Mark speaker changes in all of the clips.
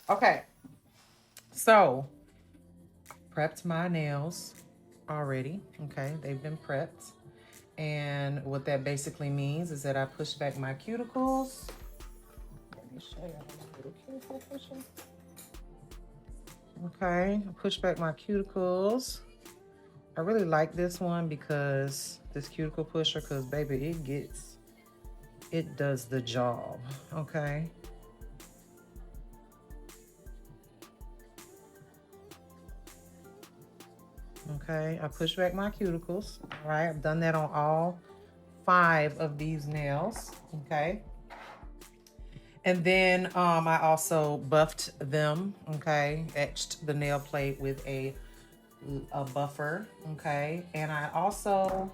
Speaker 1: Okay, so prepped my nails already. Okay, they've been prepped. And what that basically means is that I push back my cuticles. Let me show you a little cuticle pusher. Okay, push back my cuticles. I really like this one because this cuticle pusher, because baby, it does the job. Okay. Okay, I push back my cuticles. All right, I've done that on all 5 of these nails. Okay. And then I also buffed them. Okay, etched the nail plate with a buffer. Okay, and I also,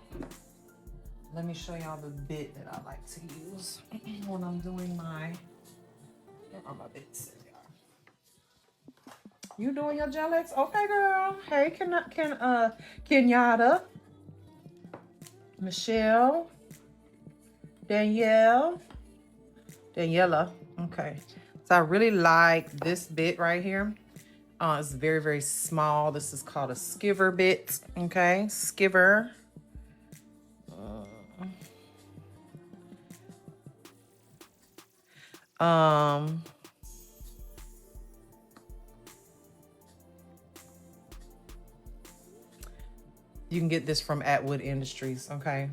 Speaker 1: let me show y'all the bit that I like to use when I'm doing where are my bits? You doing your gel X? Okay, girl. Hey, Kenyatta, Michelle, Danielle, Daniela. Okay. So I really like this bit right here. It's very, very small. This is called a skiver bit. Okay, skiver. Um, you can get this from Atwood Industries. Okay.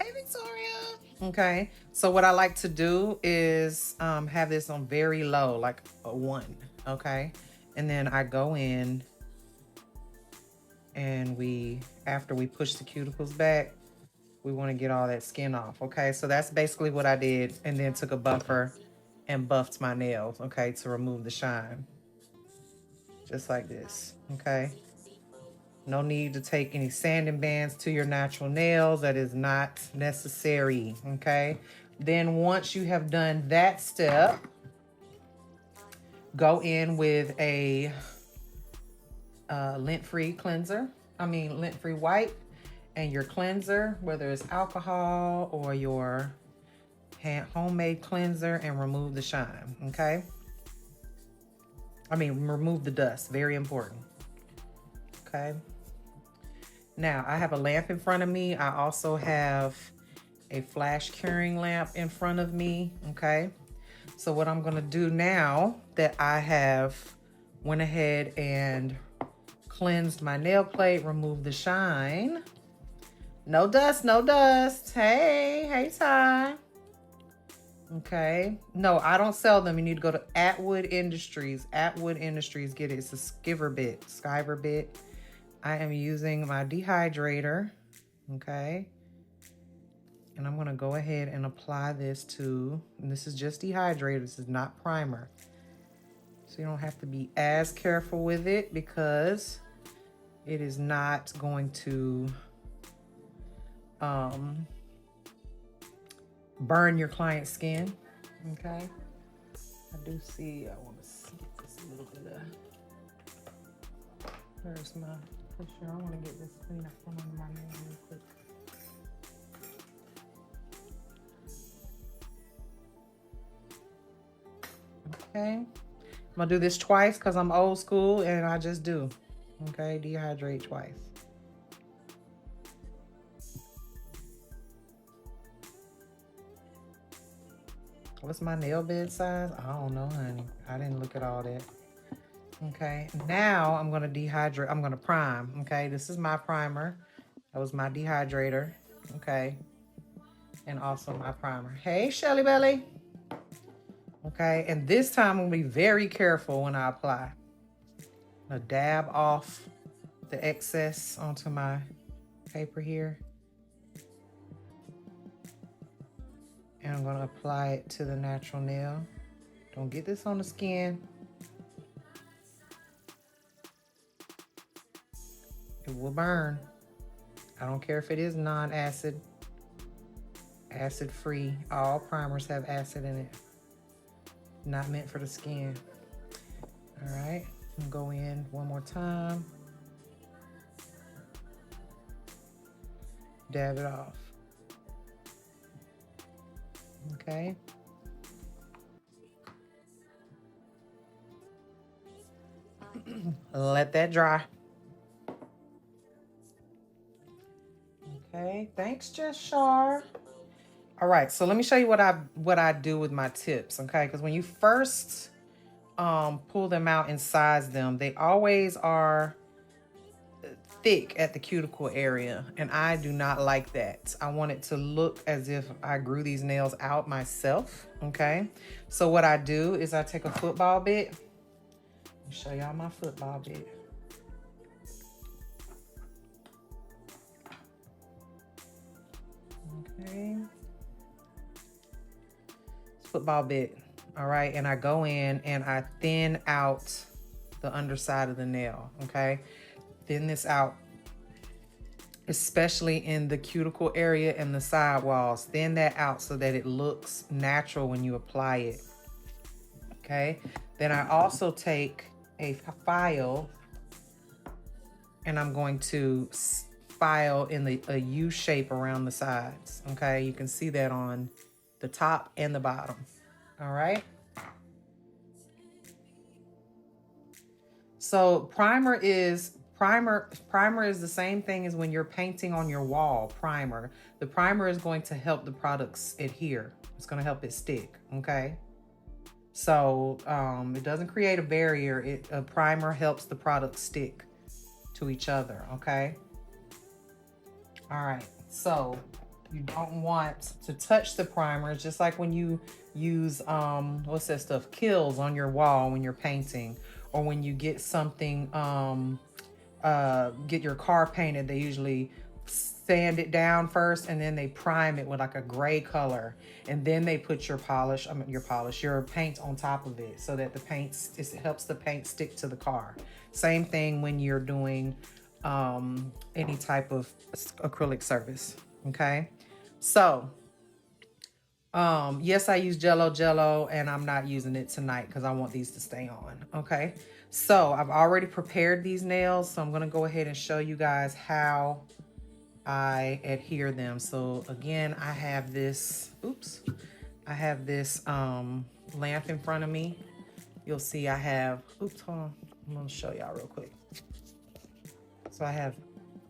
Speaker 1: Hey, Victoria. Okay. So what I like to do is have this on very low, like a 1. Okay. And then I go in and after we push the cuticles back, we want to get all that skin off. Okay. So that's basically what I did. And then took a buffer and buffed my nails. Okay. To remove the shine. Just like this. Okay. No need to take any sanding bands to your natural nails. That is not necessary. Okay. Then once you have done that step, go in with a lint-free cleanser. Lint-free wipe and your cleanser, whether it's alcohol or your homemade cleanser, and remove the shine. Okay. Remove the dust. Very important. Okay. Now, I have a lamp in front of me. I also have a flash curing lamp in front of me. Okay. So what I'm going to do now that I have went ahead and cleansed my nail plate, removed the shine. No dust, no dust. Hey, Ty. Okay. No, I don't sell them. You need to go to Atwood Industries. Atwood Industries, get it. It's a skiver bit. I am using my dehydrator. Okay. And I'm going to go ahead and apply this and this is just dehydrator. This is not primer. So you don't have to be as careful with it because it is not going to burn your client's skin. Okay. I do see, I want to see just a little bit of, where's my pusher? I want to get this clean up from under my nail real quick. Okay. I'm gonna do this twice because I'm old school and I just do. Okay, dehydrate twice. What's my nail bed size? I don't know, honey. I didn't look at all that. Okay, now I'm gonna dehydrate. I'm gonna prime. Okay, this is my primer. That was my dehydrator. Okay, and also my primer. Hey, Shelly Belly. Okay, and this time I'm gonna be very careful when I apply. I'm gonna dab off the excess onto my paper here. And I'm gonna apply it to the natural nail. Don't get this on the skin. It will burn. I don't care if it is non-acid, acid-free. All primers have acid in it. Not meant for the skin. All right, I'm gonna go in one more time. Dab it off. Okay. Let that dry. Okay, thanks, Jess Shar. All right, so let me show you what I do with my tips, okay? Because when you first pull them out and size them, they always are thick at the cuticle area, and I do not like that. I want it to look as if I grew these nails out myself, okay? So what I do is I take a football bit. Let me show y'all my football bit. Okay. Football bit. All right, and I go in and I thin out the underside of the nail, okay? Thin this out, especially in the cuticle area and the side walls. Thin that out so that it looks natural when you apply it, okay? Then I also take a file and I'm going to file in a U shape around the sides, okay? You can see that on the top and the bottom, all right? So primer is the same thing as when you're painting on your wall. Primer. The primer is going to help the products adhere. It's going to help it stick. Okay. So it doesn't create a barrier. A primer helps the products stick to each other. Okay. All right. So you don't want to touch the primer. It's just like when you use what's that stuff? Kills on your wall when you're painting, or when you get something get your car painted, they usually sand it down first and then they prime it with like a gray color, and then they put your paint on top of it so that it helps the paint stick to the car. Same thing when you're doing any type of acrylic surface. Okay, so yes, I use Jello, and I'm not using it tonight because I want these to stay on. Okay, so I've already prepared these nails, so I'm going to go ahead and show you guys how I adhere them. So again, I have this lamp in front of me. You'll see I have, hold on, I'm going to show y'all real quick. So I have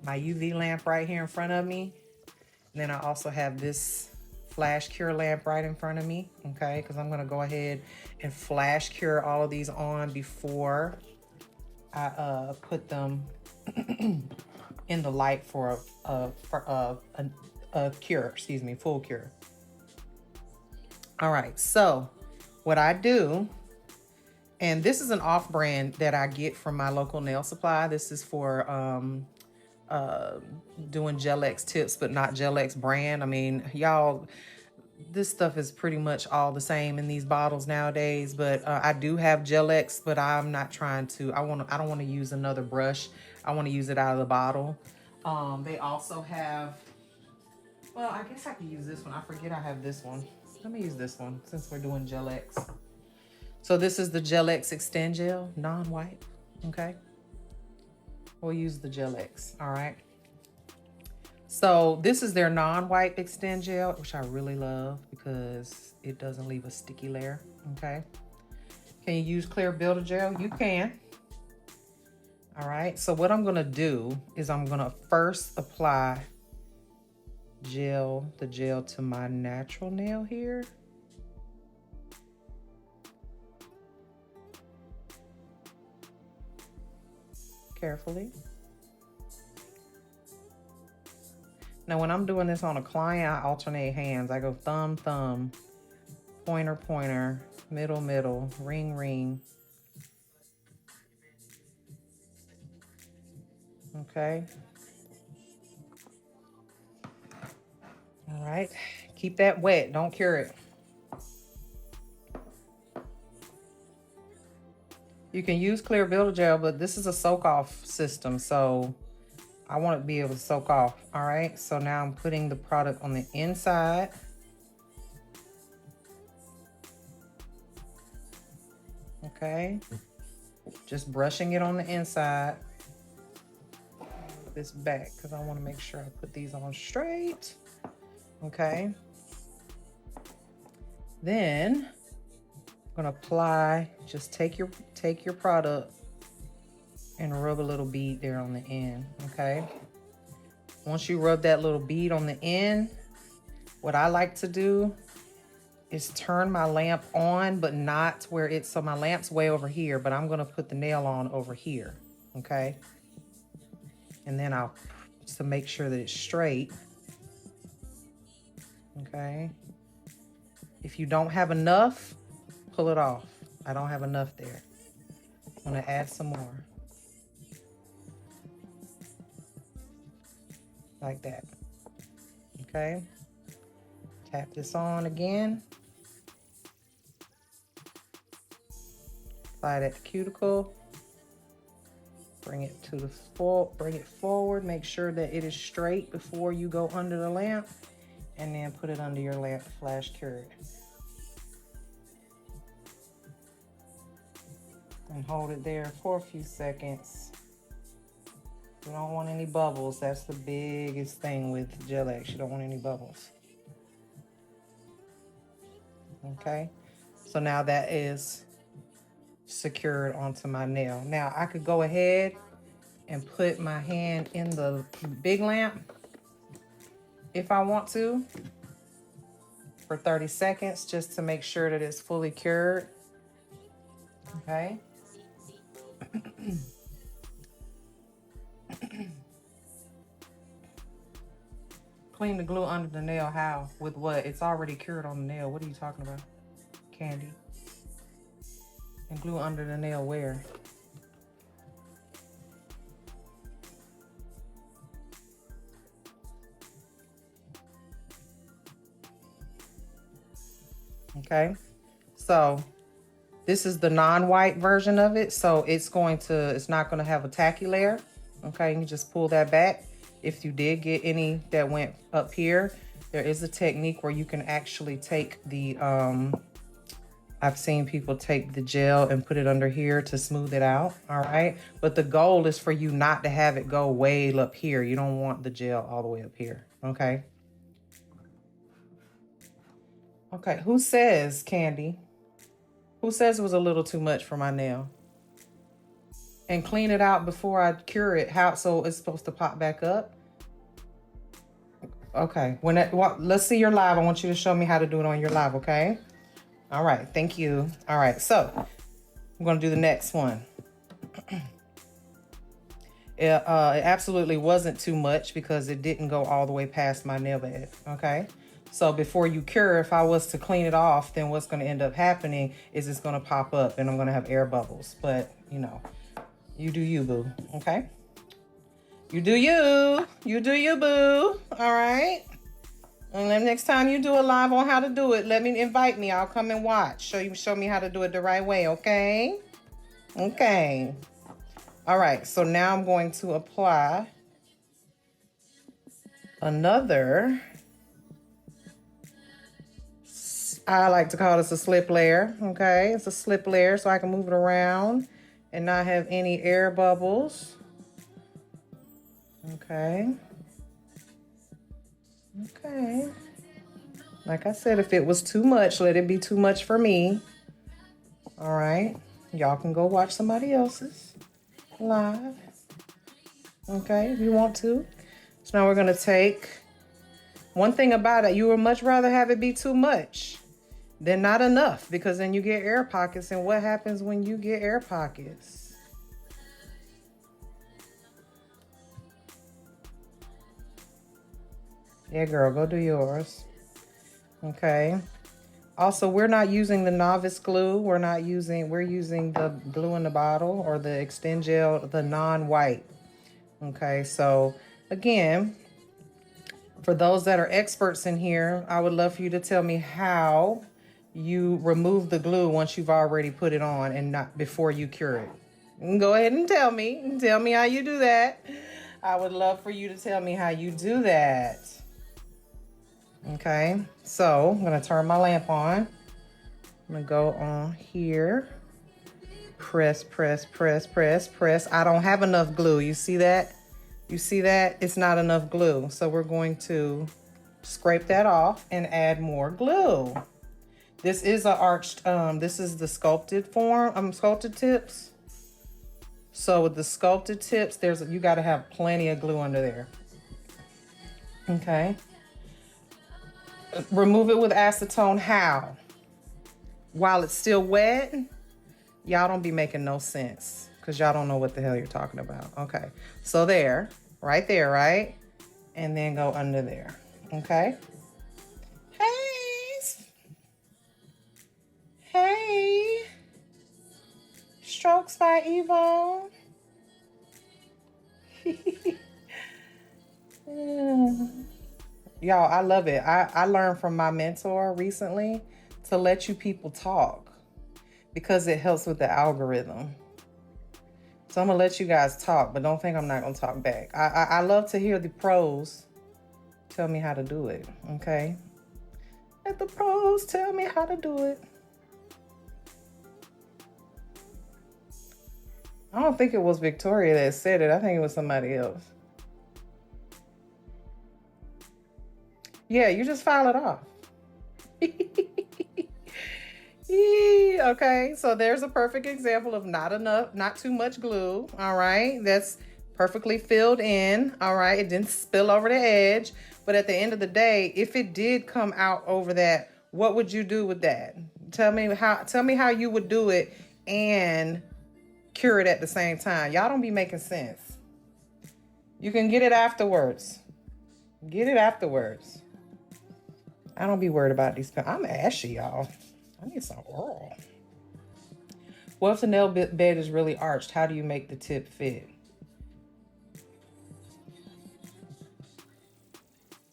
Speaker 1: my UV lamp right here in front of me. And then I also have this flash cure lamp right in front of me, okay? Because I'm going to go ahead and flash cure all of these on before I put them in the light for a cure, full cure. All right, so what I do, and this is an off-brand that I get from my local nail supply. This is for doing Gel X tips, but not Gel X brand. I mean, y'all, this stuff is pretty much all the same in these bottles nowadays, but I do have Gel X, but I'm not trying to, I don't want to use another brush. I want to use it out of the bottle. They also have, well, I guess I could use this one. I forget I have this one. Let me use this one since we're doing Gel X. So this is the Gel X Extend Gel, non-wipe, okay? We'll use the Gel X, all right? So this is their non-wipe Extend Gel, which I really love because it doesn't leave a sticky layer, okay? Can you use clear builder gel? You can. All right, so what I'm gonna do is I'm gonna first apply the gel to my natural nail here. Carefully. Now, when I'm doing this on a client, I alternate hands. I go thumb, thumb, pointer, pointer, middle, middle, ring, ring. Okay. All right. Keep that wet. Don't cure it. You can use clear builder gel, but this is a soak off system, so I want it to be able to soak off. All right, so now I'm putting the product on the inside. Okay, just brushing it on the inside. Put this back because I want to make sure I put these on straight. Okay, then I'm gonna apply, just take your product and rub a little bead there on the end, okay? Once you rub that little bead on the end, what I like to do is turn my lamp on, but not where it's, so my lamp's way over here, but I'm gonna put the nail on over here, okay? And then I'll, to make sure that it's straight, okay? If you don't have enough, pull it off. I don't have enough there. I'm gonna add some more. Like that, okay? Tap this on again. Apply that cuticle. Bring it to the bring it forward. Make sure that it is straight before you go under the lamp, and then put it under your lamp flash cure it. And hold it there for a few seconds. You don't want any bubbles. That's the biggest thing with Gel-X. You don't want any bubbles. Okay, so now that is secured onto my nail. Now I could go ahead and put my hand in the big lamp if I want to for 30 seconds just to make sure that it's fully cured. Okay. Clean the glue under the nail. How? With what? It's already cured on the nail. What are you talking about? Candy. And glue under the nail where? Okay. So this is the non-white version of it. So it's not going to have a tacky layer. Okay. You just pull that back. If you did get any that went up here, there is a technique where you can actually take the, I've seen people take the gel and put it under here to smooth it out, all right? But the goal is for you not to have it go way up here. You don't want the gel all the way up here, okay? Okay, who says, Candy? Who says it was a little too much for my nail? And clean it out before I cure it. How, so it's supposed to pop back up? Okay, let's see your live. I want you to show me how to do it on your live, okay? All right, thank you. All right, so I'm gonna do the next one. It absolutely wasn't too much because it didn't go all the way past my nail bed, okay? So before you cure, if I was to clean it off, then what's gonna end up happening is it's gonna pop up and I'm gonna have air bubbles. But, you know, you do you, boo, okay? You do you. You do you, boo, all right? And then next time you do a live on how to do it, invite me. I'll come and watch. Show me how to do it the right way, okay? Okay. All right, so now I'm going to apply another, I like to call this a slip layer, okay? It's a slip layer so I can move it around and not have any air bubbles. Okay. Okay. Like I said, if it was too much, let it be too much for me. All right. Y'all can go watch somebody else's live. Okay, if you want to. So now we're going to take, one thing about it, you would much rather have it be too much than not enough, because then you get air pockets. And what happens when you get air pockets? Yeah, girl, go do yours. Okay. Also, we're not using the novice glue. We're using the glue in the bottle or the Extend Gel, the non-white. Okay, so again, for those that are experts in here, I would love for you to tell me how you remove the glue once you've already put it on and not before you cure it. Go ahead and tell me. Tell me how you do that. I would love for you to tell me how you do that. Okay, so I'm gonna turn my lamp on. I'm gonna go on here. Press, press, press, press, press. I don't have enough glue. You see that? You see that? It's not enough glue. So we're going to scrape that off and add more glue. This is a arched, this is the sculpted form, sculpted tips. So with the sculpted tips, you got to have plenty of glue under there. Okay. Remove it with acetone. How? While it's still wet? Y'all don't be making no sense because y'all don't know what the hell you're talking about. Okay. So there, right? And then go under there. Okay. Hey. Strokes by Evo. Y'all, I love it. I learned from my mentor recently to let you people talk because it helps with the algorithm. So I'm gonna let you guys talk, but don't think I'm not gonna talk back. I love to hear the pros tell me how to do it, okay? Let the pros tell me how to do it. I don't think it was Victoria that said it. I think it was somebody else. Yeah, you just file it off. Okay, so there's a perfect example of not too much glue. All right, that's perfectly filled in. All right, it didn't spill over the edge. But at the end of the day, if it did come out over that, what would you do with that? Tell me how you would do it and cure it at the same time. Y'all don't be making sense. You can get it afterwards. Get it afterwards. I don't be worried about these. I'm ashy, y'all. I need some oil. What if the nail bed is really arched? How do you make the tip fit?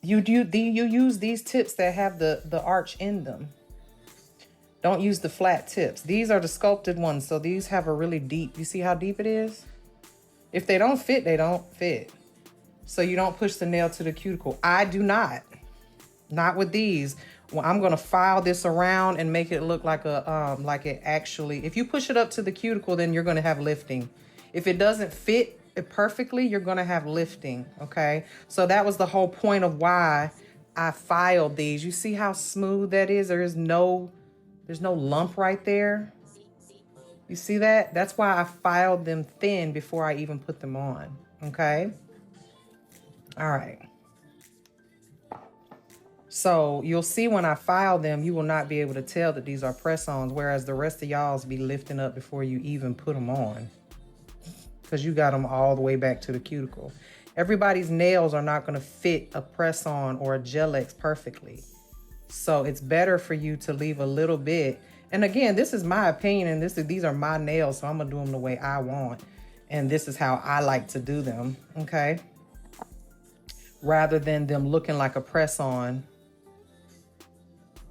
Speaker 1: You use these tips that have the arch in them. Don't use the flat tips. These are the sculpted ones, so these have a really deep. You see how deep it is? If they don't fit, they don't fit. So you don't push the nail to the cuticle. I do not. Not with these. Well, I'm gonna file this around and make it look like like it actually. If you push it up to the cuticle, then you're gonna have lifting. If it doesn't fit it perfectly, you're gonna have lifting. Okay. So that was the whole point of why I filed these. You see how smooth that is? There's no lump right there. You see that? That's why I filed them thin before I even put them on. Okay. All right. So you'll see when I file them, you will not be able to tell that these are press-ons, whereas the rest of y'all's be lifting up before you even put them on because you got them all the way back to the cuticle. Everybody's nails are not going to fit a press-on or a Gel-X perfectly. So it's better for you to leave a little bit. And again, this is my opinion, and these are my nails, so I'm going to do them the way I want. And this is how I like to do them, okay? Rather than them looking like a press-on,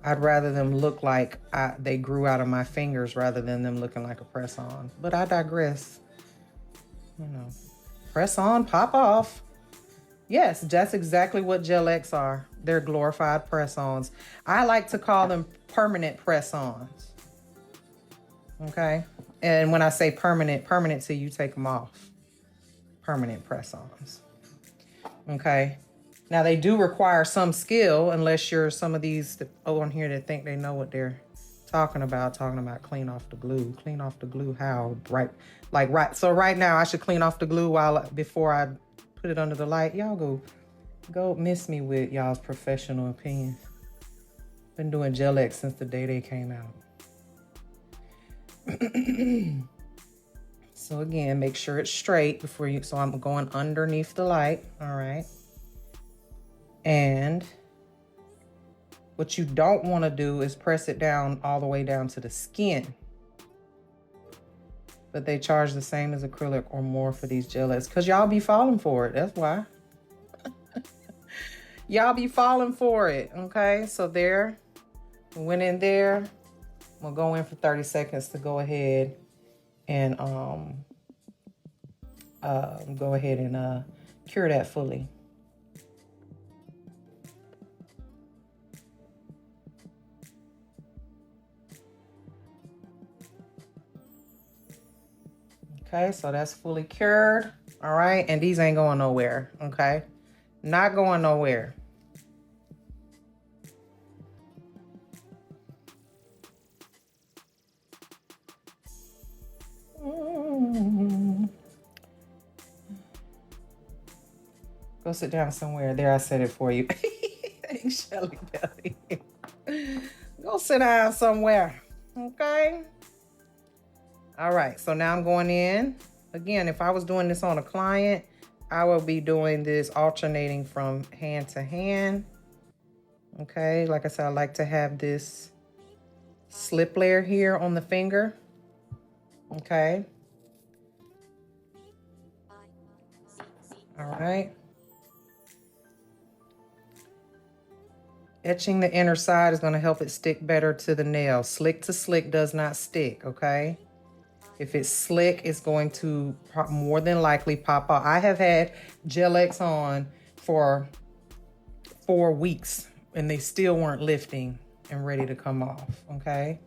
Speaker 1: I'd rather them look like they grew out of my fingers rather than them looking like a press-on. But I digress. You know, press on, pop off. Yes, that's exactly what Gel-X are. They're glorified press-ons. I like to call them permanent press-ons. Okay? And when I say permanent till you take them off. Permanent press-ons. Okay? Now, they do require some skill, unless you're some of these on here that think they know what they're talking about clean off the glue. Clean off the glue how? So right now, I should clean off the glue before I put it under the light. Y'all go miss me with y'all's professional opinions. Been doing Gel-X since the day they came out. So again, make sure it's straight before you, so I'm going underneath the light, all right? And what you don't want to do is press it down all the way down to the skin. But they charge the same as acrylic or more for these Gel-X because y'all be falling for it. That's why. Y'all be falling for it, okay? So there, we went in there. We'll go in for 30 seconds to go ahead and cure that fully. Okay, so that's fully cured. All right, and these ain't going nowhere, okay? Not going nowhere. Go sit down somewhere. There, I said it for you. Thanks, Shelly Belly. Go sit down somewhere. Okay. All right. So now I'm going in. Again, if I was doing this on a client, I will be doing this alternating from hand to hand. Okay. Like I said, I like to have this slip layer here on the finger. Okay. All right. Etching the inner side is going to help it stick better to the nail. Slick to slick does not stick, okay? If it's slick, it's going to more than likely pop out. I have had Gel X on for 4 weeks and they still weren't lifting and ready to come off, okay?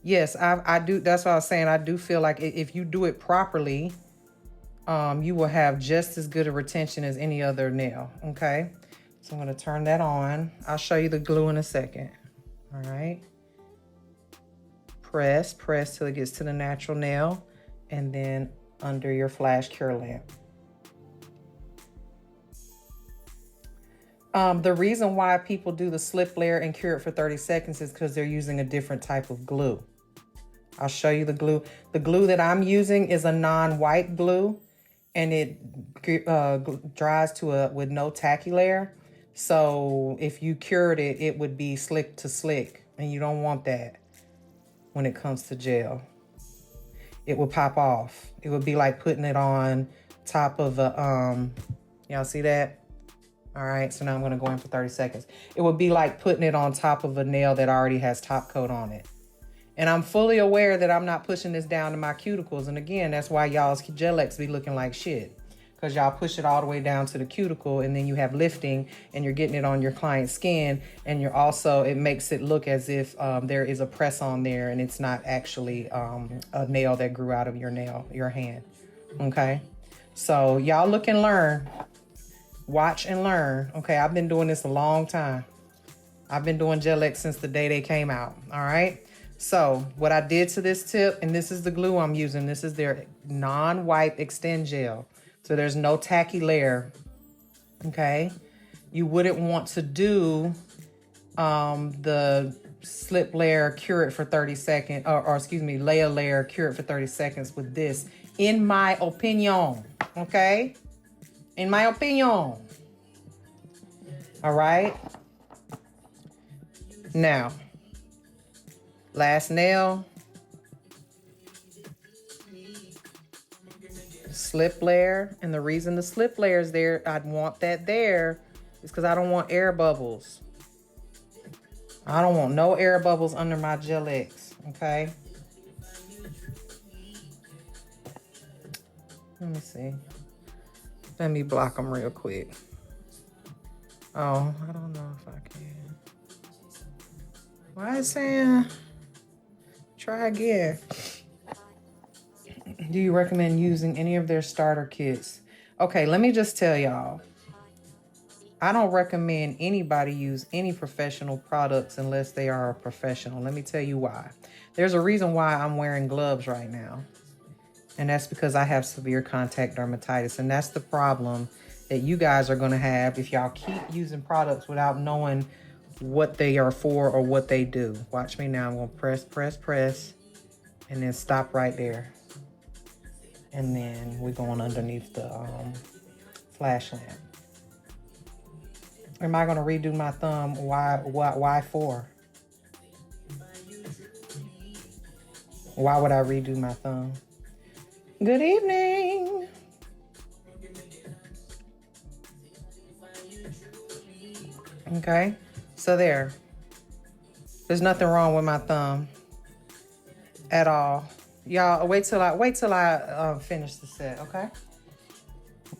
Speaker 1: Yes, I do. That's what I was saying. I do feel like if you do it properly, you will have just as good a retention as any other nail, okay? So I'm gonna turn that on. I'll show you the glue in a second, all right? Press till it gets to the natural nail, and then under your flash cure lamp. The reason why people do the slip layer and cure it for 30 seconds is because they're using a different type of glue. I'll show you the glue. The glue that I'm using is a non-white glue, and it dries with no tacky layer. So if you cured it, it would be slick to slick, and you don't want that when it comes to gel. It will pop off. It would be like putting it on top of a, y'all see that? All right, so now I'm gonna go in for 30 seconds. It would be like putting it on top of a nail that already has top coat on it. And I'm fully aware that I'm not pushing this down to my cuticles. And again, that's why y'all's Gel X be looking like shit. Because y'all push it all the way down to the cuticle, and then you have lifting and you're getting it on your client's skin. And you're also, it makes it look as if there is a press on there and it's not actually a nail that grew out of your hand. Okay. So y'all look and learn. Watch and learn. Okay. I've been doing this a long time. I've been doing Gel X since the day they came out. All right. So what I did to this tip, and this is the glue I'm using. This is their non-wipe extend gel. So there's no tacky layer, okay? You wouldn't want to do the slip layer, cure it for 30 seconds, or excuse me, layer, cure it for 30 seconds with this, in my opinion, okay? In my opinion. All right? Now, last nail, slip layer. And the reason the slip layer is there, I'd want that there, is because I don't want air bubbles. I don't want no air bubbles under my Gel X, okay? Let me see. Let me block them real quick. Oh, I don't know if I can. Why is it saying? Try again. Do you recommend using any of their starter kits? Okay, let me just tell y'all. I don't recommend anybody use any professional products unless they are a professional. Let me tell you why. There's a reason why I'm wearing gloves right now. And that's because I have severe contact dermatitis. And that's the problem that you guys are going to have if y'all keep using products without knowing what they are for or what they do. Watch me now. I'm going to press, and then stop right there. And then we're going underneath the flash lamp. Am I going to redo my thumb? Why for? Why would I redo my thumb? Good evening. Okay, so there. There's nothing wrong with my thumb at all. Y'all, wait till I finish the set, okay?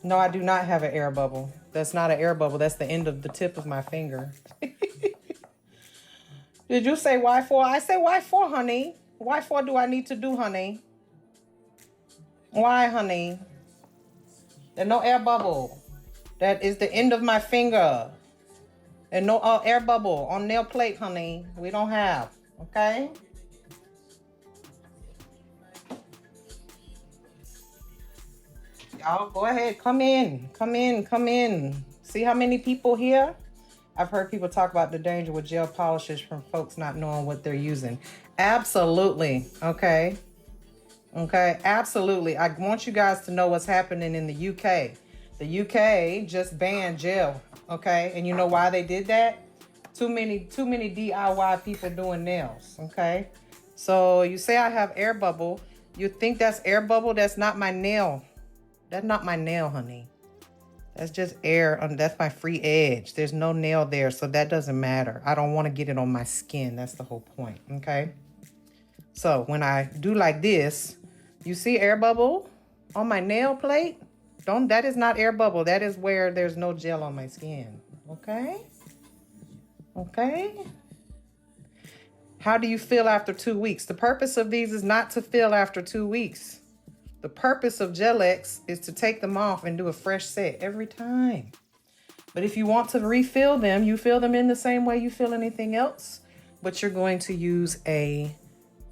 Speaker 1: No, I do not have an air bubble. That's not an air bubble. That's the end of the tip of my finger. Did you say why for? I say why for, honey? Why for do I need to do, honey? Why, honey? There's no air bubble. That is the end of my finger. And no air bubble on nail plate, honey. We don't have, okay? Y'all go ahead, come in, come in, come in. See how many people here? I've heard people talk about the danger with gel polishes from folks not knowing what they're using. Absolutely. Okay. Okay. Absolutely. I want you guys to know what's happening in the UK. The UK just banned gel. Okay. And you know why they did that? Too many DIY people doing nails. Okay. So you say I have air bubble. You think that's air bubble? That's not my nail. That's not my nail, honey. That's just air. That's my free edge. There's no nail there, so that doesn't matter. I don't want to get it on my skin. That's the whole point, okay? So when I do like this, you see air bubble on my nail plate? That is not air bubble. That is where there's no gel on my skin, okay? Okay? How do you feel after 2 weeks? The purpose of these is not to feel after 2 weeks. The purpose of Gel-X is to take them off and do a fresh set every time. But if you want to refill them, you fill them in the same way you fill anything else, but you're going to use a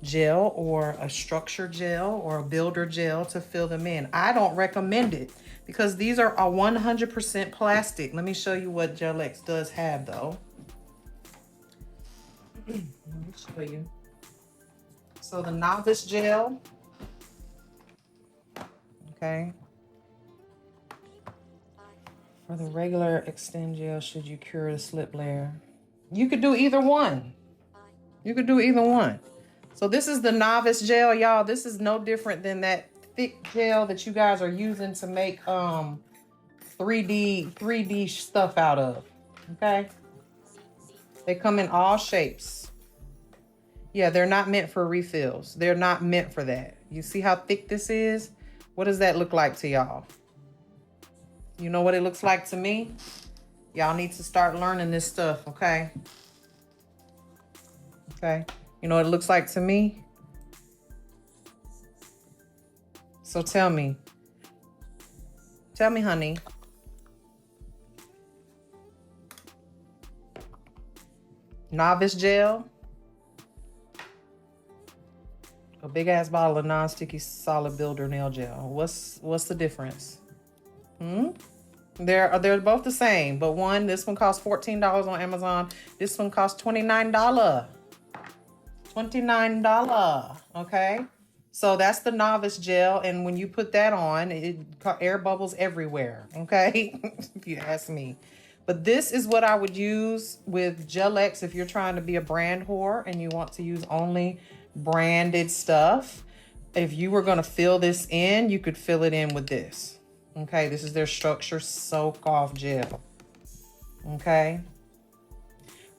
Speaker 1: gel or a structure gel or a builder gel to fill them in. I don't recommend it because these are a 100% plastic. Let me show you what Gel-X does have though. Let me show you. So the novice gel, okay. For the regular extend gel, should you cure the slip layer? You could do either one. You could do either one. So this is the novice gel, y'all. This is no different than that thick gel that you guys are using to make 3D stuff out of. Okay. They come in all shapes. Yeah, they're not meant for refills. They're not meant for that. You see how thick this is? What does that look like to y'all? You know what it looks like to me? Y'all need to start learning this stuff, okay? Okay. You know what it looks like to me? So tell me. Tell me, honey. Novice gel. A big ass bottle of non-sticky solid builder nail gel. What's the difference? They're both the same, but this one costs $14 on Amazon. This one costs $29. $29. Okay. So that's the novice gel, and when you put that on, air bubbles everywhere. Okay, if you ask me. But this is what I would use with Gel-X if you're trying to be a brand whore and you want to use only branded stuff. If you were going to fill this in, you could fill it in with this. Okay, this is their structure soak off gel. Okay,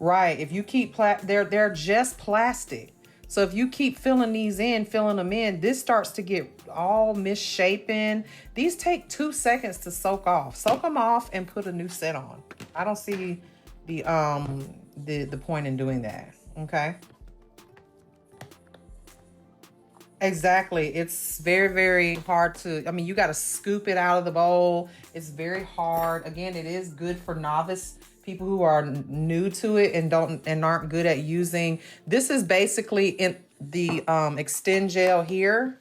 Speaker 1: right. If you keep they're just plastic. So if you keep filling them in, this starts to get all misshapen. These take 2 seconds to soak off. Soak them off and put a new set on. I don't see the point in doing that. Okay. Exactly. It's very, very hard to, you got to scoop it out of the bowl. It's very hard. Again, it is good for novice people who are new to it and aren't good at using. This is basically in the extend gel here.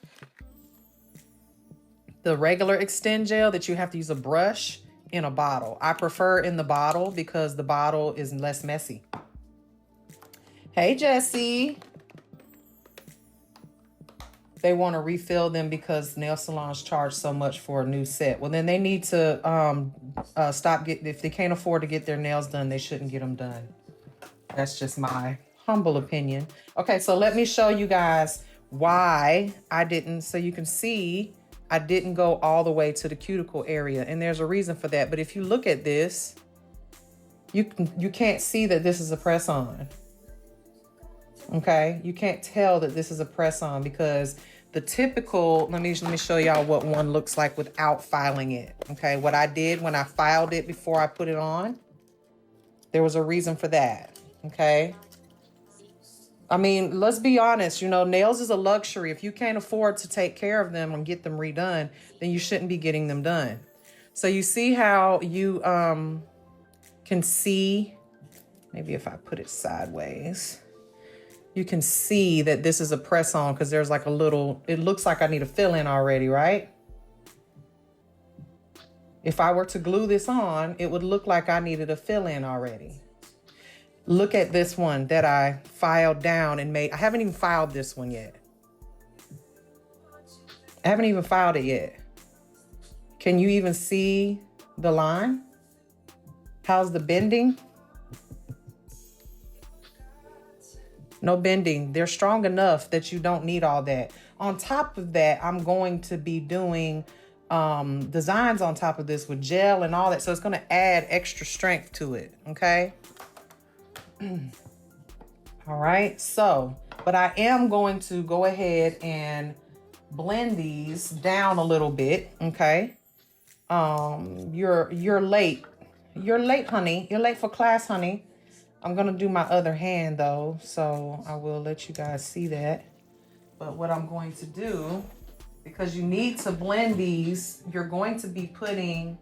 Speaker 1: The regular extend gel that you have to use a brush in a bottle. I prefer in the bottle because the bottle is less messy. Hey, Jessie. They want to refill them because nail salons charge so much for a new set. Well, then they need to if they can't afford to get their nails done, they shouldn't get them done. That's just my humble opinion. Okay, so let me show you guys why I didn't, so you can see I didn't go all the way to the cuticle area, and there's a reason for that. But if you look at this, you can't see that this is a press-on. Okay, you can't tell that this is a press-on because the typical, let me show y'all what one looks like without filing it. Okay, what I did when I filed it before I put it on, there was a reason for that. Okay, let's be honest, nails is a luxury. If you can't afford to take care of them and get them redone, then you shouldn't be getting them done. So you see how you can see, maybe if I put it sideways, you can see that this is a press on because there's like a little, it looks like I need a fill in already, right? If I were to glue this on, it would look like I needed a fill-in already. Look at this one that I filed down and made. I haven't even filed this one yet. I haven't even filed it yet. Can you even see the line? How's the bending? No bending. They're strong enough that you don't need all that. On top of that, I'm going to be doing designs on top of this with gel and all that. So it's going to add extra strength to it. Okay. All right. So, but I am going to go ahead and blend these down a little bit. Okay. You're late. You're late, honey. You're late for class, honey. I'm going to do my other hand though, so I will let you guys see that. But what I'm going to do, because you need to blend these, you're going to be putting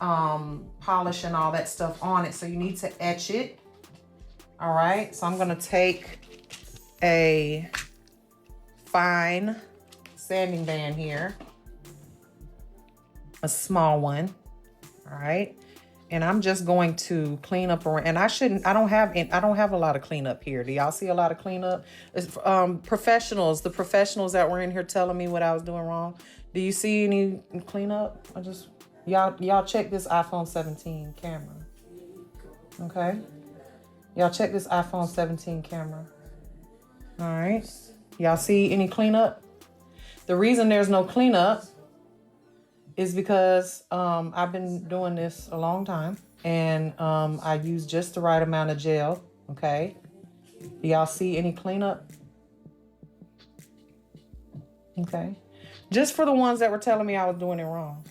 Speaker 1: polish and all that stuff on it. So you need to etch it. All right. So I'm going to take a fine sanding band here, a small one. All right. And I'm just going to clean up around, and I don't have a lot of cleanup here. Do y'all see a lot of cleanup? It's, the professionals that were in here telling me what I was doing wrong. Do you see any cleanup? Y'all check this iPhone 17 camera. Okay. Y'all check this iPhone 17 camera. All right. Y'all see any cleanup? The reason there's no cleanup is because I've been doing this a long time, and I use just the right amount of gel. Okay. Do y'all see any cleanup? Okay. Just for the ones that were telling me I was doing it wrong.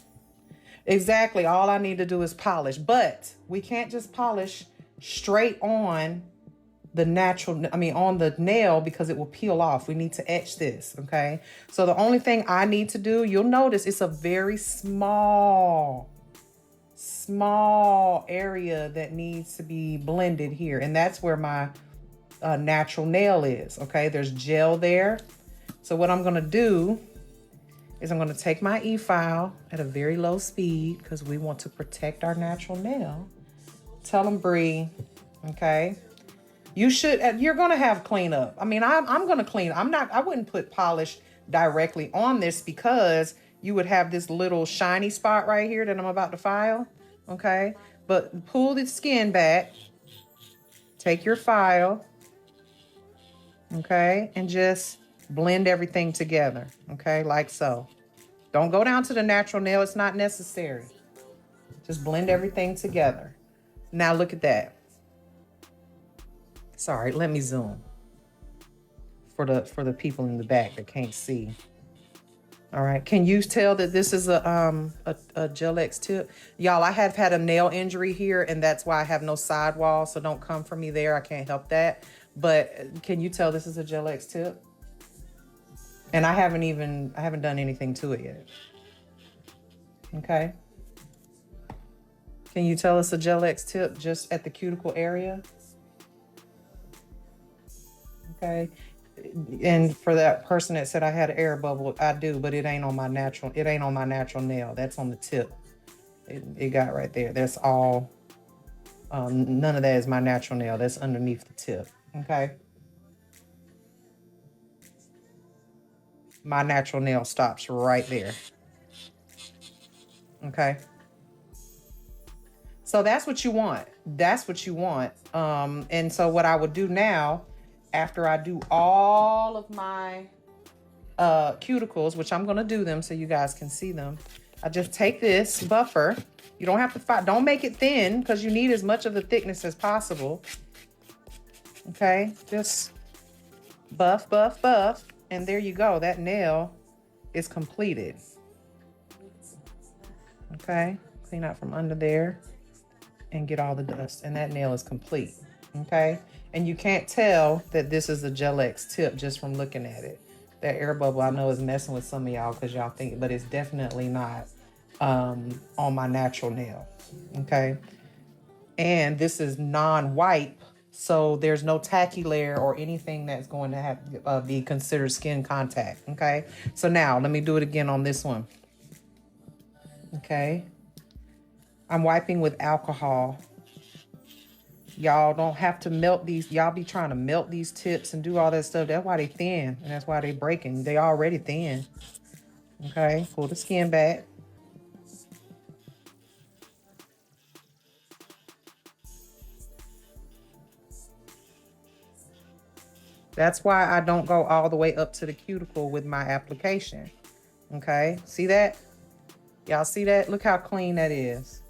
Speaker 1: Exactly. All I need to do is polish, but we can't just polish straight on the on the nail, because it will peel off. We need to etch this. Okay. So the only thing I need to do, you'll notice it's a very small area that needs to be blended here. And that's where my natural nail is. Okay. There's gel there. So what I'm going to do is I'm going to take my e-file at a very low speed, because we want to protect our natural nail. Tell them, Bree. Okay. You're going to have cleanup. I mean, I'm going to clean. I wouldn't put polish directly on this, because you would have this little shiny spot right here that I'm about to file. Okay. But pull the skin back, take your file. Okay. And just blend everything together. Okay. Like so. Don't go down to the natural nail. It's not necessary. Just blend everything together. Now look at that. Sorry, let me zoom for the people in the back that can't see. All right, can you tell that this is a Gel-X tip? Y'all, I have had a nail injury here, and that's why I have no sidewall, so don't come for me there. I can't help that. But can you tell this is a Gel-X tip? And I haven't done anything to it yet. Okay. Can you tell us a Gel-X tip just at the cuticle area? Okay. And for that person that said I had an air bubble, I do, but it ain't on my natural nail. That's on the tip. It got right there. That's all. None of that is my natural nail. That's underneath the tip. Okay. My natural nail stops right there. Okay. So that's what you want. That's what you want. And so what I would do now, after I do all of my cuticles, which I'm going to do them so you guys can see them, I just take this buffer. You don't have to don't make it thin, because you need as much of the thickness as possible. Okay, just buff, buff, buff. And there you go. That nail is completed. Okay, clean out from under there and get all the dust. And that nail is complete. Okay. And you can't tell that this is a Gel-X tip just from looking at it. That air bubble, I know, is messing with some of y'all, because y'all think, but it's definitely not on my natural nail. Okay. And this is non-wipe, so there's no tacky layer or anything that's going to have be considered skin contact. Okay. So now let me do it again on this one. Okay. I'm wiping with alcohol. Y'all don't have to melt these. Y'all be trying to melt these tips and do all that stuff. That's why they thin, and that's why they breaking. They already thin. Okay, pull the skin back. That's why I don't go all the way up to the cuticle with my application. Okay, see that? Y'all see that? Look how clean that is.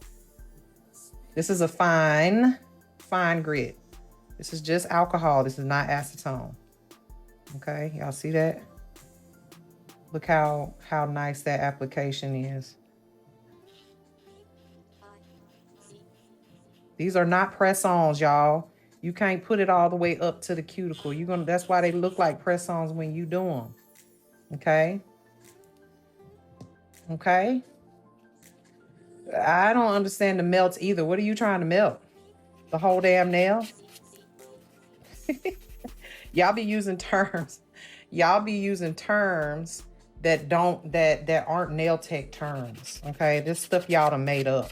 Speaker 1: This is a fine grit. This is just alcohol. This is not acetone. Okay, y'all see that? Look how nice that application is. These are not press-ons, y'all. You can't put it all the way up to the cuticle. That's why they look like press-ons when you do them. Okay? Okay? I don't understand the melts either. What are you trying to melt? The whole damn nail? Y'all be using terms. Y'all be using terms that aren't nail tech terms. Okay? This stuff y'all done made up.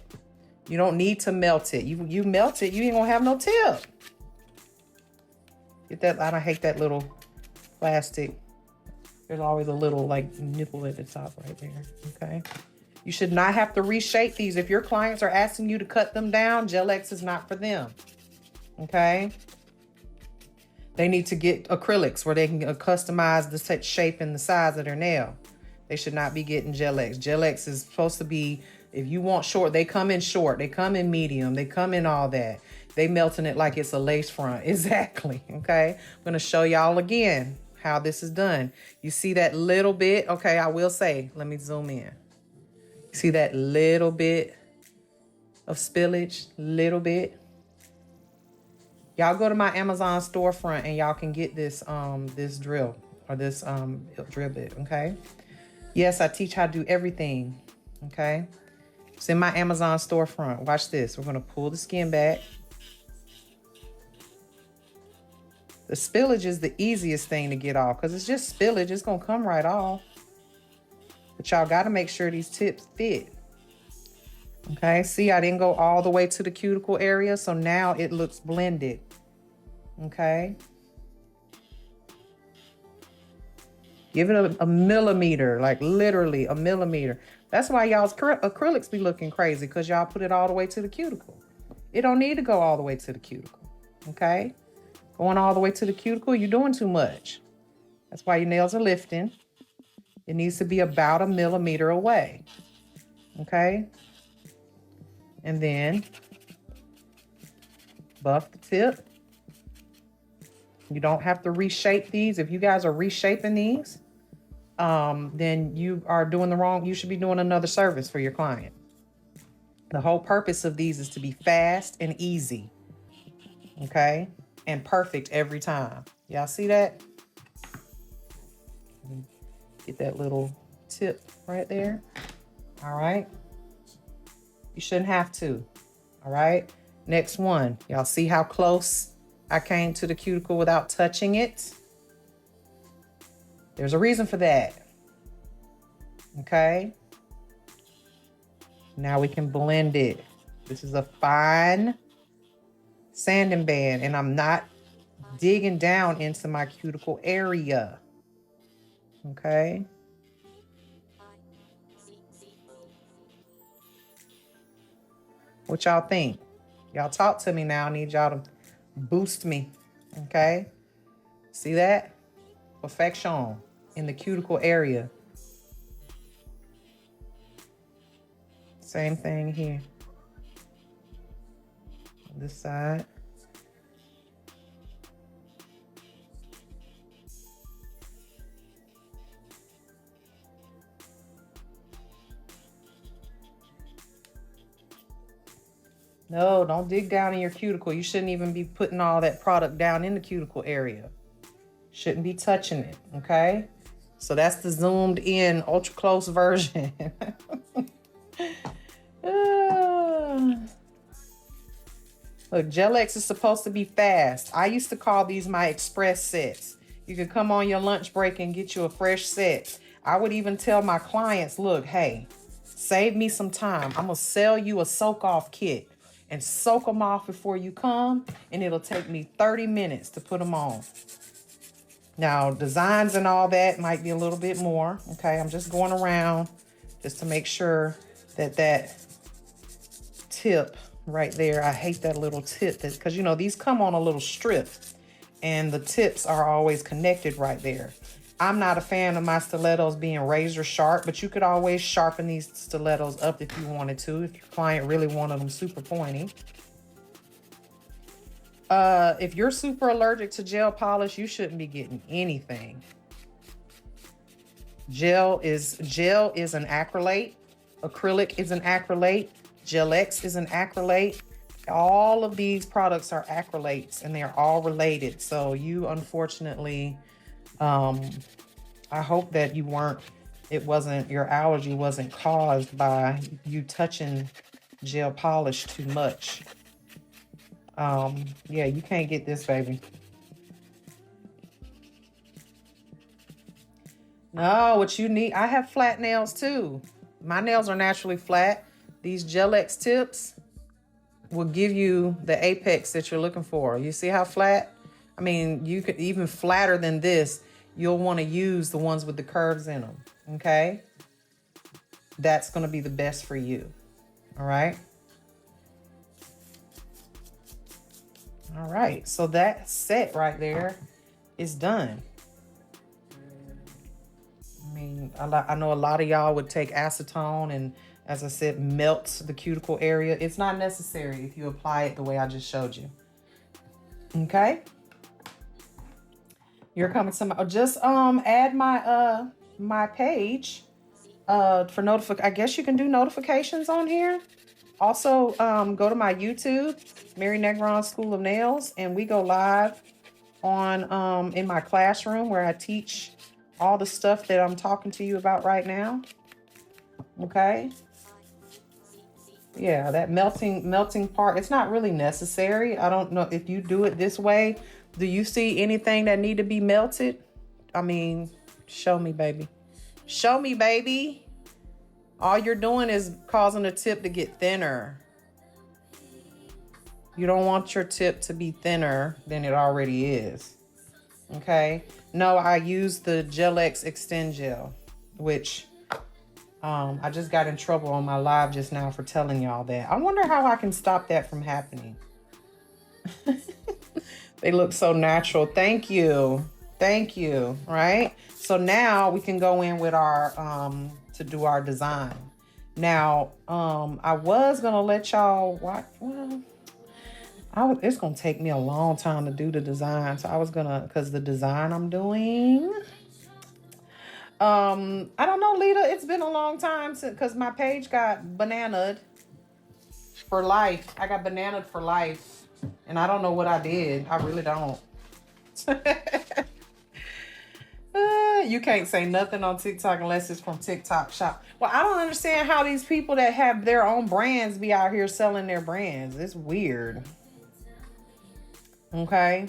Speaker 1: You don't need to melt it. You melt it, you ain't gonna have no tip. Get that? I don't hate that little plastic. There's always a little like nipple at the top right there. Okay. You should not have to reshape these. If your clients are asking you to cut them down, Gel-X is not for them. Okay. They need to get acrylics where they can customize the shape and the size of their nail. They should not be getting Gel-X. Gel-X is supposed to be, if you want short, they come in short, they come in medium, they come in all that. They melting it like it's a lace front. Exactly. Okay. I'm going to show y'all again how this is done. You see that little bit? Okay. I will say, let me zoom in. See that little bit of spillage? Little bit. Y'all go to my Amazon storefront and y'all can get this this drill or this drill bit. Okay. Yes, I teach how to do everything. Okay. It's in my Amazon storefront. Watch this. We're going to pull the skin back. The spillage is the easiest thing to get off because it's just spillage. It's going to come right off. But y'all got to make sure these tips fit. Okay, see, I didn't go all the way to the cuticle area, so now it looks blended. Okay. Give it a millimeter, like literally a millimeter. That's why y'all's acrylics be looking crazy, because y'all put it all the way to the cuticle. It don't need to go all the way to the cuticle. Okay. Going all the way to the cuticle, you're doing too much. That's why your nails are lifting. It needs to be about a millimeter away. Okay. And then buff the tip. You don't have to reshape these. If you guys are reshaping these, then you are doing the wrong. You should be doing another service for your client. The whole purpose of these is to be fast and easy. Okay. And perfect every time. Y'all see that? Get that little tip right there. All right. You shouldn't have to. All right. Next one. Y'all see how close I came to the cuticle without touching it? There's a reason for that. Okay. Now we can blend it. This is a fine sanding band, and I'm not digging down into my cuticle area. Okay. What y'all think? Y'all talk to me now. I need y'all to boost me. Okay. See that? Perfection in the cuticle area. Same thing here. On this side. No, don't dig down in your cuticle. You shouldn't even be putting all that product down in the cuticle area. Shouldn't be touching it, okay? So that's the zoomed in, ultra close version. Look, Gel-X is supposed to be fast. I used to call these my express sets. You could come on your lunch break and get you a fresh set. I would even tell my clients, look, hey, Save me some time. I'm going to sell you a soak off kit and soak them off before you come. And it'll take me 30 minutes to put them on. Now, designs and all that might be a little bit more. Okay, I'm just going around just to make sure that that tip right there, I hate that little tip, because you know these come on a little strip and the tips are always connected right there. I'm not a fan of my stilettos being razor sharp, but you could always sharpen these stilettos up if you wanted to, if your client really wanted them super pointy. If you're super allergic to gel polish, you shouldn't be getting anything. Gel is an acrylate. Acrylic is an acrylate. Gel X is an acrylate. All of these products are acrylates and they're all related. So you, unfortunately, I hope that your allergy wasn't caused by you touching gel polish too much. Yeah, you can't get this, baby. No, what you need, I have flat nails too. My nails are naturally flat. These Gel X tips will give you the apex that you're looking for. You see how flat? I mean, you could even flatter than this. You'll want to use the ones with the curves in them. Okay? That's going to be the best for you. All right? All right. So that set right there is done. I mean, I know a lot of y'all would take acetone and, as I said, melt the cuticle area. It's not necessary if you apply it the way I just showed you. Okay? You're coming to just add my my page for I guess you can do notifications on here. Also, go to my YouTube, Mary Negron School of Nails, and we go live on in my classroom where I teach all the stuff that I'm talking to you about right now. Okay? Yeah, that melting part, it's not really necessary. I don't know if you do it this way. Do you see anything that need to be melted? I mean, show me, baby. Show me, baby. All you're doing is causing the tip to get thinner. You don't want your tip to be thinner than it already is. Okay? No, I use the Gel X Extend Gel, which I just got in trouble on my live just now for telling y'all that. I wonder how I can stop that from happening. They look so natural. Thank you. Thank you. Right? So now we can go in with our, to do our design. Now, I was going to let y'all watch. Well, it's going to take me a long time to do the design. So I was going to, because the design I'm doing, I don't know, Lita, it's been a long time since, because my page got bananaed for life. I got bananaed for life. And I don't know what I did. I really don't. You can't say nothing on TikTok unless it's from TikTok Shop. Well, I don't understand how these people that have their own brands be out here selling their brands. It's weird. Okay.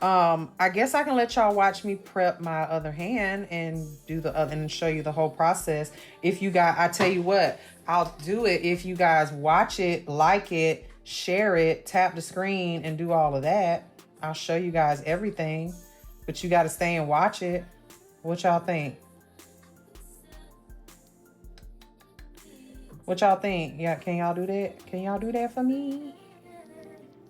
Speaker 1: I guess I can let y'all watch me prep my other hand and do the other and show you the whole process. If you guys, I tell you what, I'll do it if you guys watch it, like it, share it, tap the screen, and do all of that. I'll show you guys everything, but you got to stay and watch it. What y'all think? What y'all think? Yeah, can y'all do that? Can y'all do that for me?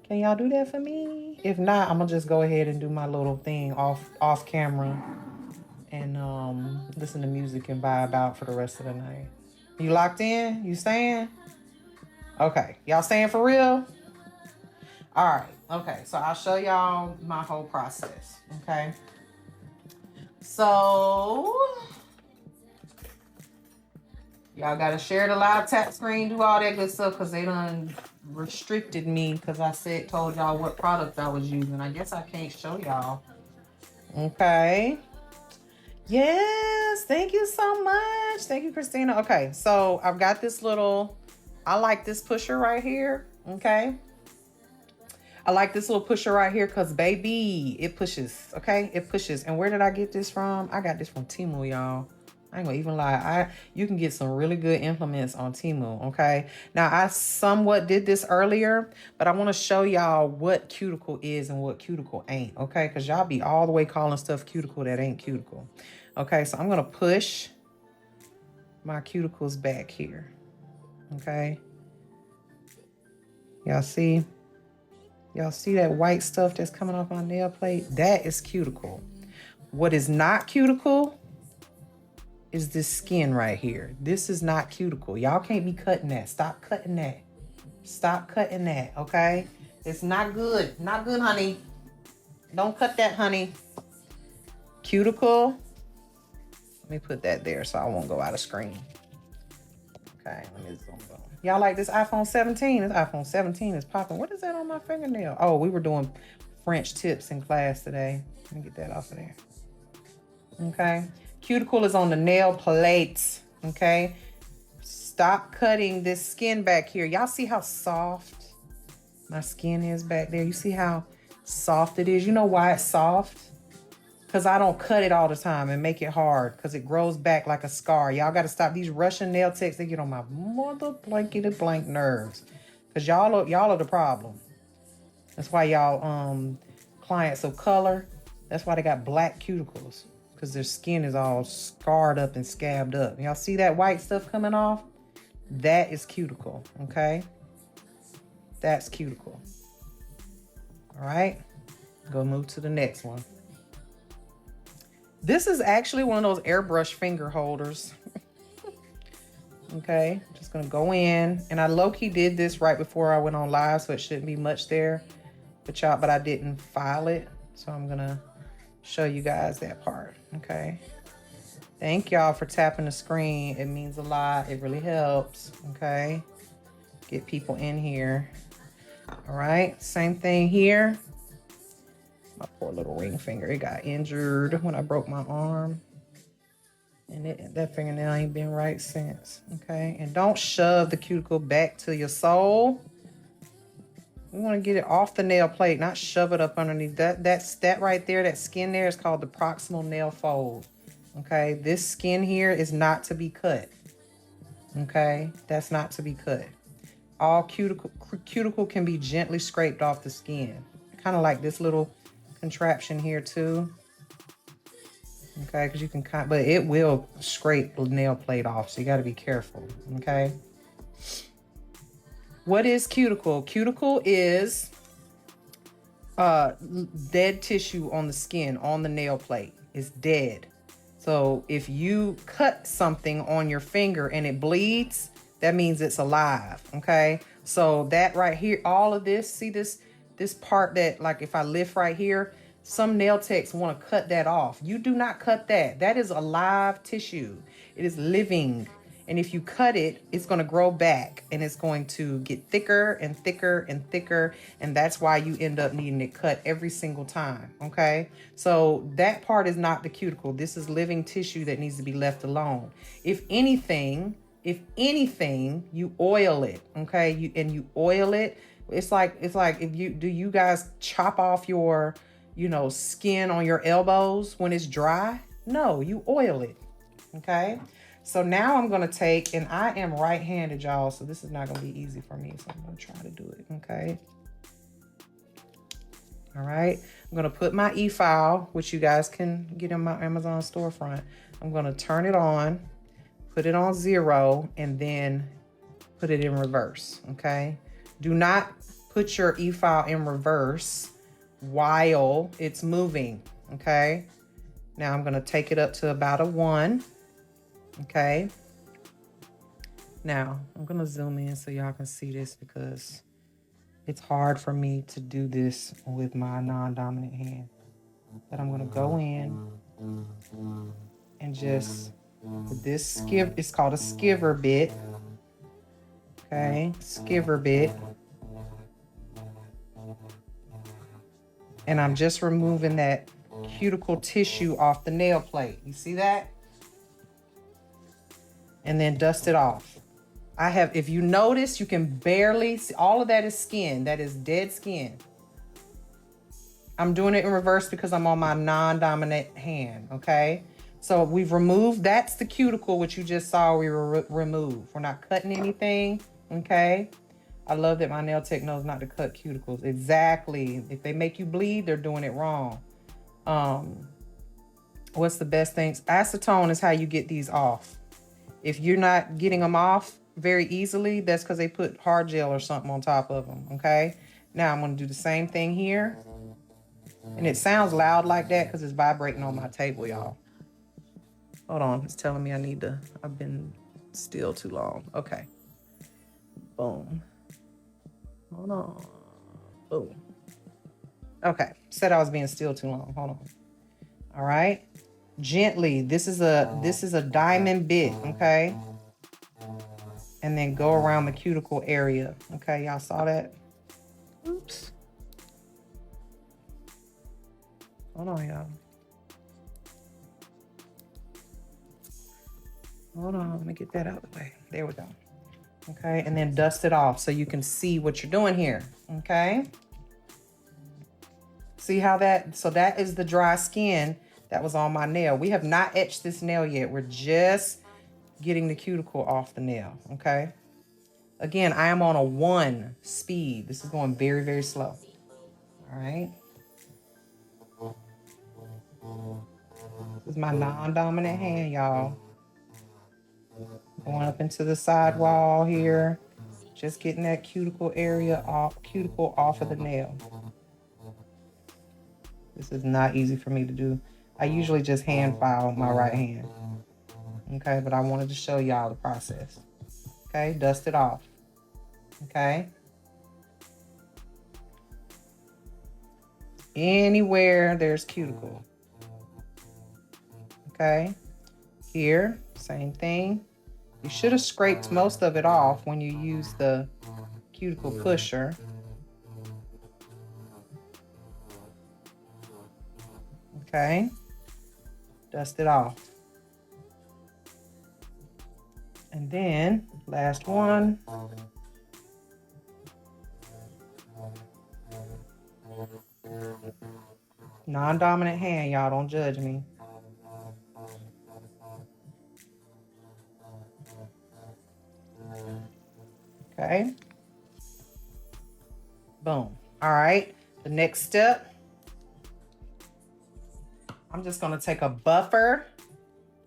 Speaker 1: Can y'all do that for me? If not, I'm gonna just go ahead and do my little thing off camera and listen to music and vibe out for the rest of the night. You locked in? You staying? Okay, y'all staying for real? All right, okay, so I'll show y'all my whole process, okay? So, y'all gotta share the live, tap screen, do all that good stuff, because they done restricted me because I told y'all what product I was using. I guess I can't show y'all. Okay. Yes, thank you so much. Thank you, Christina. Okay, so I've got this little, I like this pusher right here, okay? I like this little pusher right here because, baby, it pushes, okay? It pushes. And where did I get this from? I got this from Temu, y'all. I ain't gonna even lie. You can get some really good implements on Temu, okay? Now, I somewhat did this earlier, but I want to show y'all what cuticle is and what cuticle ain't, okay? Because y'all be all the way calling stuff cuticle that ain't cuticle. Okay, so I'm gonna push my cuticles back here, okay? Y'all see? Y'all see that white stuff that's coming off my nail plate? That is cuticle. What is not cuticle is this skin right here. This is not cuticle. Y'all can't be cutting that. Stop cutting that. Stop cutting that, okay? It's not good. Not good, honey. Don't cut that, honey. Cuticle. Let me put that there so I won't go out of screen. Okay, let me zoom on. Y'all like this iPhone 17? This iPhone 17 is popping. What is that on my fingernail? Oh, we were doing French tips in class today. Let me get that off of there. Okay. Cuticle is on the nail plates. Okay. Stop cutting this skin back here. Y'all see how soft my skin is back there? You see how soft it is? You know why it's soft? Because I don't cut it all the time and make it hard because it grows back like a scar. Y'all got to stop these Russian nail techs. They get on my mother blankety blank nerves because y'all are the problem. That's why y'all clients of color, that's why they got black cuticles because their skin is all scarred up and scabbed up. Y'all see that white stuff coming off? That is cuticle, okay? That's cuticle. All right, go move to the next one. This is actually one of those airbrush finger holders. Okay, just gonna go in, and I low-key did this right before I went on live, so it shouldn't be much there, but I didn't file it, so I'm gonna show you guys that part. Okay, thank y'all for tapping the screen. It means a lot. It really helps. Okay, get people in here. All right, same thing here. My poor little ring finger, it got injured when I broke my arm. And that fingernail ain't been right since, okay? And don't shove the cuticle back to your sole. We want to get it off the nail plate, not shove it up underneath. That right there, that skin there is called the proximal nail fold, okay? This skin here is not to be cut, okay? That's not to be cut. All cuticle can be gently scraped off the skin, kind of like this little contraption here too, okay, because you can but it will scrape the nail plate off, so you got to be careful. Okay, what is cuticle? Cuticle is dead tissue on the skin, on the nail plate. It's dead. So if you cut something on your finger and it bleeds, that means it's alive. Okay, so that right here, all of this, see this part that, like, if I lift right here, some nail techs want to cut that off. You do not cut that. That is alive tissue. It is living. And if you cut it, it's going to grow back and it's going to get thicker and thicker and thicker. And that's why you end up needing it cut every single time. Okay. So that part is not the cuticle. This is living tissue that needs to be left alone. If anything, you oil it. Okay. You oil it. It's like if you guys chop off your, skin on your elbows when it's dry? No, you oil it. Okay. So now I'm going to take, and I am right-handed, y'all, so this is not going to be easy for me. So I'm going to try to do it. Okay. All right. I'm going to put my e-file, which you guys can get in my Amazon storefront. I'm going to turn it on, put it on 0, and then put it in reverse. Okay. Do not put your e-file in reverse while it's moving. Okay. Now I'm going to take it up to about a 1. Okay. Now I'm going to zoom in so y'all can see this because it's hard for me to do this with my non-dominant hand. But I'm going to go in and just with this it's called a skiver bit. Okay. Skiver bit. And I'm just removing that cuticle tissue off the nail plate. You see that? And then dust it off. If you notice, you can barely see, all of that is skin. That is dead skin. I'm doing it in reverse because I'm on my non-dominant hand, okay? So we've removed, that's the cuticle, which you just saw we removed. We're not cutting anything, okay? I love that my nail tech knows not to cut cuticles. Exactly. If they make you bleed, they're doing it wrong. What's the best things? Acetone is how you get these off. If you're not getting them off very easily, that's because they put hard gel or something on top of them, okay? Now I'm gonna do the same thing here. And it sounds loud like that because it's vibrating on my table, y'all. Hold on, it's telling me I need to, I've been still too long. Okay. Boom. Hold on. Boom. Okay, said I was being still too long. Hold on. All right. Gently. This is a diamond bit, okay? And then go around the cuticle area. Okay, y'all saw that? Oops. Hold on, y'all. Hold on, let me get that out of the way. There we go. Okay, and then dust it off so you can see what you're doing here, okay? See how that, so that is the dry skin that was on my nail. We have not etched this nail yet. We're just getting the cuticle off the nail, okay? Again, I am on a 1 speed. This is going very, very slow. All right. This is my non-dominant hand, y'all. Going up into the side wall here. Just getting that cuticle area off, cuticle off of the nail. This is not easy for me to do. I usually just hand file my right hand. Okay, but I wanted to show y'all the process. Okay, dust it off. Okay. Anywhere there's cuticle. Okay. Here, same thing. You should have scraped most of it off when you use the cuticle pusher. Okay. Dust it off. And then, last one. Non-dominant hand, y'all, don't judge me. Okay. Boom. All right. The next step, I'm just going to take a buffer,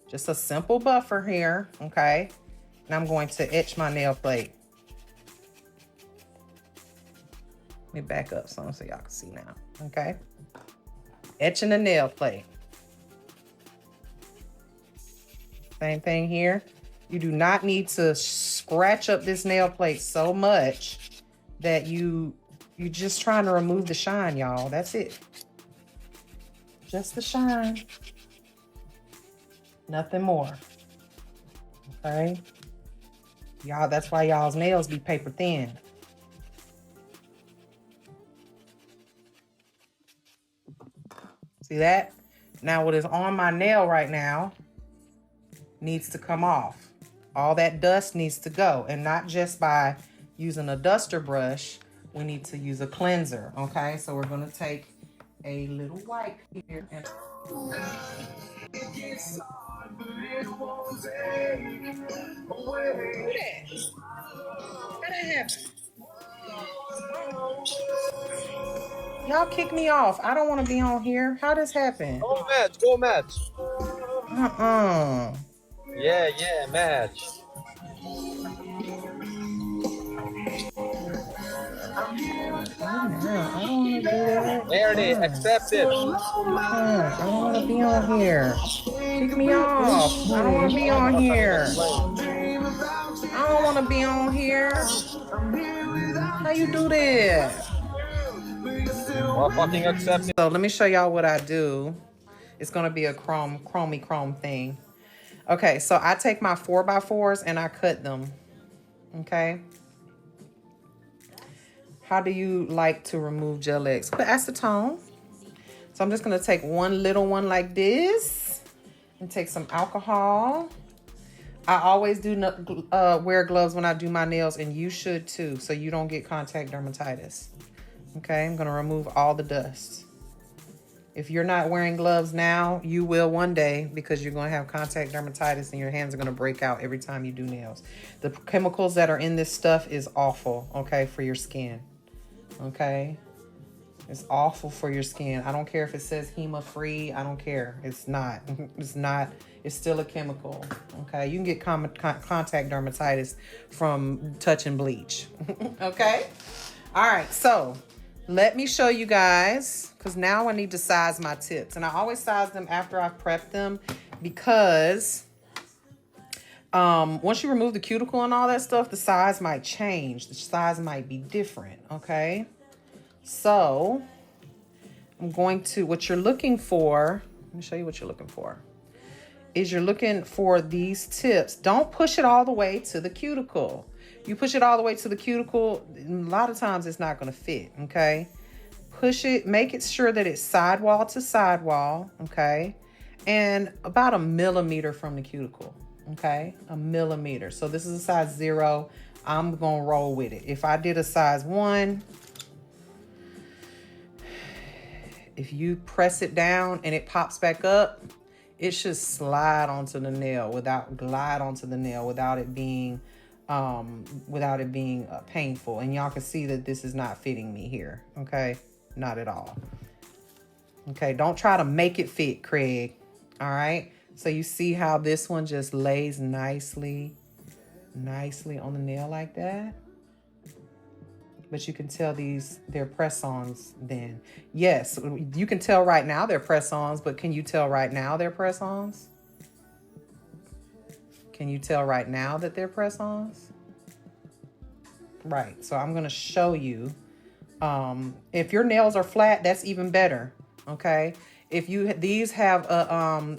Speaker 1: just a simple buffer here. Okay. And I'm going to etch my nail plate. Let me back up some so y'all can see now. Okay. Etching the nail plate. Same thing here. You do not need to scratch up this nail plate so much that you're just trying to remove the shine, y'all. That's it. Just the shine. Nothing more. Okay. Y'all, that's why y'all's nails be paper thin. See that? Now what is on my nail right now needs to come off. All that dust needs to go, and not just by using a duster brush. We need to use a cleanser, okay? So we're gonna take a little wipe here and how that happen? Y'all kick me off. I don't want to be on here. How this happen?
Speaker 2: Go match, go match. Yeah, match.
Speaker 1: I don't want to do that.
Speaker 2: Verity, accept it.
Speaker 1: I don't want to be on here. Kick me off. I don't want to be on here. I don't want to be on here. How you do that?
Speaker 2: Well, fucking accept it.
Speaker 1: So let me show y'all what I do. It's going to be a chrome thing. Okay, so I take my 4x4s and I cut them. Okay. How do you like to remove gel X? Put acetone. So I'm just going to take one little one like this and take some alcohol. I always do wear gloves when I do my nails, and you should too, so you don't get contact dermatitis. Okay, I'm going to remove all the dust. If you're not wearing gloves now, you will one day, because you're going to have contact dermatitis and your hands are going to break out every time you do nails. The chemicals that are in this stuff is awful, okay, for your skin. Okay? It's awful for your skin. I don't care if it says HEMA-free. I don't care. It's not. It's not. It's still a chemical. Okay? You can get contact dermatitis from touching bleach. Okay? All right. So let me show you guys, because now I need to size my tips. And I always size them after I've prepped them, because once you remove the cuticle and all that stuff, the size might change. The size might be different. Okay? So I'm going to, what you're looking for, let me show you what you're looking for, is you're looking for these tips. Don't push it all the way to the cuticle. You push it all the way to the cuticle, a lot of times it's not going to fit, okay? Push it, make it sure that it's sidewall to sidewall, okay? And about a millimeter from the cuticle, okay? A millimeter. So this is a size 0. I'm going to roll with it. If I did a size 1, if you press it down and it pops back up, it should slide onto the nail glide onto the nail without it being painful. And y'all can see that this is not fitting me here. Okay, not at all. Okay, don't try to make it fit, Craig. All right. So you see how this one just lays nicely on the nail like that. But you can tell they're press-ons then. Yes, you can tell right now they're press-ons, but can you tell right now they're press-ons? Can you tell right now that they're press-ons? Right, so I'm gonna show you. If your nails are flat, that's even better, okay? If these have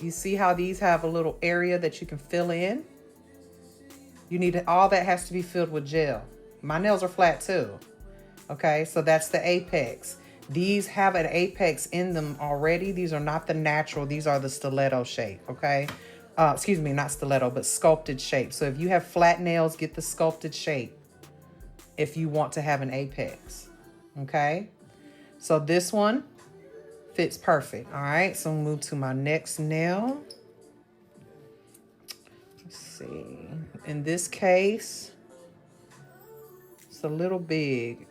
Speaker 1: you see how these have a little area that you can fill in? All that has to be filled with gel. My nails are flat too. Okay, so that's the apex. These have an apex in them already. These are not the natural. These are the stiletto shape, okay? Excuse me, not stiletto, but sculpted shape. So if you have flat nails, get the sculpted shape if you want to have an apex, okay? So this one fits perfect, all right? So we'll move to my next nail. Let's see. In this case, it's a little big.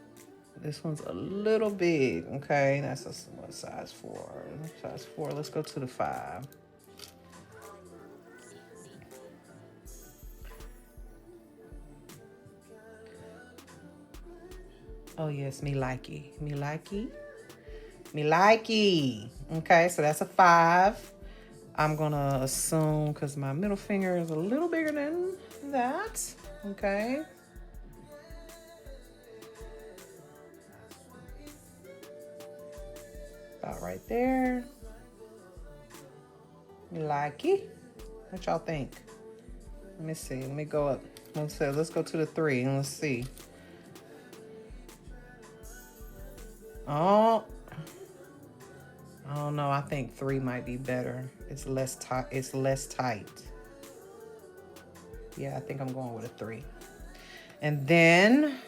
Speaker 1: This one's a little big, okay? That's what, size 4? Size 4, let's go to the 5. Oh yes, me likey. Okay, so that's a 5. I'm gonna assume, because my middle finger is a little bigger than that, okay? About right there. You like it? What y'all think? Let me see. Let me go up. Let's go to the 3 and let's see. Oh, I don't know. I think 3 might be better. It's less tight. It's less tight. Yeah, I think I'm going with a 3. And then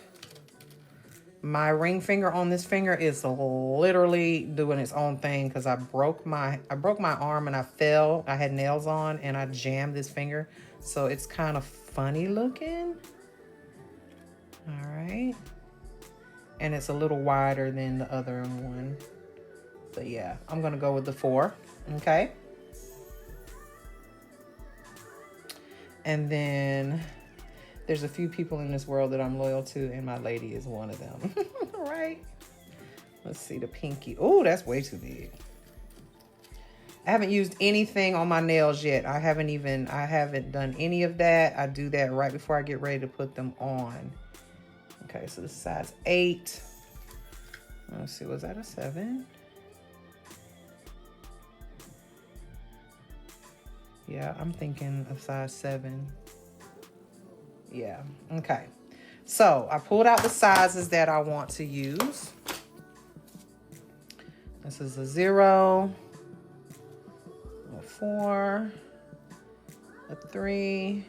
Speaker 1: my ring finger on this finger is literally doing its own thing, because I broke my arm and I fell. I had nails on and I jammed this finger, so it's kind of funny looking. All right, and it's a little wider than the other one. But yeah, I'm gonna go with the 4. Okay, and then there's a few people in this world that I'm loyal to, and my lady is one of them. Right? Let's see, the pinky. Oh, that's way too big. I haven't used anything on my nails yet. I haven't done any of that. I do that right before I get ready to put them on. Okay, so this is size 8. Let's see, was that a 7? Yeah, I'm thinking of size 7. Yeah, okay. So I pulled out the sizes that I want to use. This is a 0, a 4, a 3,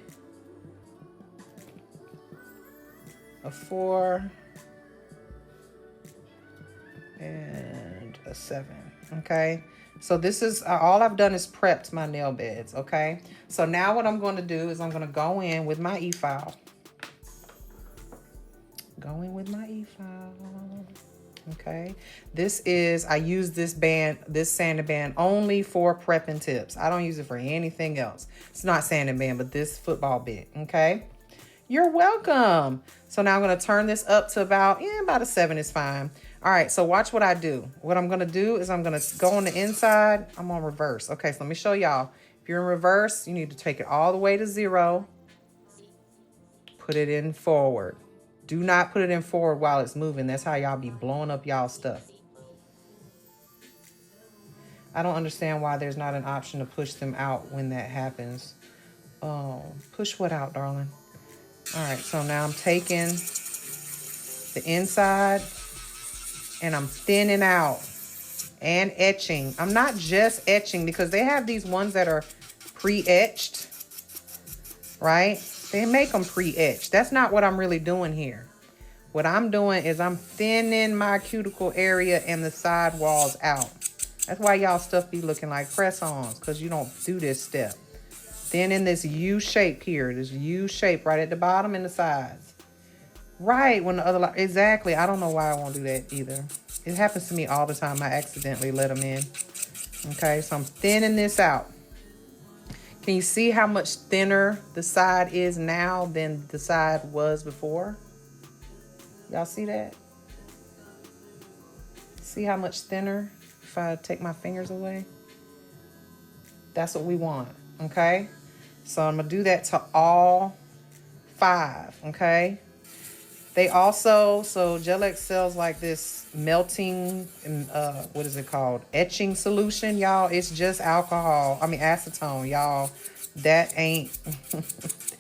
Speaker 1: a 4, and a 7. Okay, So this is all I've done is prepped my nail beds, okay? So now what I'm going to do is I'm going to go in with my e-file. Go in with my e-file. Okay. This is, I use this band, this sanding band only for prepping tips. I don't use it for anything else. It's not sanding band, but this football bit, okay? You're welcome. So now I'm going to turn this up to about a 7 is fine. All right, so watch what I do. What I'm going to do is I'm going to go on the inside. I'm on reverse. Okay, so let me show y'all. If you're in reverse, you need to take it all the way to 0. Put it in forward. Do not put it in forward while it's moving. That's how y'all be blowing up y'all stuff. I don't understand why there's not an option to push them out when that happens. Oh, push what out, darling? All right, so now I'm taking the inside and I'm thinning out and etching. I'm not just etching because they have these ones that are pre-etched, right? They make them pre-etched. That's not what I'm really doing here. What I'm doing is I'm thinning my cuticle area and the side walls out. That's why y'all stuff be looking like press-ons, because you don't do this step. Thinning this U shape here, this U shape right at the bottom and the sides. Right, when the other, exactly. I don't know why I won't do that either. It happens to me all the time. I accidentally let them in. Okay, so I'm thinning this out. Can you see how much thinner the side is now than the side was before? Y'all see that? See how much thinner if I take my fingers away? That's what we want, okay? So I'm gonna do that to all 5, okay? They also, so Gel-X sells like this melting, what is it called? Etching solution, y'all. It's just alcohol, acetone, y'all. That ain't,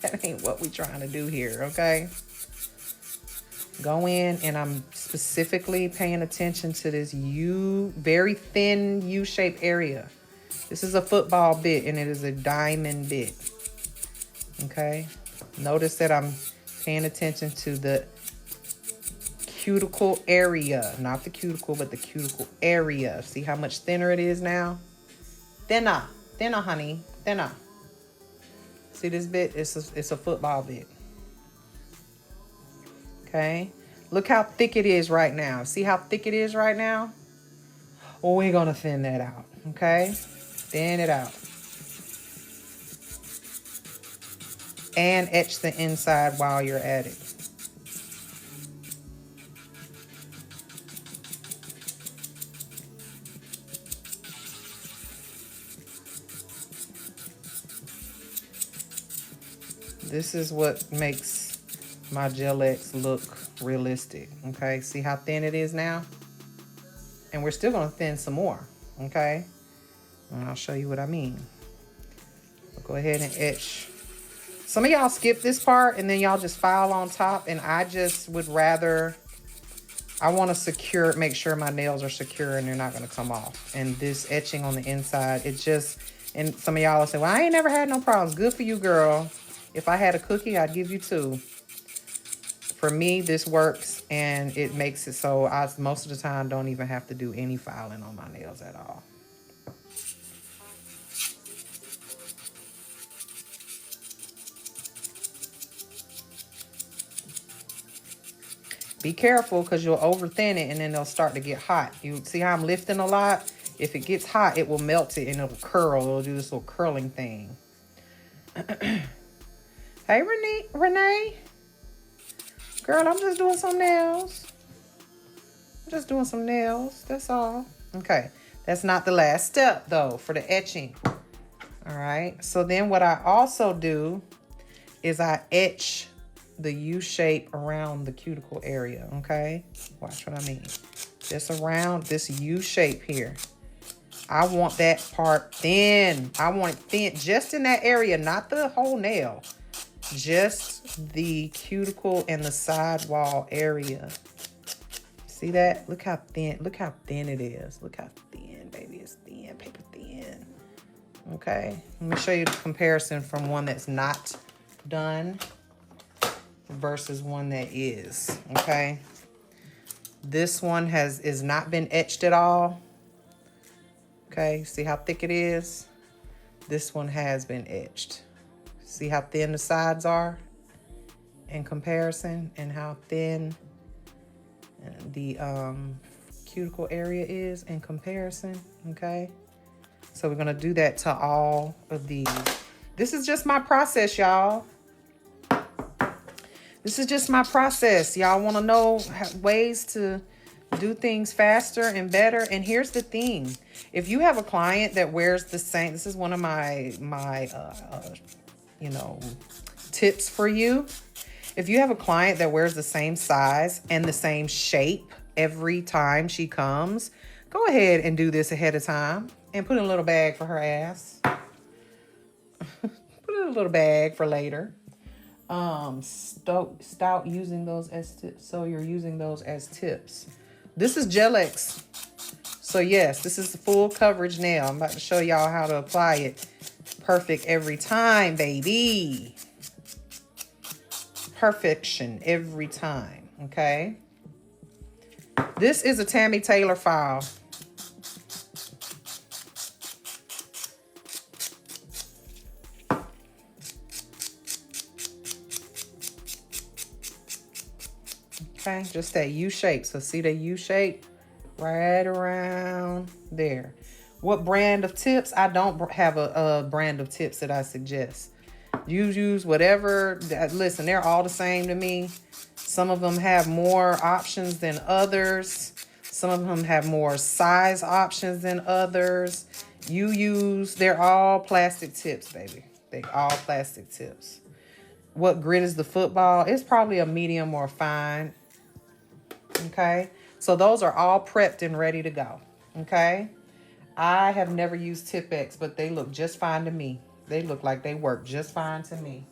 Speaker 1: that ain't what we trying to do here, okay? Go in and I'm specifically paying attention to this very thin U-shaped area. This is a football bit and it is a diamond bit, okay? Notice that I'm paying attention to the cuticle area, not the cuticle, but the cuticle area. See how much thinner it is now? Thinner, honey, thinner. See this bit? It's a football bit. Okay, look how thick it is right now. See how thick it is right now? Well, we're gonna thin that out, okay? Thin it out. And etch the inside while you're at it. This is what makes my Gel-X look realistic, okay? See how thin it is now? And we're still gonna thin some more, okay? And I'll show you what I mean. So go ahead and etch. Some of y'all skip this part and then y'all just file on top, and I just would rather, I wanna make sure my nails are secure and they're not gonna come off. And this etching on the inside, it just, and some of y'all will say, well, I ain't never had no problems. Good for you, girl. If I had a cookie, I'd give you 2. For me, this works, and it makes it so I, most of the time, don't even have to do any filing on my nails at all. Be careful, because you'll over thin it, and then they'll start to get hot. You see how I'm lifting a lot? If it gets hot, it will melt it, and it'll curl. It'll do this little curling thing. Hey, Renee. Girl, I'm just doing some nails. I'm just doing some nails. That's all. Okay. That's not the last step, though, for the etching. All right. So then what I also do is I etch the U shape around the cuticle area. Okay. Watch what I mean. Just around this U shape here. I want that part thin. I want it thin just in that area, not the whole nail. Just the cuticle and the sidewall area. See that? Look how thin it is. Look how thin, baby. It's thin, paper thin. Okay. Let me show you the comparison from one that's not done versus one that is. Okay. This one is not been etched at all. Okay, see how thick it is? This one has been etched. See how thin the sides are in comparison, and how thin the cuticle area is in comparison, okay? So we're gonna do that to all of these. This is just my process, y'all. This is just my process. Y'all wanna know ways to do things faster and better? And here's the thing. If you have a client that wears the same, this is one of my you know, tips for you. If you have a client that wears the same size and the same shape every time she comes, go ahead and do this ahead of time and put in a little bag for her ass. Put in a little bag for later. Stout using those as tips. So you're using those as tips. This is Gel-X. So yes, this is the full coverage nail. I'm about to show y'all how to apply it. Perfect every time, baby. Perfection every time, okay? This is a Tammy Taylor file. Okay, just that U shape. So see the U shape right around there. What brand of tips? I don't have a brand of tips that I suggest. You use whatever. Listen, they're all the same to me. Some of them have more options than others. Some of them have more size options than others. They're all plastic tips, baby. They're all plastic tips. What grit is the football? It's probably a medium or fine. Okay, so those are all prepped and ready to go. Okay, I have never used Tip-X, but they look just fine to me. They look like they work just fine to me.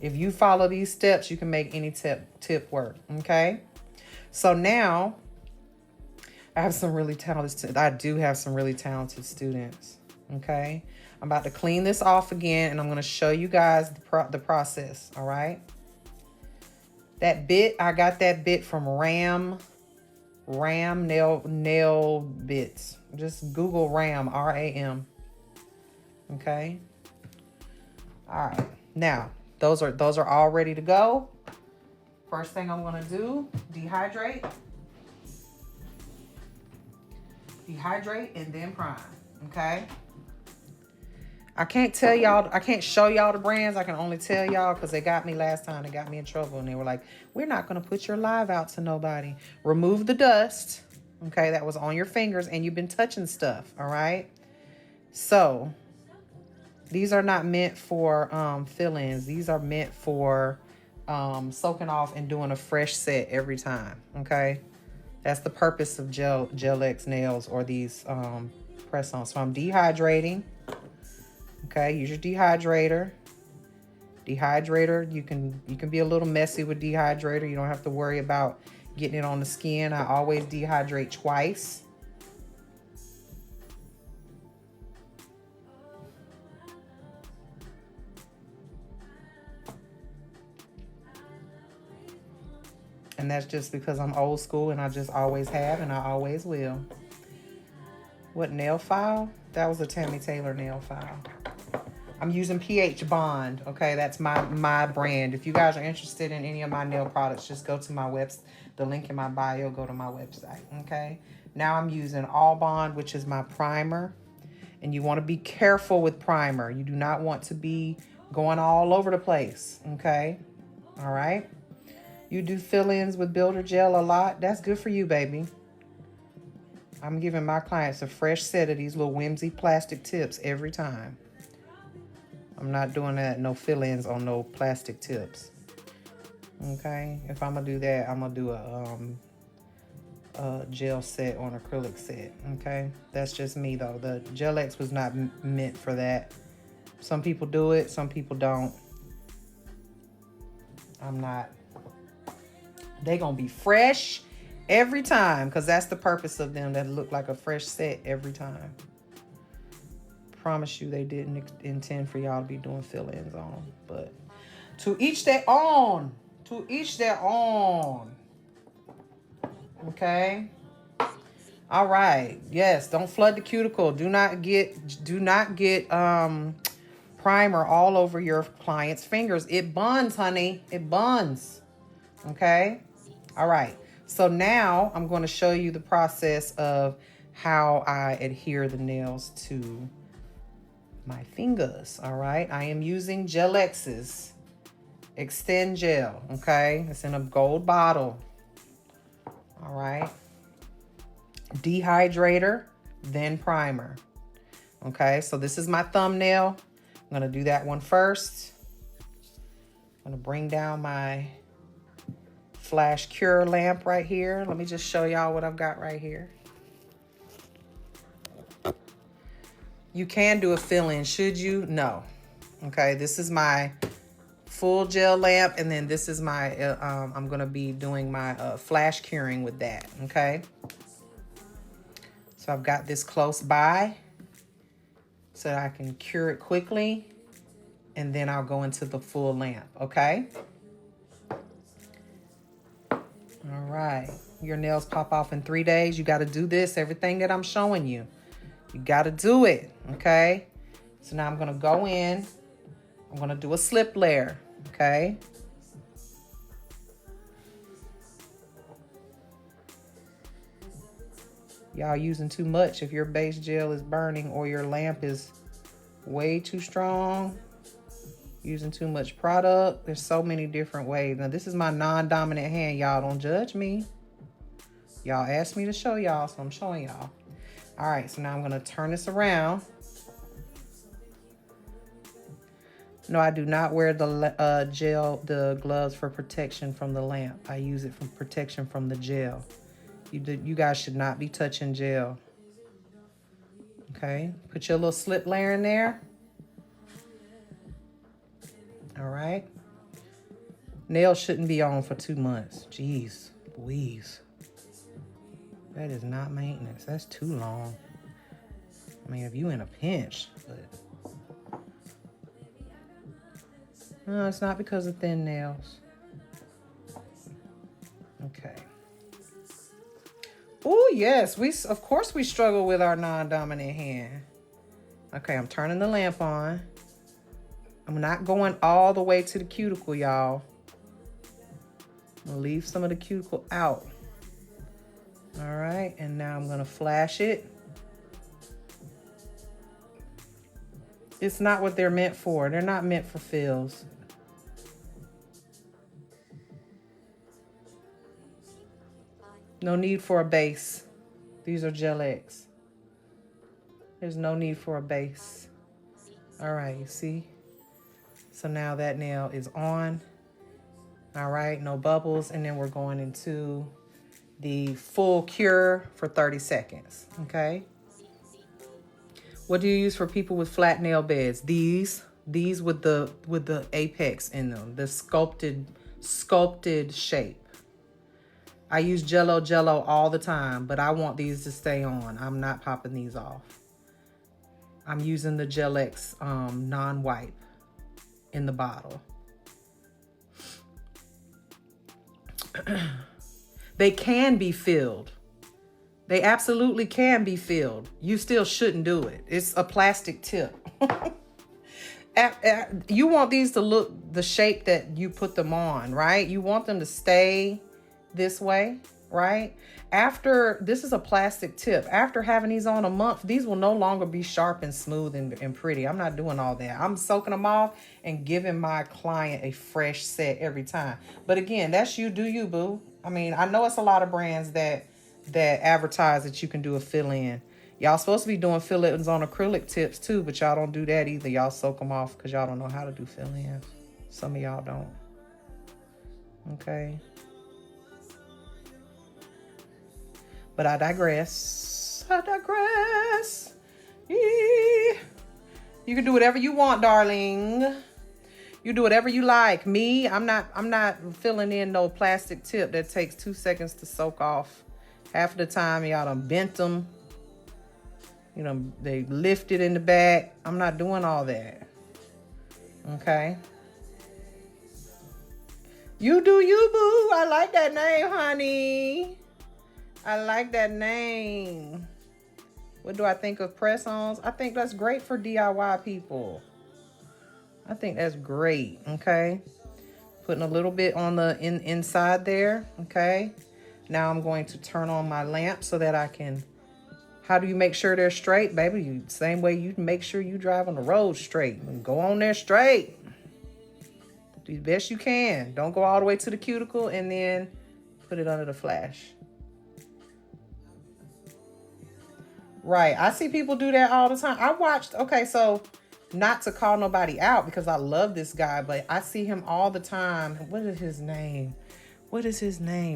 Speaker 1: If you follow these steps, you can make any tip work. Okay, so now I have some really talented. I do have some really talented students. Okay, I'm about to clean this off again, and I'm going to show you guys the process. All right. That bit, I got that bit from Ram nail bits. Just Google Ram, R-A-M. Okay. All right. Now, those are all ready to go. First thing I'm gonna do, dehydrate. Dehydrate and then prime. Okay. I can't show y'all the brands. I can only tell y'all because they got me last time. They got me in trouble. And they were like, we're not going to put your live out to nobody. Remove the dust. Okay, that was on your fingers and you've been touching stuff. All right. So these are not meant for fill-ins. These are meant for soaking off and doing a fresh set every time. Okay. That's the purpose of Gel-X nails or these press-ons. So I'm dehydrating. Okay, use your dehydrator. Dehydrator, you can be a little messy with dehydrator. You don't have to worry about getting it on the skin. I always dehydrate twice. And that's just because I'm old school and I just always have and I always will. What nail file? That was a Tammy Taylor nail file. I'm using pH Bond. Okay, that's my brand. If you guys are interested in any of my nail products, just go to my website. The link in my bio, go to my website. Okay. Now I'm using All Bond, which is my primer. And you want to be careful with primer. You do not want to be going all over the place. Okay. All right. You do fill-ins with builder gel a lot. That's good for you, baby. I'm giving my clients a fresh set of these little whimsy plastic tips every time. I'm not doing that, no fill-ins on no plastic tips. Okay, if I'm gonna do that, I'm gonna do a gel set or an acrylic set. Okay, that's just me though. The Gel-X was not meant for that. Some people do it, some people don't. I'm not. They gonna be fresh every time, because that's the purpose of them, that look like a fresh set every time. Promise you they didn't intend for y'all to be doing fill-ins on. But to each their own. To each their own. Okay? All right. Yes, don't flood the cuticle. Do not get primer all over your client's fingers. It burns, honey. It burns. Okay? All right. So now I'm going to show you the process of how I adhere the nails to my fingers. All right? I am using Gelex's Extend Gel. Okay? It's in a gold bottle. All right? Dehydrator, then primer. Okay, so this is my thumbnail. I'm gonna do that one first. I'm gonna bring down my flash cure lamp right here. Let me just show y'all what I've got right here. You can do a fill-in, should you? No. Okay, this is my full gel lamp, and then this is my, I'm gonna be doing my flash curing with that, okay? So I've got this close by so that I can cure it quickly, and then I'll go into the full lamp, okay? All right, your nails pop off in 3 days. You gotta do this, everything that I'm showing you. You gotta do it, okay? So now I'm gonna go in, I'm gonna do a slip layer, okay? Y'all using too much if your base gel is burning or your lamp is way too strong. Using too much product. There's so many different ways. Now this is my non-dominant hand. Y'all don't judge me. Y'all asked me to show y'all, so I'm showing y'all. All right, so now I'm gonna turn this around. No, I do not wear the gloves for protection from the lamp. I use it for protection from the gel. You guys should not be touching gel. Okay, put your little slip layer in there. All right. Nails shouldn't be on for 2 months. Jeez Louise. That is not maintenance. That's too long. I mean, if you in a pinch, but no, it's not because of thin nails. Okay. Oh, yes. Of course we struggle with our non-dominant hand. Okay, I'm turning the lamp on. I'm not going all the way to the cuticle, y'all. I'm gonna leave some of the cuticle out. All right, and now I'm gonna flash it. It's not what they're meant for. They're not meant for fills. No need for a base. These are Gel X. There's no need for a base. All right, you see? So now that nail is on. All right, no bubbles. And then we're going into the full cure for 30 seconds, okay? What do you use for people with flat nail beds? These with the apex in them, the sculpted shape. I use Jello all the time, but I want these to stay on. I'm not popping these off. I'm using the Gel X non-wipe in the bottle. They can be filled. They absolutely can be filled. You still shouldn't do it. It's a plastic tip. You want these to look the shape that you put them on, right? You want them to stay this way, right? This is a plastic tip. After having these on a month, these will no longer be sharp and smooth and pretty. I'm not doing all that. I'm soaking them off and giving my client a fresh set every time. But again, that's you, do you, boo. I mean, I know it's a lot of brands that advertise that you can do a fill-in. Y'all supposed to be doing fill-ins on acrylic tips too, but y'all don't do that either. Y'all soak them off because y'all don't know how to do fill-ins. Some of y'all don't. Okay. But I digress. You can do whatever you want, darling. You do whatever you like. Me, I'm not filling in no plastic tip that takes 2 seconds to soak off. Half of the time, y'all done bent them. You know, they lifted in the back. I'm not doing all that. Okay? You do you, boo. I like that name, honey. I like that name. What do I think of press-ons? I think that's great for DIY people. I think that's great, okay? Putting a little bit on the inside there, okay? Now I'm going to turn on my lamp so that I can... How do you make sure they're straight, baby? Same way you make sure you drive on the road straight. Go on there straight. Do the best you can. Don't go all the way to the cuticle and then put it under the flash. Right. I see people do that all the time. I watched, okay, so not to call nobody out because I love this guy, but I see him all the time. What is his name?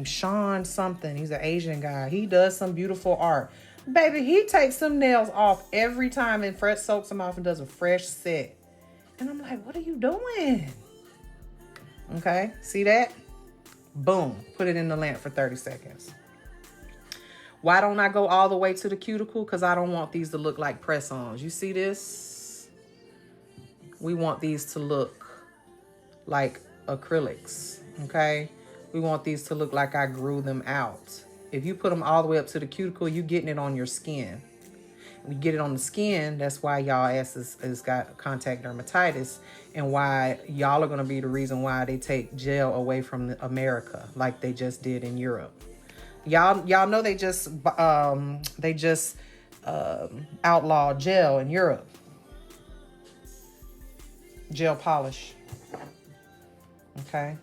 Speaker 1: Sean something. He's an Asian guy. He does some beautiful art. Baby, he takes some nails off every time and fresh soaks them off and does a fresh set. And I'm like, what are you doing? Okay, see that? Boom, put it in the lamp for 30 seconds. Why don't I go all the way to the cuticle? Because I don't want these to look like press-ons. You see this? We want these to look like acrylics, okay? We want these to look like I grew them out. If you put them all the way up to the cuticle, you're getting it on your skin. We get it on the skin, that's why y'all asses has got contact dermatitis and why y'all are going to be the reason why they take gel away from America like they just did in Europe. Y'all know they just outlawed gel in Europe. Gel polish. Okay?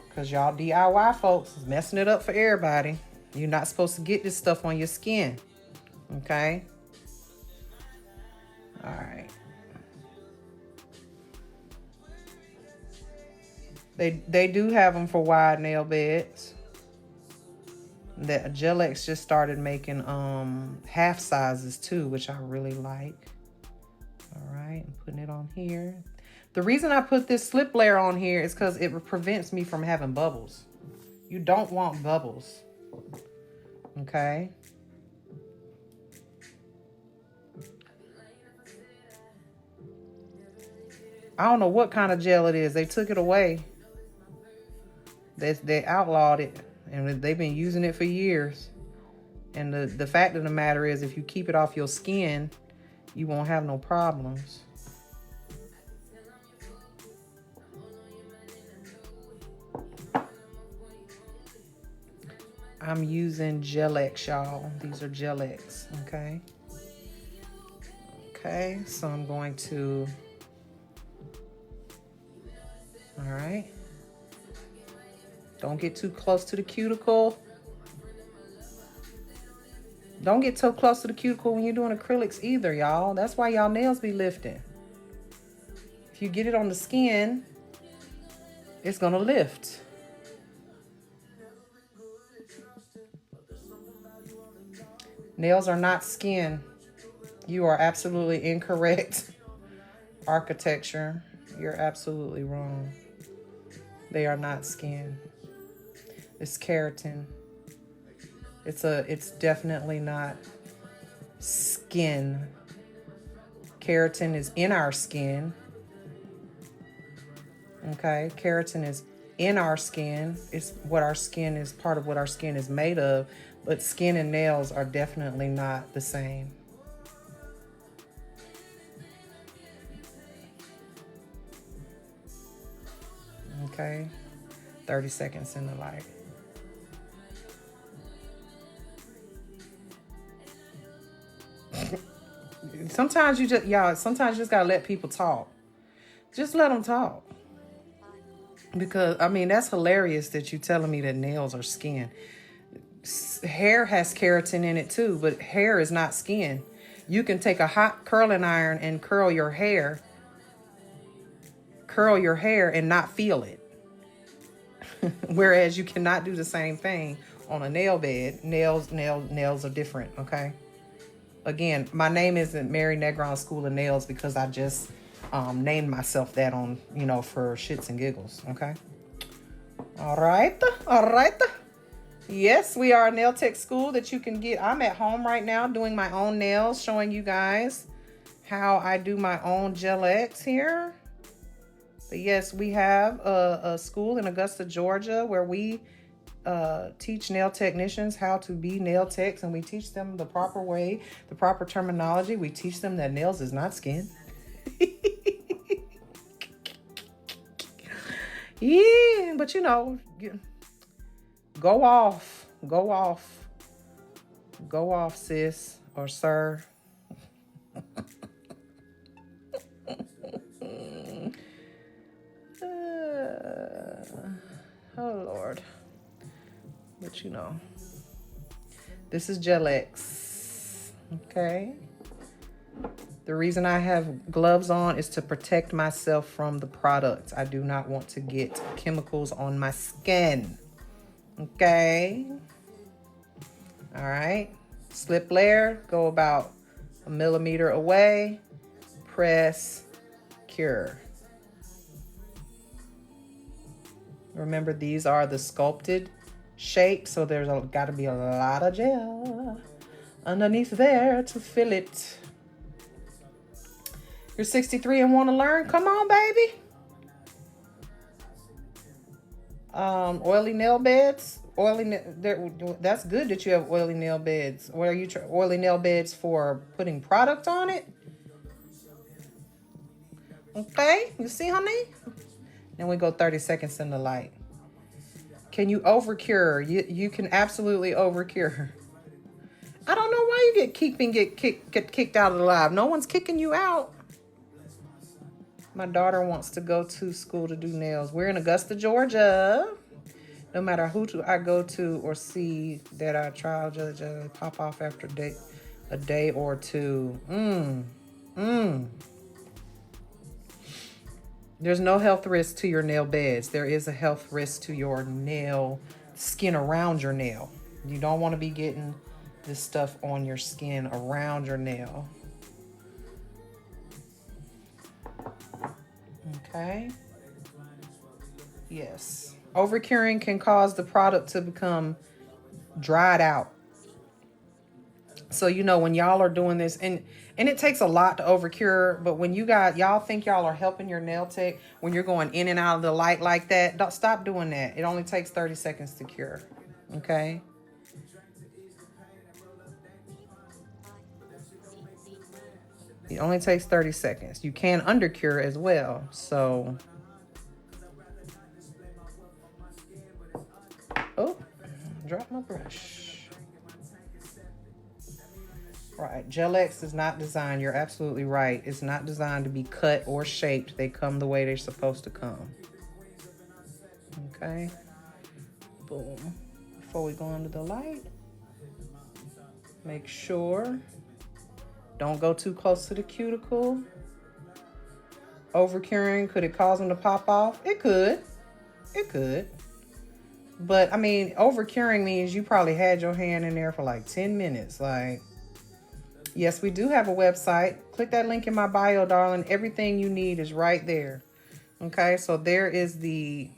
Speaker 1: Because y'all DIY folks is messing it up for everybody. You're not supposed to get this stuff on your skin. Okay? All right. They do have them for wide nail beds. That Gel-X just started making half sizes too, which I really like. All right, I'm putting it on here. The reason I put this slip layer on here is because it prevents me from having bubbles. You don't want bubbles. Okay. I don't know what kind of gel it is. They took it away. They outlawed it. And they've been using it for years. And the fact of the matter is, if you keep it off your skin, you won't have no problems. I'm using Gel-X, y'all. These are Gel-X, okay? Okay, so I'm going to... All right. Don't get too close to the cuticle. Don't get too close to the cuticle when you're doing acrylics either, y'all. That's why y'all nails be lifting. If you get it on the skin, it's gonna lift. Nails are not skin. You are absolutely incorrect. Architecture, you're absolutely wrong. They are not skin. It's keratin. It's definitely not skin. Keratin is in our skin. Okay, keratin is in our skin. It's what our skin is, part of what our skin is made of. But skin and nails are definitely not the same. Okay, 30 seconds in the light. Sometimes you just, y'all, sometimes you just gotta let people talk. Just let them talk. Because, I mean, that's hilarious that you're telling me that nails are skin. Hair has keratin in it too, but hair is not skin. You can take a hot curling iron and curl your hair and not feel it. Whereas you cannot do the same thing on a nail bed. Nails are different, okay? Again, my name isn't Mary Negron School of Nails because I just named myself that on, you know, for shits and giggles, okay? All right. Yes, we are a nail tech school that you can get. I'm at home right now doing my own nails, showing you guys how I do my own Gel-X here. But yes, we have a school in Augusta, Georgia, where we teach nail technicians how to be nail techs, and we teach them the proper way, the proper terminology. We teach them that nails is not skin. Yeah, but you know, go off, sis or sir. Oh Lord. But you know, this is Gel X. Okay. The reason I have gloves on is to protect myself from the product. I do not want to get chemicals on my skin. Okay. All right. Slip layer, go about 1 millimeter away. Press, cure. Remember, these are the sculpted shape, so there's got to be a lot of gel underneath there to fill it. You're 63 and want to learn? Come on, baby. Oily nail beds. That's good that you have oily nail beds. What are you oily nail beds for? Putting product on it? Okay, you see, honey? Then we go 30 seconds in the light. Can you overcure? You can absolutely overcure. I don't know why you get kicked out of the live. No one's kicking you out. My daughter wants to go to school to do nails. We're in Augusta, Georgia. No matter who I go to or see that our child judge pop off after a day or two. There's no health risk to your nail beds. There is a health risk to your nail skin around your nail. You don't want to be getting this stuff on your skin around your nail. Okay. Yes. Overcuring can cause the product to become dried out. So, you know, when y'all are doing this, and it takes a lot to overcure, but when y'all think y'all are helping your nail tech, when you're going in and out of the light like that, don't stop doing that. It only takes 30 seconds to cure. Okay. It only takes 30 seconds. You can undercure as well. So, oh, drop my brush. Right. Gel X is not designed. You're absolutely right. It's not designed to be cut or shaped. They come the way they're supposed to come. Okay. Boom. Before we go under the light, make sure don't go too close to the cuticle. Overcuring, could it cause them to pop off? It could. It could. But I mean, overcuring means you probably had your hand in there for like 10 minutes. Like, yes, we do have a website. Click that link in my bio, darling. Everything you need is right there. Okay, so there is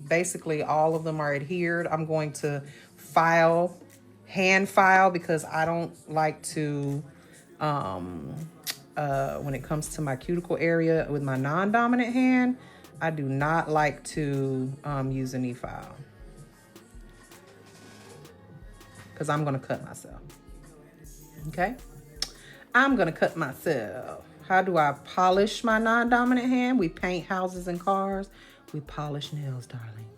Speaker 1: basically all of them are adhered. I'm going to hand file, because I don't like to, when it comes to my cuticle area with my non-dominant hand, I do not like to use an e-file, because I'm going to cut myself. Okay. I'm going to cut myself. How do I polish my non-dominant hand? We paint houses and cars. We polish nails, darling.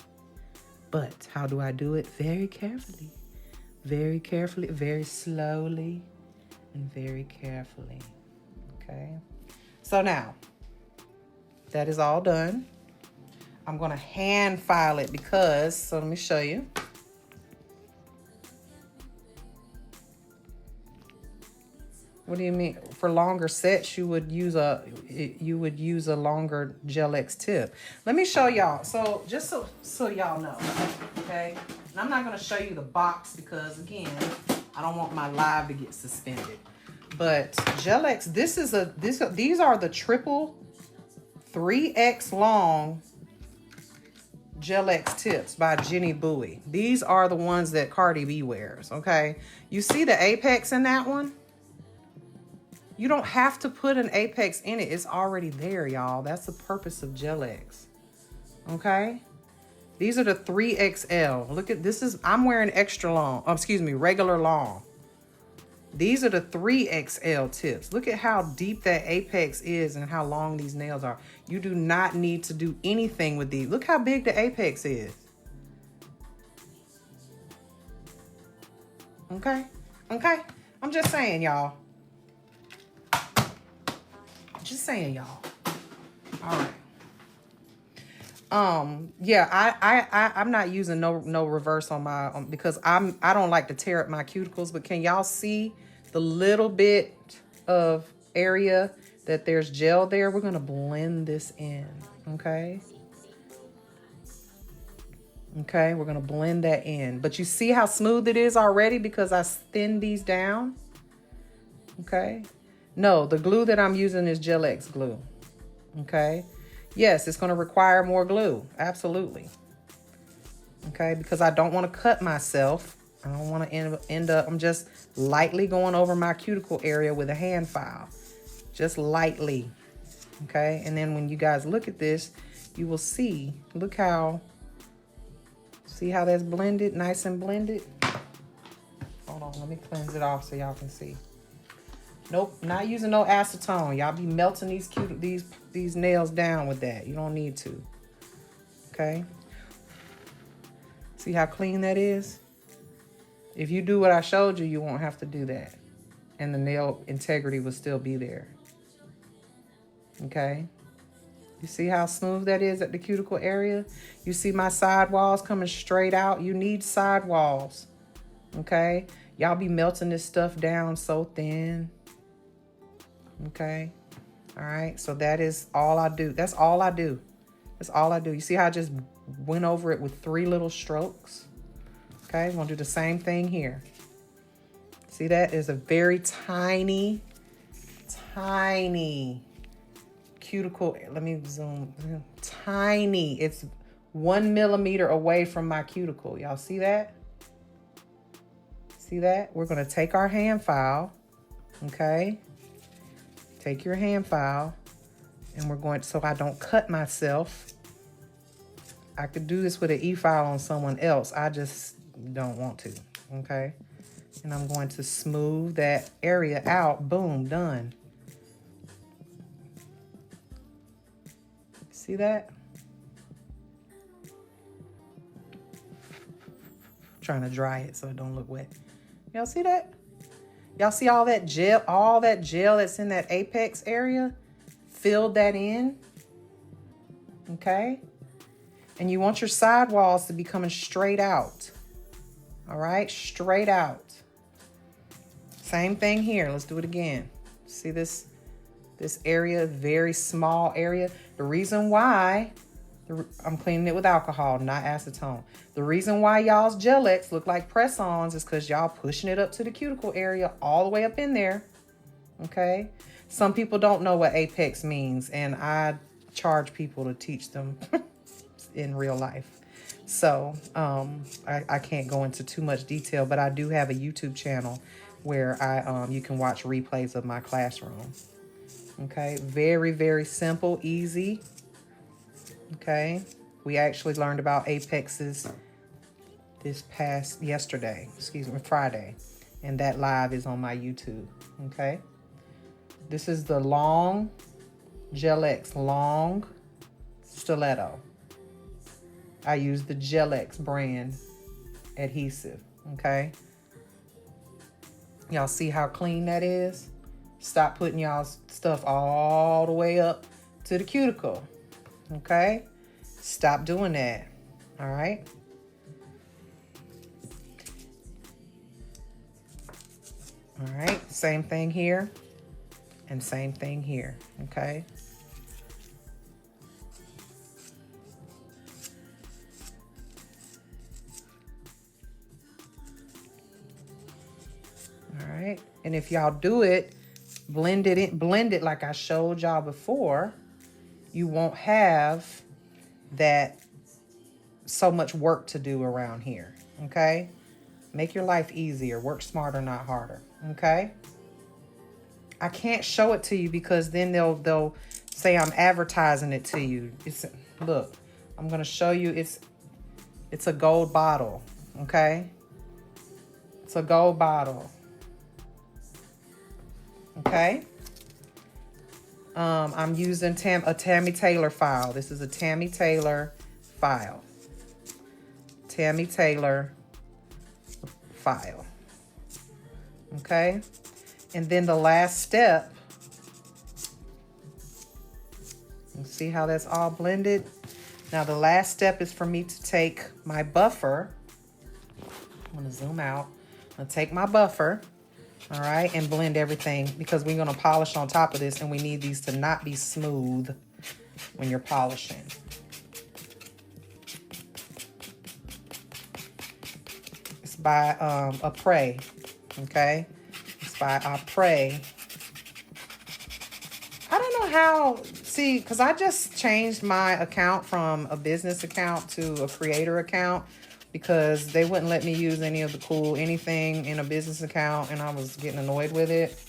Speaker 1: But how do I do it? Very carefully. Very carefully, very slowly, and very carefully. Okay? So now, that is all done. I'm going to hand file it so let me show you. What do you mean? For longer sets, you would use a longer Gel X tip. Let me show y'all. So just so y'all know, okay? And I'm not gonna show you the box because again, I don't want my live to get suspended. But Gel X, these are the triple 3X long Gel X tips by Jenny Bowie. These are the ones that Cardi B wears. Okay, you see the apex in that one? You don't have to put an apex in it. It's already there, y'all. That's the purpose of Gel X. Okay? These are the 3XL. Look at this is, I'm wearing extra long, oh, excuse me, regular long. These are the 3XL tips. Look at how deep that apex is and how long these nails are. You do not need to do anything with these. Look how big the apex is. Okay? Okay? I'm just saying, y'all. Just saying, y'all. All right. Yeah, I'm not using no reverse on my because I don't like to tear up my cuticles, but can y'all see the little bit of area that there's gel there? We're gonna blend this in, okay? Okay, we're gonna blend that in. But you see how smooth it is already because I thinned these down? Okay. No, the glue that I'm using is Gel X glue. Okay. Yes, it's going to require more glue. Absolutely. Okay, because I don't want to cut myself. I don't want to end up, I'm just lightly going over my cuticle area with a hand file. Just lightly. Okay, and then when you guys look at this, you will see, look how, see how that's blended, nice and blended? Hold on, let me cleanse it off so y'all can see. Nope, not using no acetone. Y'all be melting these nails down with that. You don't need to. Okay? See how clean that is? If you do what I showed you, you won't have to do that. And the nail integrity will still be there. Okay? You see how smooth that is at the cuticle area? You see my side walls coming straight out? You need side walls. Okay? Y'all be melting this stuff down so thin. Okay. All right. So that is all I do. That's all I do. That's all I do. You see how I just went over it with 3 little strokes? Okay. I'm going to do the same thing here. See that is a very tiny cuticle. Let me zoom. Tiny. It's 1 millimeter away from my cuticle. Y'all see that? See that? We're going to take our hand file. Okay. Take your hand file, and we're going to, so I don't cut myself. I could do this with an e-file on someone else. I just don't want to, okay? And I'm going to smooth that area out. Boom, done. See that? I'm trying to dry it so it don't look wet. Y'all see that? Y'all see all that gel that's in that apex area? Filled that in. Okay? And you want your side walls to be coming straight out. All right? Straight out. Same thing here. Let's do it again. See this area, very small area. The reason why, I'm cleaning it with alcohol, not acetone. The reason why y'all's Gel X look like press-ons is because y'all pushing it up to the cuticle area, all the way up in there. Okay? Some people don't know what apex means, and I charge people to teach them in real life. So I can't go into too much detail, but I do have a YouTube channel where you can watch replays of my classroom. Okay? Very, very simple, easy. Okay, we actually learned about apexes Friday, and that live is on my YouTube. Okay, this is the long Gel X long stiletto. I use the Gel X brand adhesive. Okay, y'all see how clean that is? Stop putting y'all's stuff all the way up to the cuticle. Okay, stop doing that. All right. All right, same thing here and same thing here. Okay. All right, and if y'all do it, blend it like I showed y'all before, you won't have that so much work to do around here, okay? Make your life easier. Work smarter, not harder, okay? I can't show it to you because then they'll say I'm advertising it to you. Look, I'm gonna show you. It's a gold bottle, okay? It's a gold bottle, okay? I'm using a Tammy Taylor file. This is a Tammy Taylor file. Tammy Taylor file, okay? And then the last step, you see how that's all blended? Now the last step is for me to take my buffer. I'm gonna zoom out. I'm gonna take my buffer, all right, and blend everything because we're gonna polish on top of this and we need these to not be smooth when you're polishing. It's by Apres, okay? It's by Apres. I don't know how, see, because I just changed my account from a business account to a creator account because they wouldn't let me use any of the cool anything in a business account and I was getting annoyed with it.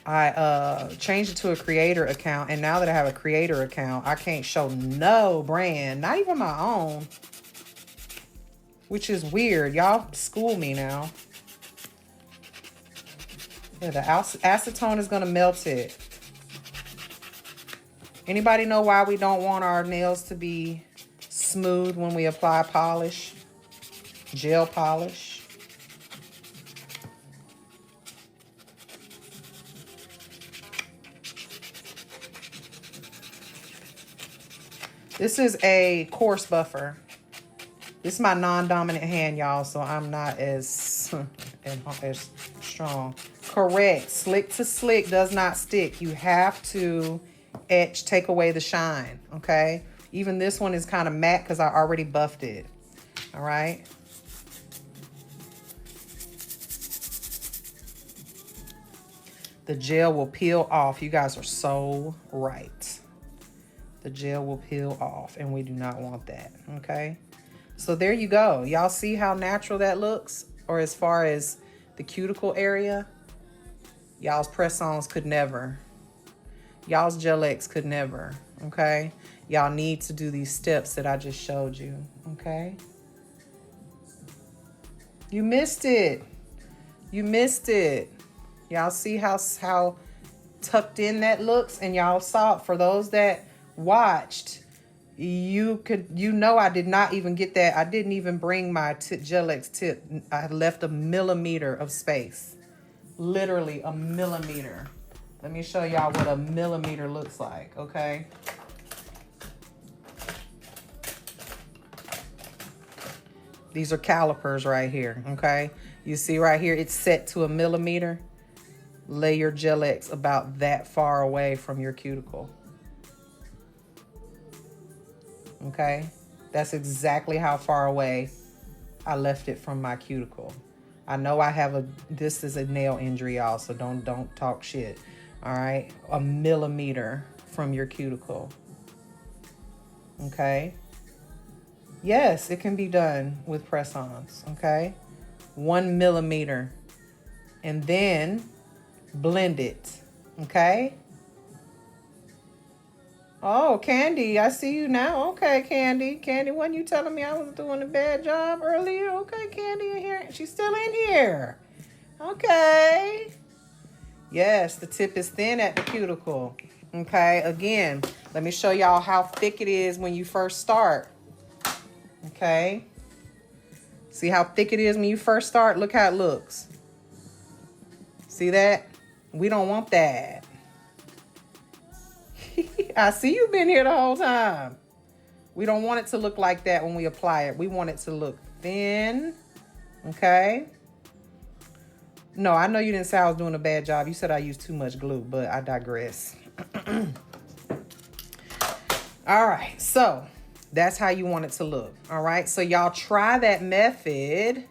Speaker 1: I changed it to a creator account, and now that I have a creator account, I can't show no brand, not even my own, which is weird. Y'all school me now. Yeah, the acetone is gonna melt it. Anybody know why we don't want our nails to be smooth when we apply polish? Gel polish. This is a coarse buffer. This is my non-dominant hand, y'all, so I'm not as strong. Correct. Slick to slick does not stick. You have to etch, take away the shine, okay? Even this one is kind of matte because I already buffed it, all right? The gel will peel off. You guys are so right. The gel will peel off, and we do not want that, okay? So there you go. Y'all see how natural that looks? Or as far as the cuticle area, y'all's press-ons could never. Y'all's Gel-X could never, okay? Y'all need to do these steps that I just showed you, okay? You missed it. You missed it. Y'all see how tucked in that looks? And y'all saw it. For those that watched, you know I did not even get that. I didn't even bring my Gel-X tip. I left a millimeter of space. Literally a millimeter. Let me show y'all what a millimeter looks like, okay? These are calipers right here, okay? You see right here, it's set to a millimeter. Lay your Gel-X about that far away from your cuticle. Okay? That's exactly how far away I left it from my cuticle. I know I have this is a nail injury, y'all, so don't talk shit. All right? A millimeter from your cuticle. Okay? Yes, it can be done with press-ons, okay? 1 millimeter. And then blend it, okay? Oh, Candy, I see you now. Okay, Candy. Candy, wasn't you telling me I was doing a bad job earlier? Okay, Candy in here. She's still in here. Okay. Yes, the tip is thin at the cuticle. Okay, again, let me show y'all how thick it is when you first start. Okay. See how thick it is when you first start? Look how it looks. See that? We don't want that. I see you've been here the whole time. We don't want it to look like that when we apply it. We want it to look thin. Okay. No, I know you didn't say I was doing a bad job. You said I used too much glue, but I digress. All right. So that's how you want it to look. All right. So y'all try that method.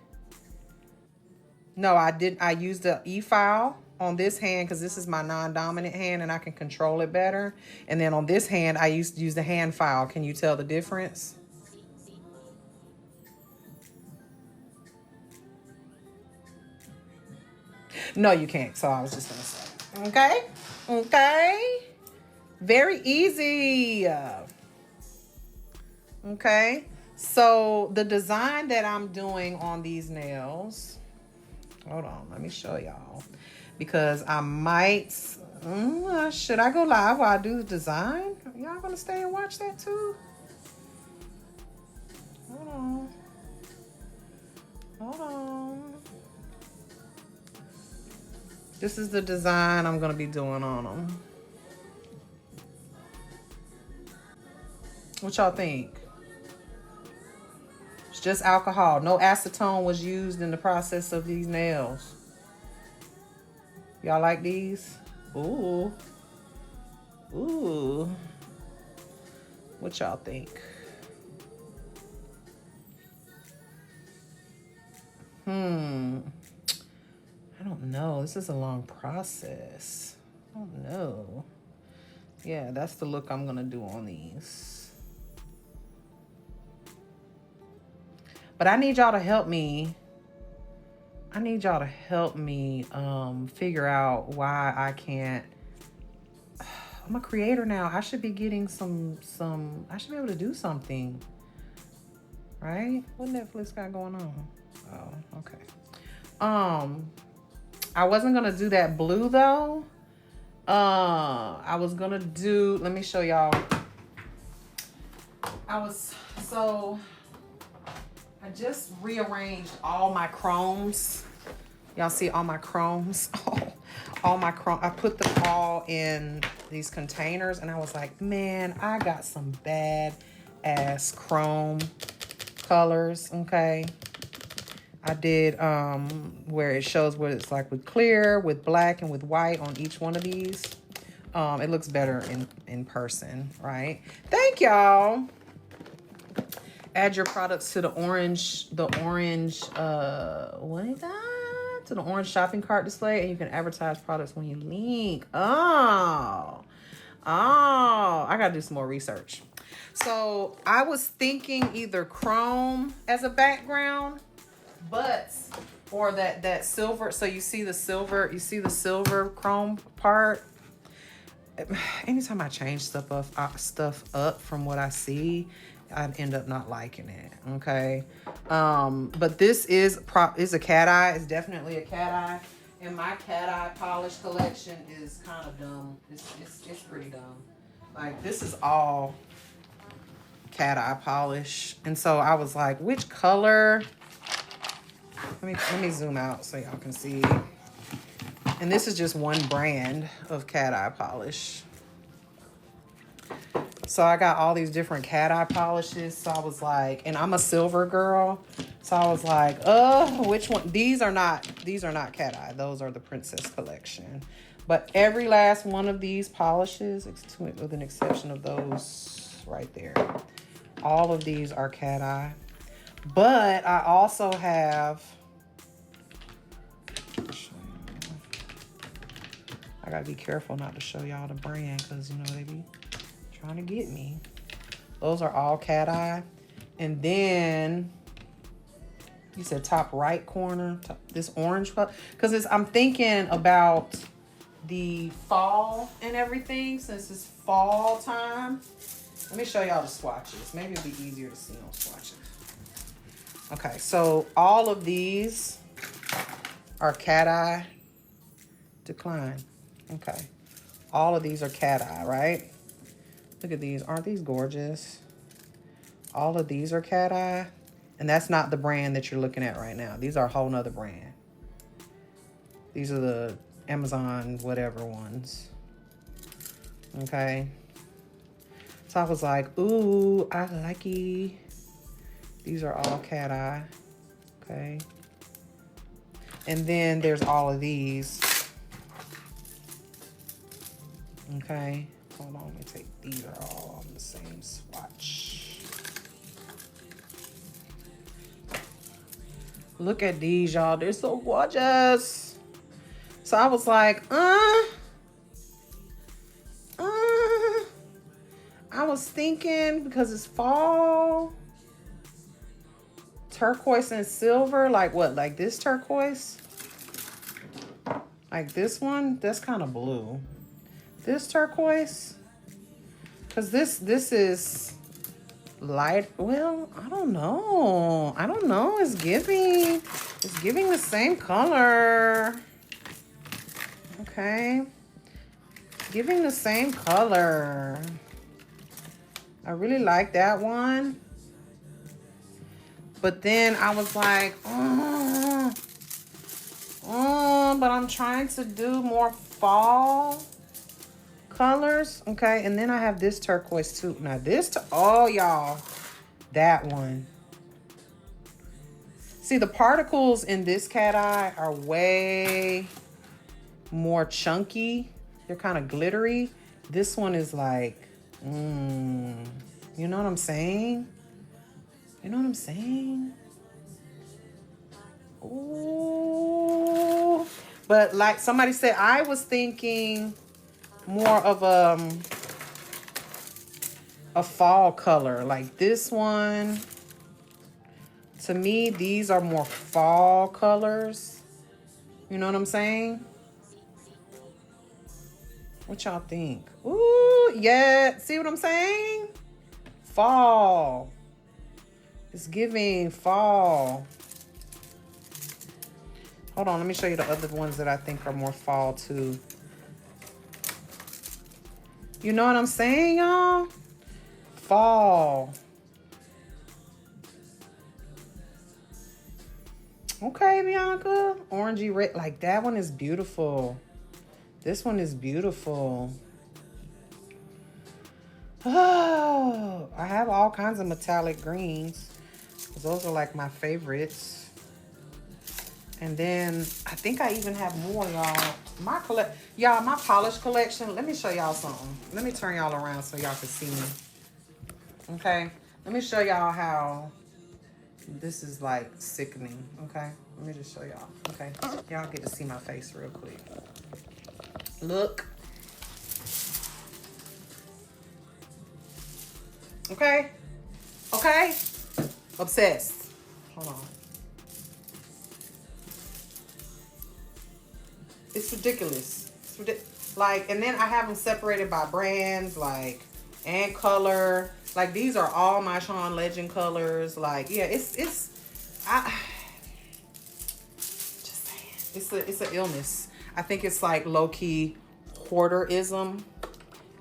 Speaker 1: No, I didn't. I used the E-file on this hand because this is my non-dominant hand and I can control it better. And then on this hand, I used to use the hand file. Can you tell the difference? No, you can't. So I was just going to say. Okay? Okay? Very easy. Okay. So the design that I'm doing on these nails, hold on, let me show y'all. Because I might, should I go live while I do the design? Y'all gonna stay and watch that too? Hold on. Hold on. This is the design I'm gonna be doing on them. What y'all think? It's just alcohol. No acetone was used in the process of these nails. Y'all like these? Ooh. Ooh. What y'all think? I don't know. This is a long process. I don't know. Yeah, that's the look I'm gonna do on these. But I need y'all to help me. I need y'all to help me figure out why I can't. I'm a creator now. I should be getting some I should be able to do something. Right? What Netflix got going on? Oh, okay. I wasn't gonna do that blue though. I was gonna do, let me show y'all. I just rearranged all my chromes. Y'all see all my chromes? All my chrome. I put them all in these containers and I was like, man, I got some bad ass chrome colors, okay? I did where it shows what it's like with clear, with black, and with white on each one of these. It looks better in person, right? Thank y'all. Add your products to the orange, what is that? To the orange shopping cart display, and you can advertise products when you link. Oh, I gotta do some more research. So I was thinking either chrome as a background, or that silver. So you see the silver chrome part. Anytime I change stuff up from what I see, I end up not liking it. Okay. But this is a cat eye. It's definitely a cat eye. And my cat eye polish collection is kind of dumb. It's pretty dumb. Like, this is all cat eye polish. And so I was like, which color? Let me zoom out so y'all can see. And this is just one brand of cat eye polish. So I got all these different cat eye polishes. So I was like, and I'm a silver girl. So I was like, which one? These are not cat eye. Those are the Princess collection. But every last one of these polishes, with an exception of those right there, all of these are cat eye. But I also have, I gotta be careful not to show y'all the brand because, you know, they be trying to get me. Those are all cat eye. And then you said top right corner, this orange color, because I'm thinking about the fall and everything since it's fall time. Let me show y'all the swatches. Maybe it'll be easier to see on swatches. Okay, so all of these are cat eye. Decline. Okay. All of these are cat eye, right? Look at these. Aren't these gorgeous? All of these are cat eye. And that's not the brand that you're looking at right now. These are a whole nother brand. These are the Amazon whatever ones. Okay. So I was like, ooh, I like it. These are all cat eye. Okay. And then there's all of these. Okay. Hold on, let me take, these are all on the same swatch. Look at these, y'all. They're so gorgeous. So I was like, I was thinking because it's fall, turquoise and silver, like what? Like this turquoise? Like this one? That's kind of blue. This turquoise? Because this is light. Well, I don't know. I don't know. It's giving the same color. Okay. Giving the same color. I really like that one. But then I was like, but I'm trying to do more fall colors. Okay, and then I have this turquoise too. Now this, oh y'all, that one. See, the particles in this cat eye are way more chunky. They're kind of glittery. This one is like, you know what I'm saying? You know what I'm saying? Ooh. But like somebody said, I was thinking more of a fall color. Like this one, to me, these are more fall colors. You know what I'm saying? What y'all think? Ooh, yeah. See what I'm saying? Fall. It's giving fall. Hold on, let me show you the other ones that I think are more fall too. You know what I'm saying, y'all? Fall. Okay, Bianca. Orangey red. Like that one is beautiful. This one is beautiful. Oh, I have all kinds of metallic greens. Those are like my favorites. And then I think I even have more, y'all. My polish collection. Let me show y'all something. Let me turn y'all around so y'all can see me. Okay. Let me show y'all how this is like sickening. Okay. Let me just show y'all. Okay. Y'all get to see my face real quick. Look. Okay. Okay. Obsessed. Hold on. It's ridiculous. It's like, and then I have them separated by brands, like, and color. Like, these are all my Sean Legend colors. Like, yeah, just saying. It's an illness. I think it's like low-key hoarderism.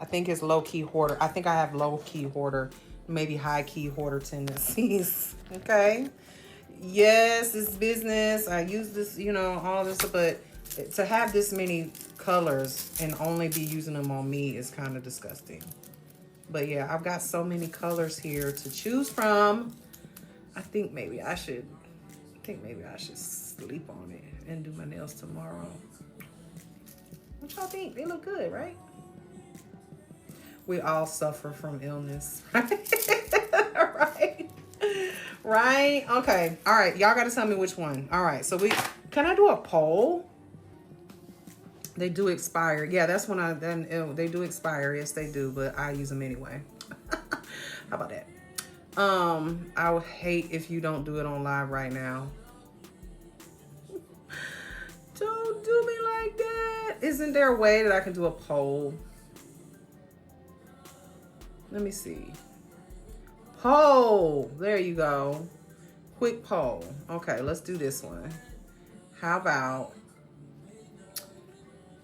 Speaker 1: I think it's low-key hoarder. I think I have low-key hoarder, maybe high-key hoarder tendencies. Okay. Yes, it's business. I use this, you know, all this, but to have this many colors and only be using them on me is kind of disgusting. But yeah, I've got so many colors here to choose from. I think maybe I should sleep on it and do my nails tomorrow. What y'all think? They look good, right? We all suffer from illness, right? Right? Okay. All right. Y'all got to tell me which one. All right. So can I do a poll? They do expire. Yeah, that's when they do expire. Yes, they do, but I use them anyway. How about that? I would hate if you don't do it on live right now. Don't do me like that. Isn't there a way that I can do a poll? Let me see. Poll. There you go. Quick poll. Okay, let's do this one. How about...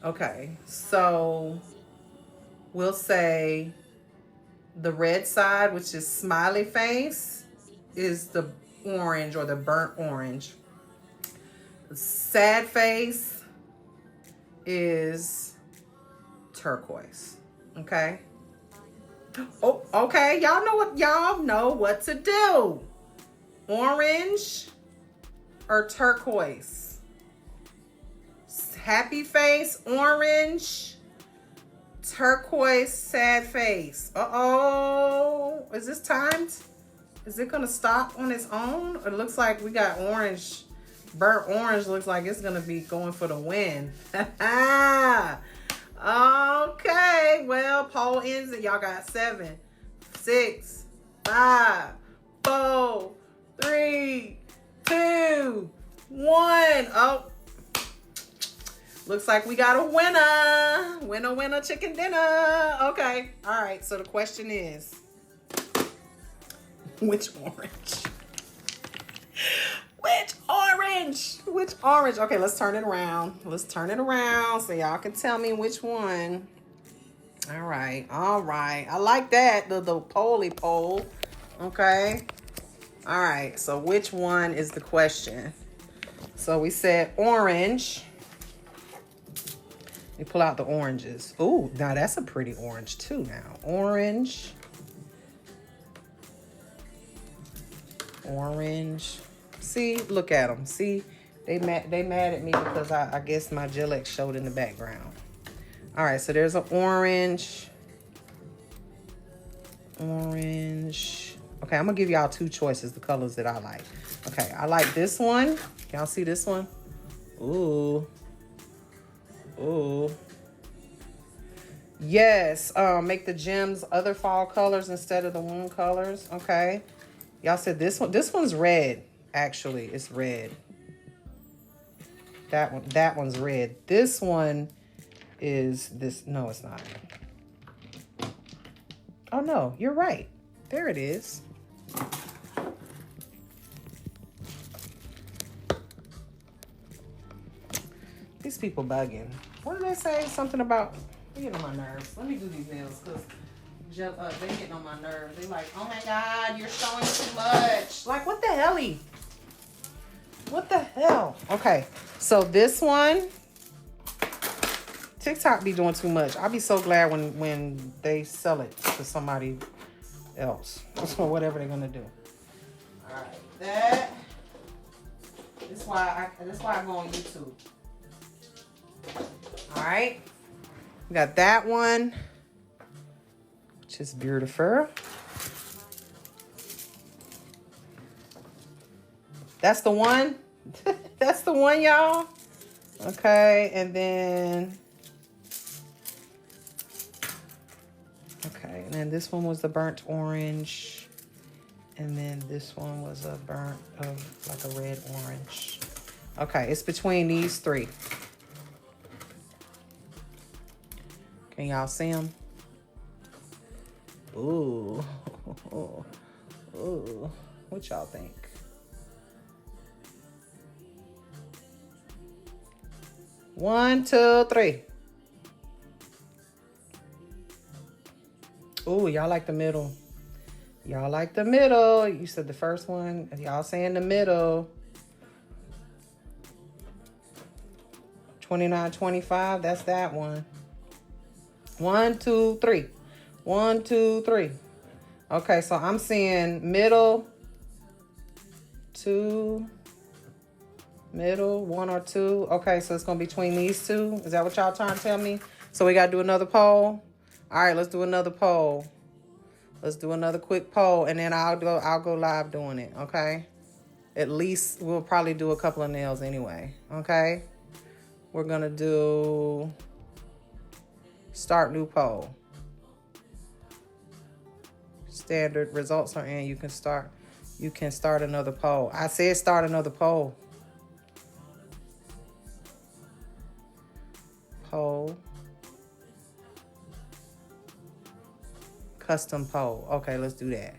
Speaker 1: Okay, so we'll say the red side, which is smiley face, is the orange or the burnt orange. Sad face is turquoise. Okay. Oh, okay. Y'all know what to do. Orange or turquoise. Happy face, orange, turquoise, sad face. Uh-oh. Is this timed? Is it gonna stop on its own? It looks like we got orange. Burnt orange looks like it's gonna be going for the win. Okay, well, poll ends and y'all got 7, 6, 5, 4, 3, 2, 1. Oh. Looks like we got a winner. Winner, chicken dinner. Okay. All right. So the question is, Which orange? Which orange? Which orange? Okay, let's turn it around. Let's turn it around so y'all can tell me which one. All right, all right. I like that, the polly poll. Okay. All right, so which one is the question? So we said orange. We pull out the oranges. Ooh, now that's a pretty orange too now. Orange. Orange. See, look at them. See, they mad at me because I guess my Gillette showed in the background. All right, so there's an orange. Orange. Okay, I'm gonna give y'all two choices, the colors that I like. Okay, I like this one. Y'all see this one? Ooh. Ooh. Yes, make the gems other fall colors instead of the one colors. Okay. Y'all said this one. This one's red. Actually, it's red. That one's red. This one is this. No, it's not. Oh no, you're right. There it is. These people bugging. What did they say? Something about, they getting on my nerves. Let me do these nails because they getting on my nerves. They like, oh my God, you're showing too much. Like, what the helly? What the hell? Okay, so this one, TikTok be doing too much. I'll be so glad when they sell it to somebody else or whatever they're gonna do. All right, that. That's why I go on YouTube. All right, we got that one, which is beautiful. That's the one. That's the one, y'all. Okay, and then this one was the burnt orange, and then this one was a burnt of like a red orange. Okay, it's between these three. Can y'all see them? Ooh. Ooh. What y'all think? One, two, three. Ooh, y'all like the middle. Y'all like the middle. You said the first one. Y'all saying the middle. 29.25. That's that one. 1, 2, 3. 1, 2, 3. Okay, so I'm seeing middle, 2, middle, 1 or 2. Okay, so it's gonna be between these two. Is that what y'all trying to tell me? So we gotta do another poll. All right, let's do another poll. Let's do another quick poll, and then I'll go live doing it. Okay. At least we'll probably do a couple of nails anyway. Okay. We're gonna do start new poll. Standard results are in. You can start another poll. I said start another poll. Poll. Custom poll. Okay, let's do that.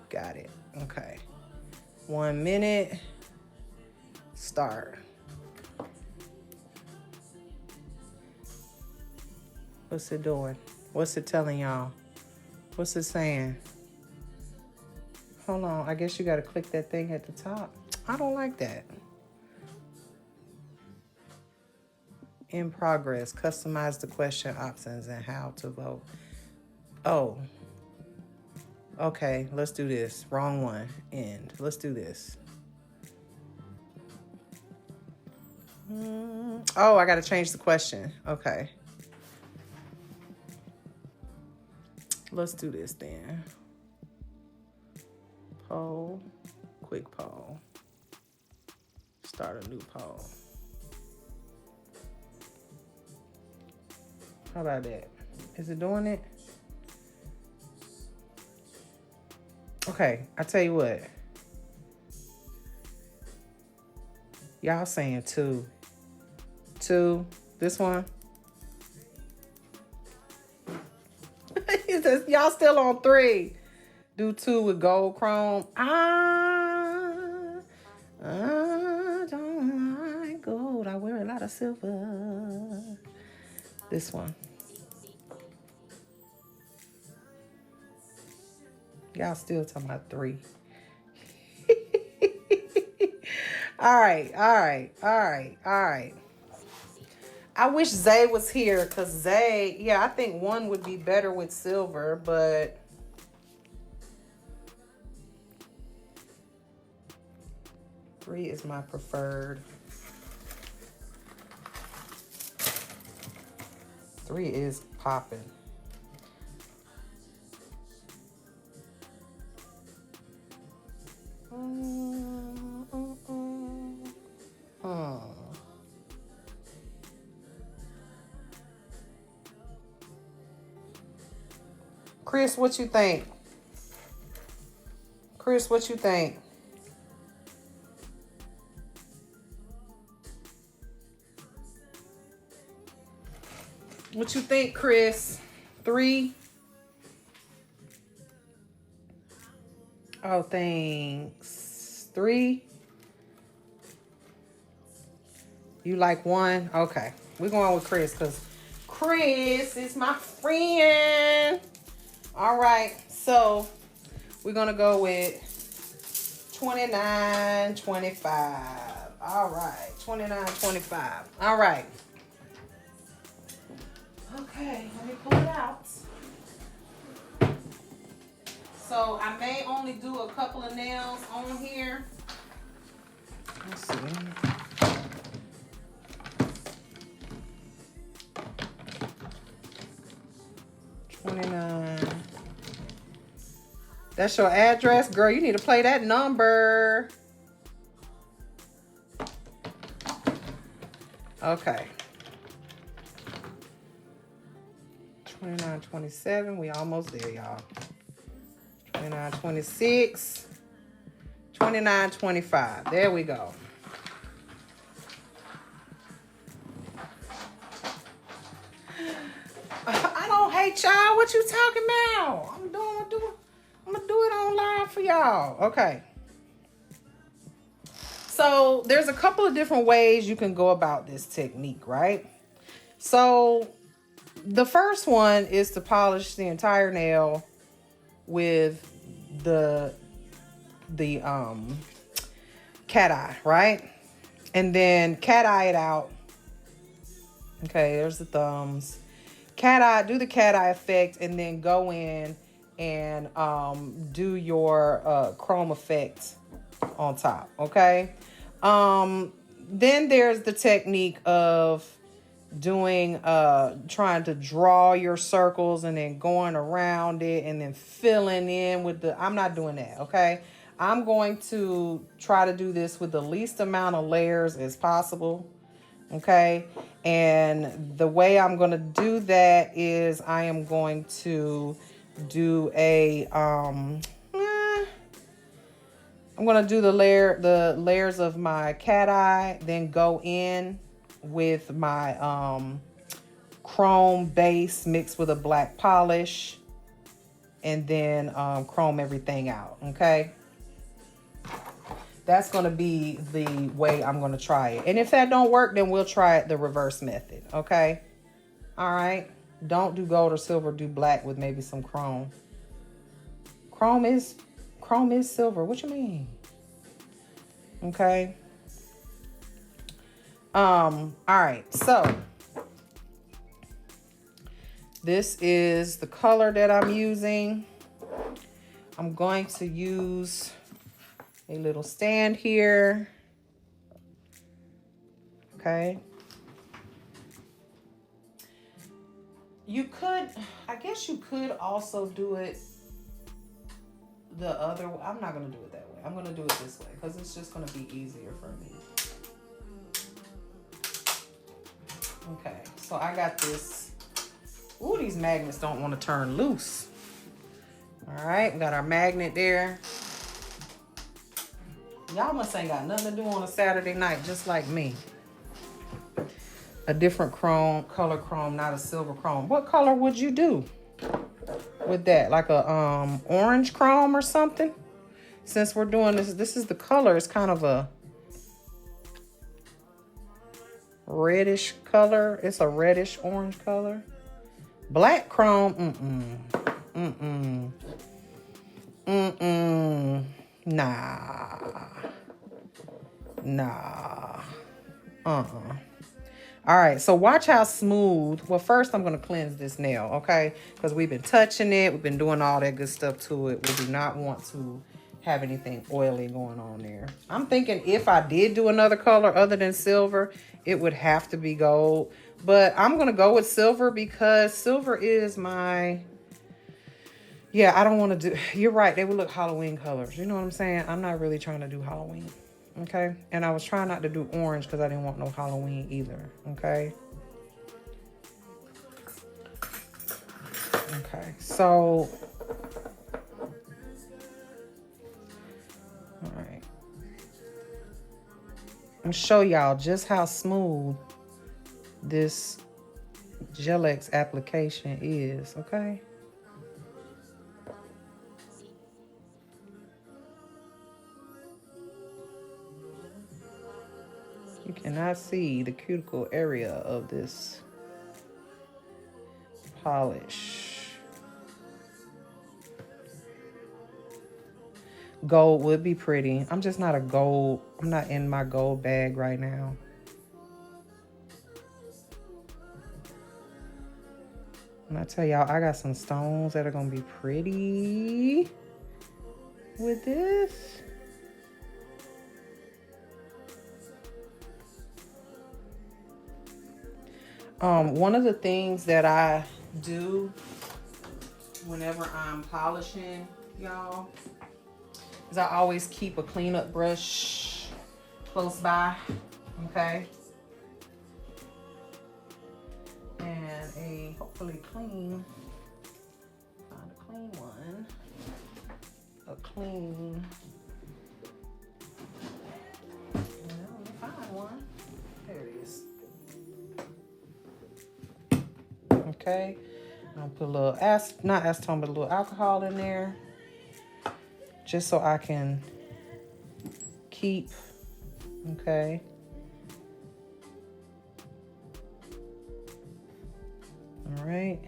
Speaker 1: Got it. Okay. 1 minute. Start. What's it doing? What's it telling y'all? What's it saying? Hold on. I guess you got to click that thing at the top. I don't like that. In progress. Customize the question options and how to vote. Oh. Okay. Let's do this. Wrong one. End. Let's do this. Oh, I got to change the question. Okay. Let's do this then. Poll. Quick poll. Start a new poll. How about that? Is it doing it? Okay, I tell you what. Y'all saying 2. 2. This one. Y'all still on 3. Do 2 with gold chrome. I don't like gold. I wear a lot of silver. This one. Y'all still talking about 3. All right. I wish Zay was here because Zay, yeah, I think 1 would be better with silver, but 3 is my preferred. 3 is popping. Chris, what you think? Chris, what you think? What you think, Chris? 3? Oh, thanks. 3? You like 1? Okay. We're going with Chris because Chris is my friend. All right. So we're going to go with 29.25. All right. 29.25. All right. Okay. Let me pull it out. So I may only do a couple of nails on here. Let's see. 29. That's your address? Girl, you need to play that number. Okay. 29.27. We almost there, y'all. 29.26. 29.25. There we go. I don't hate y'all. What you talking about? I'm gonna do it on live for y'all. Okay. So there's a couple of different ways you can go about this technique, right? So the first one is to polish the entire nail with the cat eye, right? And then cat eye it out. Okay, there's the thumbs. Cat eye, do the cat eye effect, and then go in and do your chrome effect on top. Okay. Then there's the technique of doing trying to draw your circles and then going around it and then filling in with the, I'm not doing that. Okay. I'm going to try to do this with the least amount of layers as possible. Okay. And the way I'm going to do that is I am going to do a, I'm going to do the layers of my cat eye, then go in with my chrome base mixed with a black polish, and then chrome everything out. Okay. That's going to be the way I'm going to try it. And if that don't work, then we'll try it the reverse method. Okay. All right. Don't do gold or silver. Do black with maybe some chrome. Chrome is silver. What you mean? Okay. All right. So this is the color that I'm using. I'm going to use a little stand here. Okay. You could, I guess you could also do it the other way. I'm not going to do it that way. I'm going to do it this way because it's just going to be easier for me. Okay. So I got this. Ooh, these magnets don't want to turn loose. All right. We got our magnet there. Y'all must ain't got nothing to do on a Saturday night, just like me. A different chrome, color chrome, not a silver chrome. What color would you do? with that, like a orange chrome or something. Since we're doing this is the color. It's kind of a reddish color. It's a reddish orange color. Black chrome, nah. All right, so watch how smooth. Well, first I'm going to cleanse this nail, okay? Because we've been touching it. We've been doing all that good stuff to it. We do not want to have anything oily going on there. I'm thinking if I did do another color other than silver, it would have to be gold. But I'm going to go with silver because silver is my... Yeah, I don't want to do... You're right. They would look Halloween colors. You know what I'm saying? I'm not really trying to do Halloween. Okay, and I was trying not to do orange because I didn't want no Halloween either. Okay. Okay, so all right, I'm gonna show y'all just how smooth this Gel-X application is. Okay. You cannot see the cuticle area of this polish. Gold would be pretty. I'm just not I'm not in my gold bag right now. And I tell y'all, I got some stones that are gonna be pretty with this. One of the things that I do whenever I'm polishing, y'all, is I always keep a cleanup brush close by, okay? And a hopefully clean, find a clean one, well, let me find one. There it is. Okay, I'll put a little not acetone, but a little alcohol in there, just so I can keep. Okay. All right.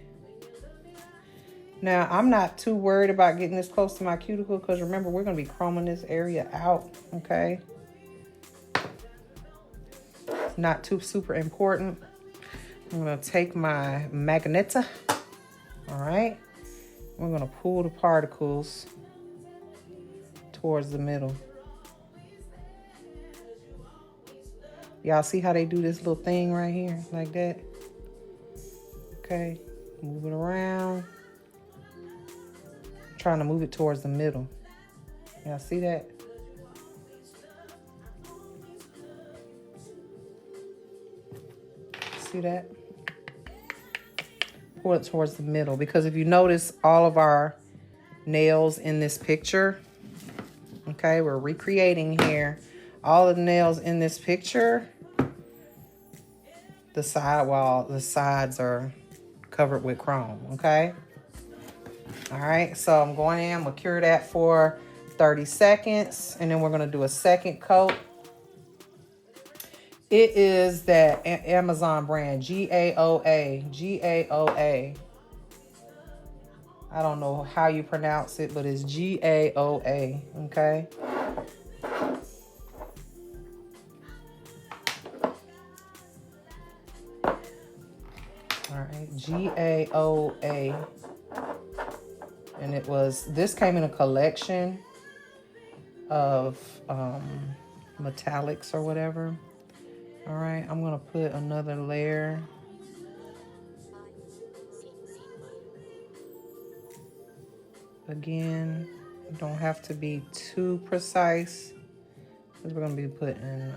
Speaker 1: Now I'm not too worried about getting this close to my cuticle because remember we're gonna be chroming this area out. Okay. It's not too super important. I'm gonna take my magneta, all right? We're gonna pull the particles towards the middle. Y'all see how they do this little thing right here, like that? Okay, move it around. I'm trying to move it towards the middle. Y'all see that? See that? Pull it towards the middle, because if you notice all of our nails in this picture, okay, we're recreating here. All of the nails in this picture, the sides are covered with chrome, okay? All right, so I'm going in, I'm gonna cure that for 30 seconds, and then we're gonna do a second coat. It is that Amazon brand, GAOA. GAOA. I don't know how you pronounce it, but it's GAOA, okay? All right, GAOA. And this came in a collection of metallics or whatever. All right, I'm gonna put another layer. Again, don't have to be too precise because we're gonna be putting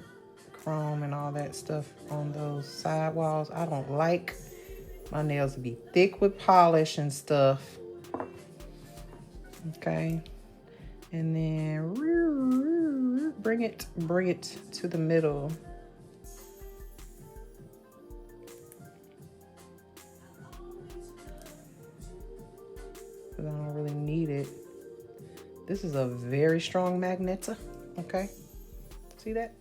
Speaker 1: chrome and all that stuff on those side walls. I don't like my nails to be thick with polish and stuff. Okay, and then bring it to the middle. because I don't really need it. This is a very strong magnet. Okay. See that?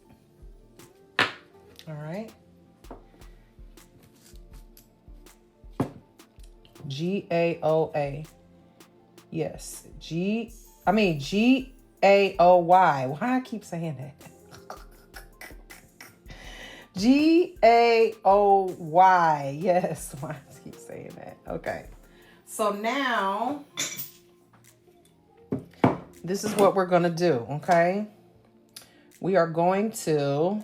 Speaker 1: All right. GAOA. Yes. GAOY. Why I keep saying that? GAOY. Yes. Why I keep saying that? Okay. So now, this is what we're going to do. Okay. We are going to,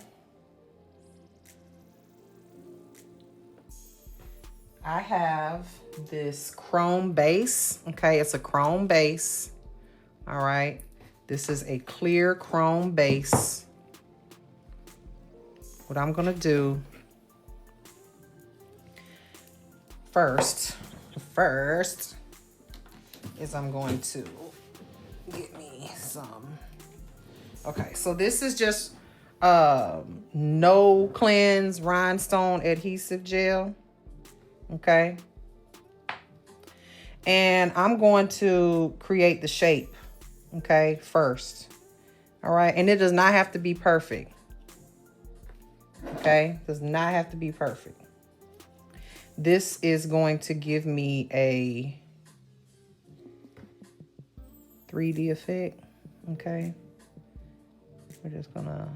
Speaker 1: I have this chrome base. Okay. It's a chrome base. All right. This is a clear chrome base. What I'm going to do first is I'm going to get me some. Okay, so this is just no cleanse rhinestone adhesive gel. Okay. And I'm going to create the shape. Okay, first. All right, and it does not have to be perfect. Okay, does not have to be perfect. This is going to give me a 3D effect. Okay, we're just gonna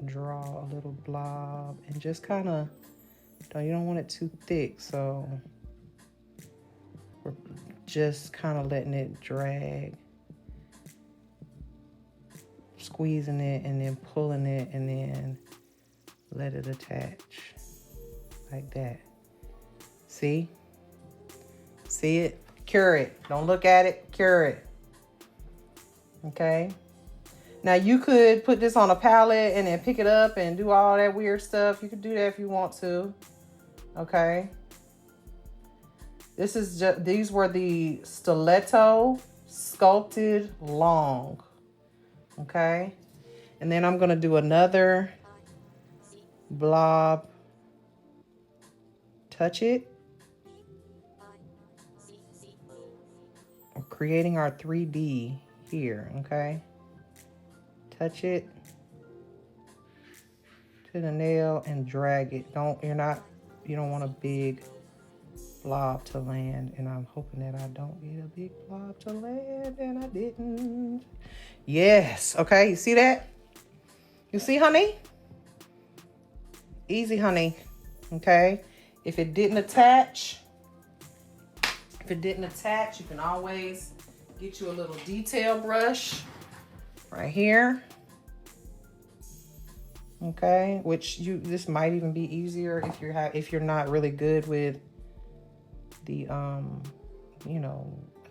Speaker 1: draw a little blob and just kind of, you don't want it too thick, so we're just kind of letting it drag, squeezing it and then pulling it and then let it attach like that. See it? Cure it. Don't look at it, cure it. Okay. Now you could put this on a palette and then pick it up and do all that weird stuff. You could do that if you want to. Okay. This is just, these were the stiletto sculpted long. Okay. And then I'm going to do another blob. Touch it. We're creating our 3D here. Okay. Touch it to the nail and drag it. You don't want a big blob to land, and I'm hoping that I don't get a big blob to land, and I didn't. Yes. Okay, you see that? You see, honey? Easy, honey. Okay. If it didn't attach, you can always get you a little detail brush right here. Okay, this might even be easier if you're not really good with the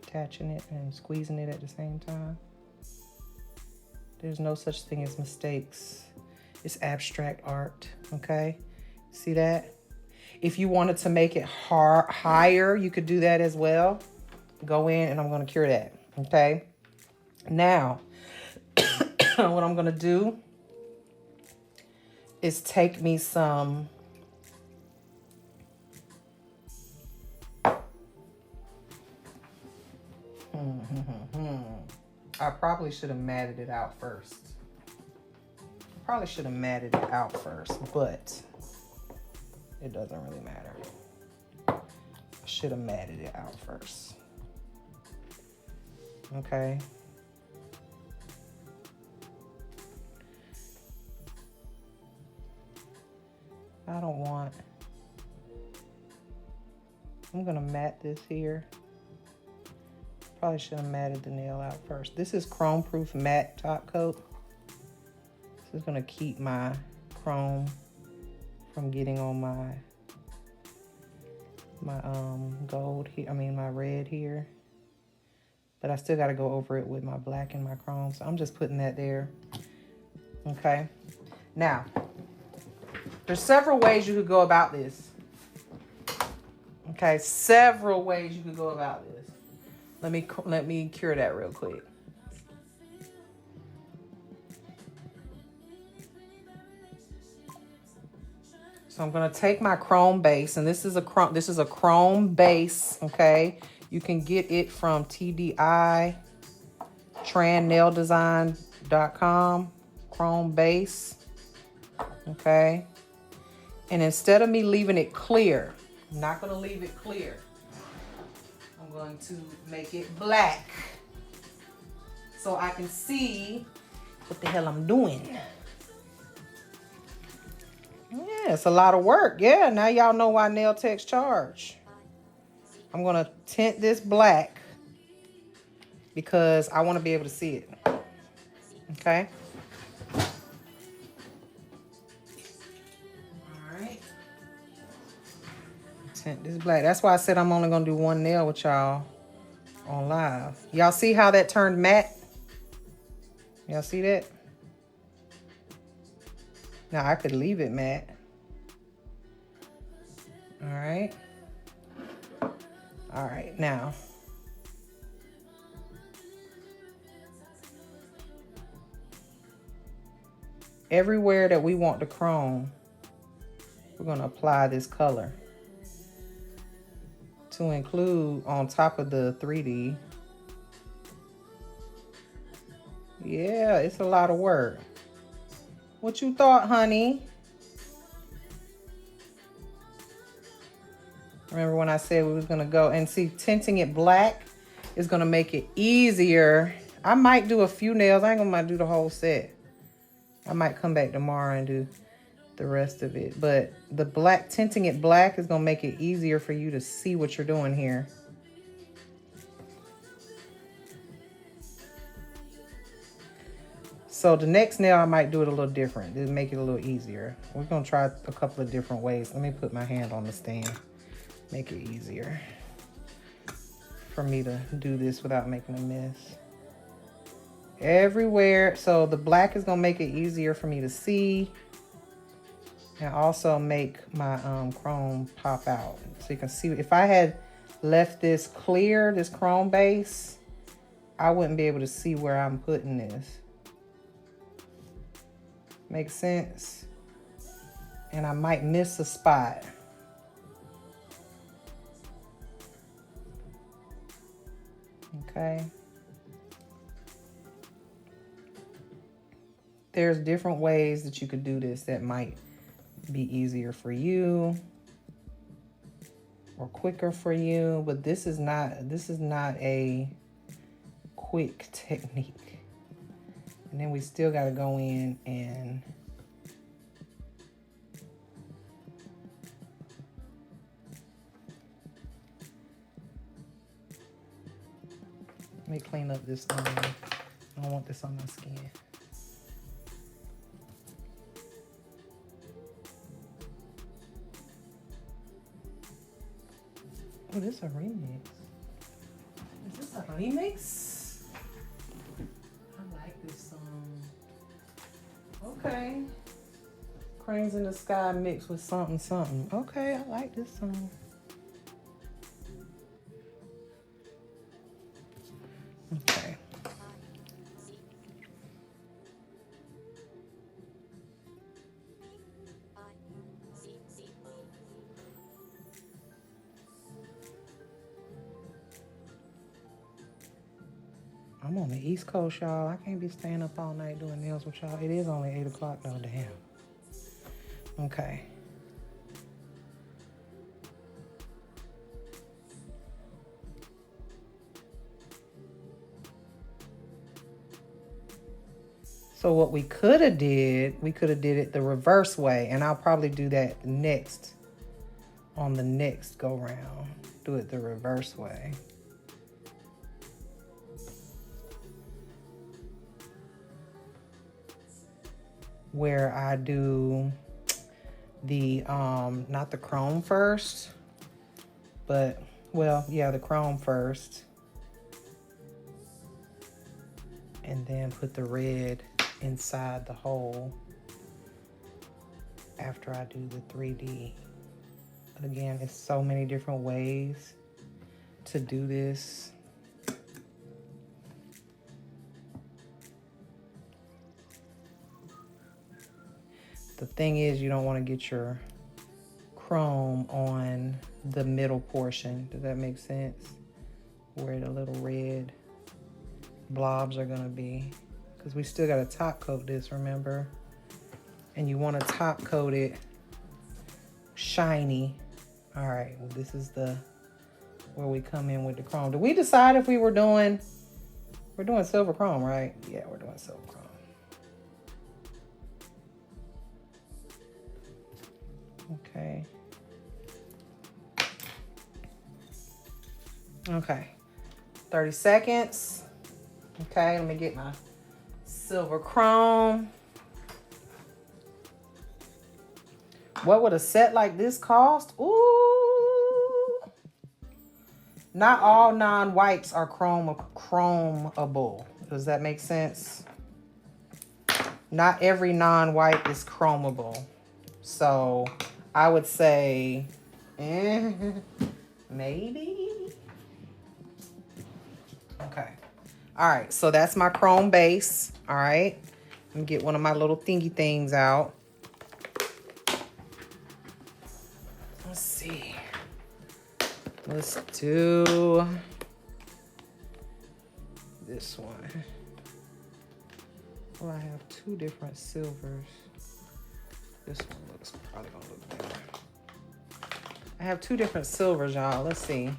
Speaker 1: attaching it and squeezing it at the same time. There's no such thing as mistakes. It's abstract art. Okay, see that? If you wanted to make it higher, you could do that as well. Go in and I'm going to cure that. Okay, now what I'm going to do is take me some I probably should have matted it out first. But it doesn't really matter. I should have matted it out first. Okay. I'm gonna mat this here. Probably should have matted the nail out first. This is chrome proof matte top coat. This is gonna keep my chrome from getting on my gold here. My red here. But I still gotta go over it with my black and my chrome. So I'm just putting that there. Okay. Now, there's several ways you could go about this. Okay, several ways you could go about this. Let me cure that real quick. So I'm gonna take my chrome base, and this is a chrome base, okay? You can get it from TDI, TranNailDesign.com, chrome base, okay? And instead of me leaving it clear, I'm not gonna leave it clear. I'm going to make it black so I can see what the hell I'm doing. Yeah, it's a lot of work. Yeah, now y'all know why nail techs charge. I'm gonna tint this black because I want to be able to see it. Okay. All right. Tint this black. That's why I said I'm only gonna do one nail with y'all on live. Y'all see how that turned matte? Y'all see that? Now I could leave it matte. All right. All right, now. Everywhere that we want the chrome, we're gonna apply this color to include on top of the 3D. Yeah, it's a lot of work. What you thought, honey? Remember when I said we was gonna go and see, tinting it black is gonna make it easier. I might do a few nails. I ain't gonna do the whole set. I might come back tomorrow and do the rest of it. But the black, tinting it black is gonna make it easier for you to see what you're doing here. So the next nail, I might do it a little different. It'll make it a little easier. We're gonna try a couple of different ways. Let me put my hand on the stand. Make it easier for me to do this without making a mess. Everywhere. So the black is gonna make it easier for me to see and also make my chrome pop out. So you can see, if I had left this clear, this chrome base, I wouldn't be able to see where I'm putting this. Make sense? And I might miss a spot. Okay. There's different ways that you could do this that might be easier for you or quicker for you, but this is not a quick technique. And then we still got to go in and let me clean up this thing. I don't want this on my skin. Oh, this is a remix. Is this a remix? I like this song. Okay. Cranes in the Sky mixed with something, something. Okay, I like this song. Okay. I'm on the East Coast, y'all. I can't be staying up all night doing nails with y'all. It is only 8 o'clock though, damn. Okay. So what we could have did it the reverse way, and I'll probably do that next on the next go round. Do it the reverse way. Where I do the not the chrome first, but well, yeah, the chrome first, and then put the red inside the hole after I do the 3D. But again, it's so many different ways to do this. The thing is, you don't want to get your chrome on the middle portion. Does that make sense? Where the little red blobs are gonna be. Because we still gotta top coat this, remember? And you wanna top coat it shiny. All right, well, this is where we come in with the chrome. Did we decide if we're doing silver chrome, right? Yeah, we're doing silver chrome. Okay. Okay. 30 seconds. Okay, let me get my silver chrome. What would a set like this cost? Ooh. Not all non-whites are chromeable. Does that make sense? Not every non-white is chromeable. So I would say, maybe. Okay. All right, so that's my chrome base. All right. Let me get one of my little thingy things out. Let's see. Let's do this one. Well, I have two different silvers. This one looks probably gonna look better. I have two different silvers, y'all. Let's see.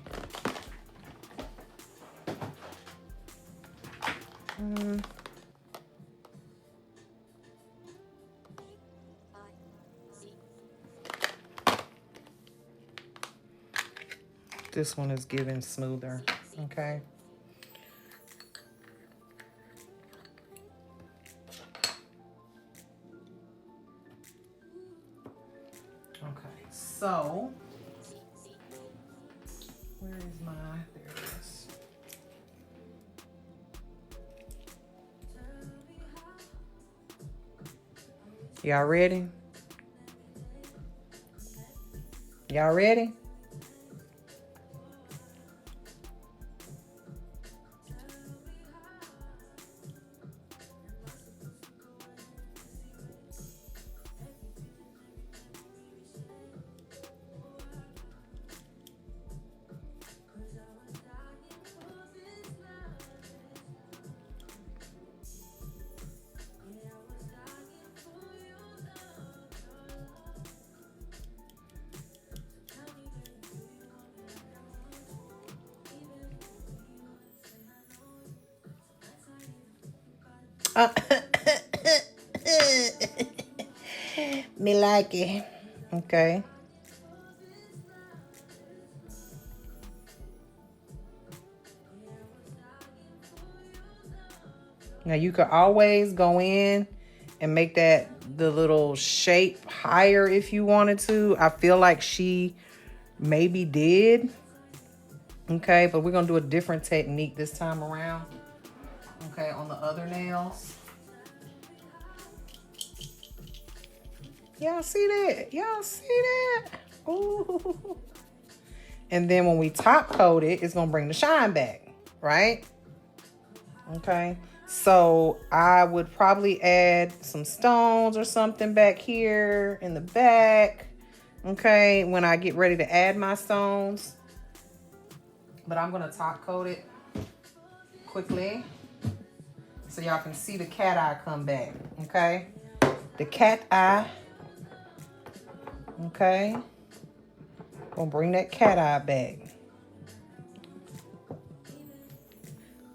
Speaker 1: This one is giving smoother, okay? Okay, so where is my, there it is. Y'all ready? Y'all ready? Me like it. Okay. Now you could always go in and make that the little shape higher if you wanted to. I feel like she maybe did. Okay, but we're gonna do a different technique this time around. Okay, on the other nails. Y'all see that? Y'all see that? Ooh. And then when we top coat it, it's gonna bring the shine back, right? Okay. So I would probably add some stones or something back here in the back. Okay, when I get ready to add my stones. But I'm gonna top coat it quickly so y'all can see the cat eye come back. Okay, the cat eye. Okay, gonna bring that cat eye back.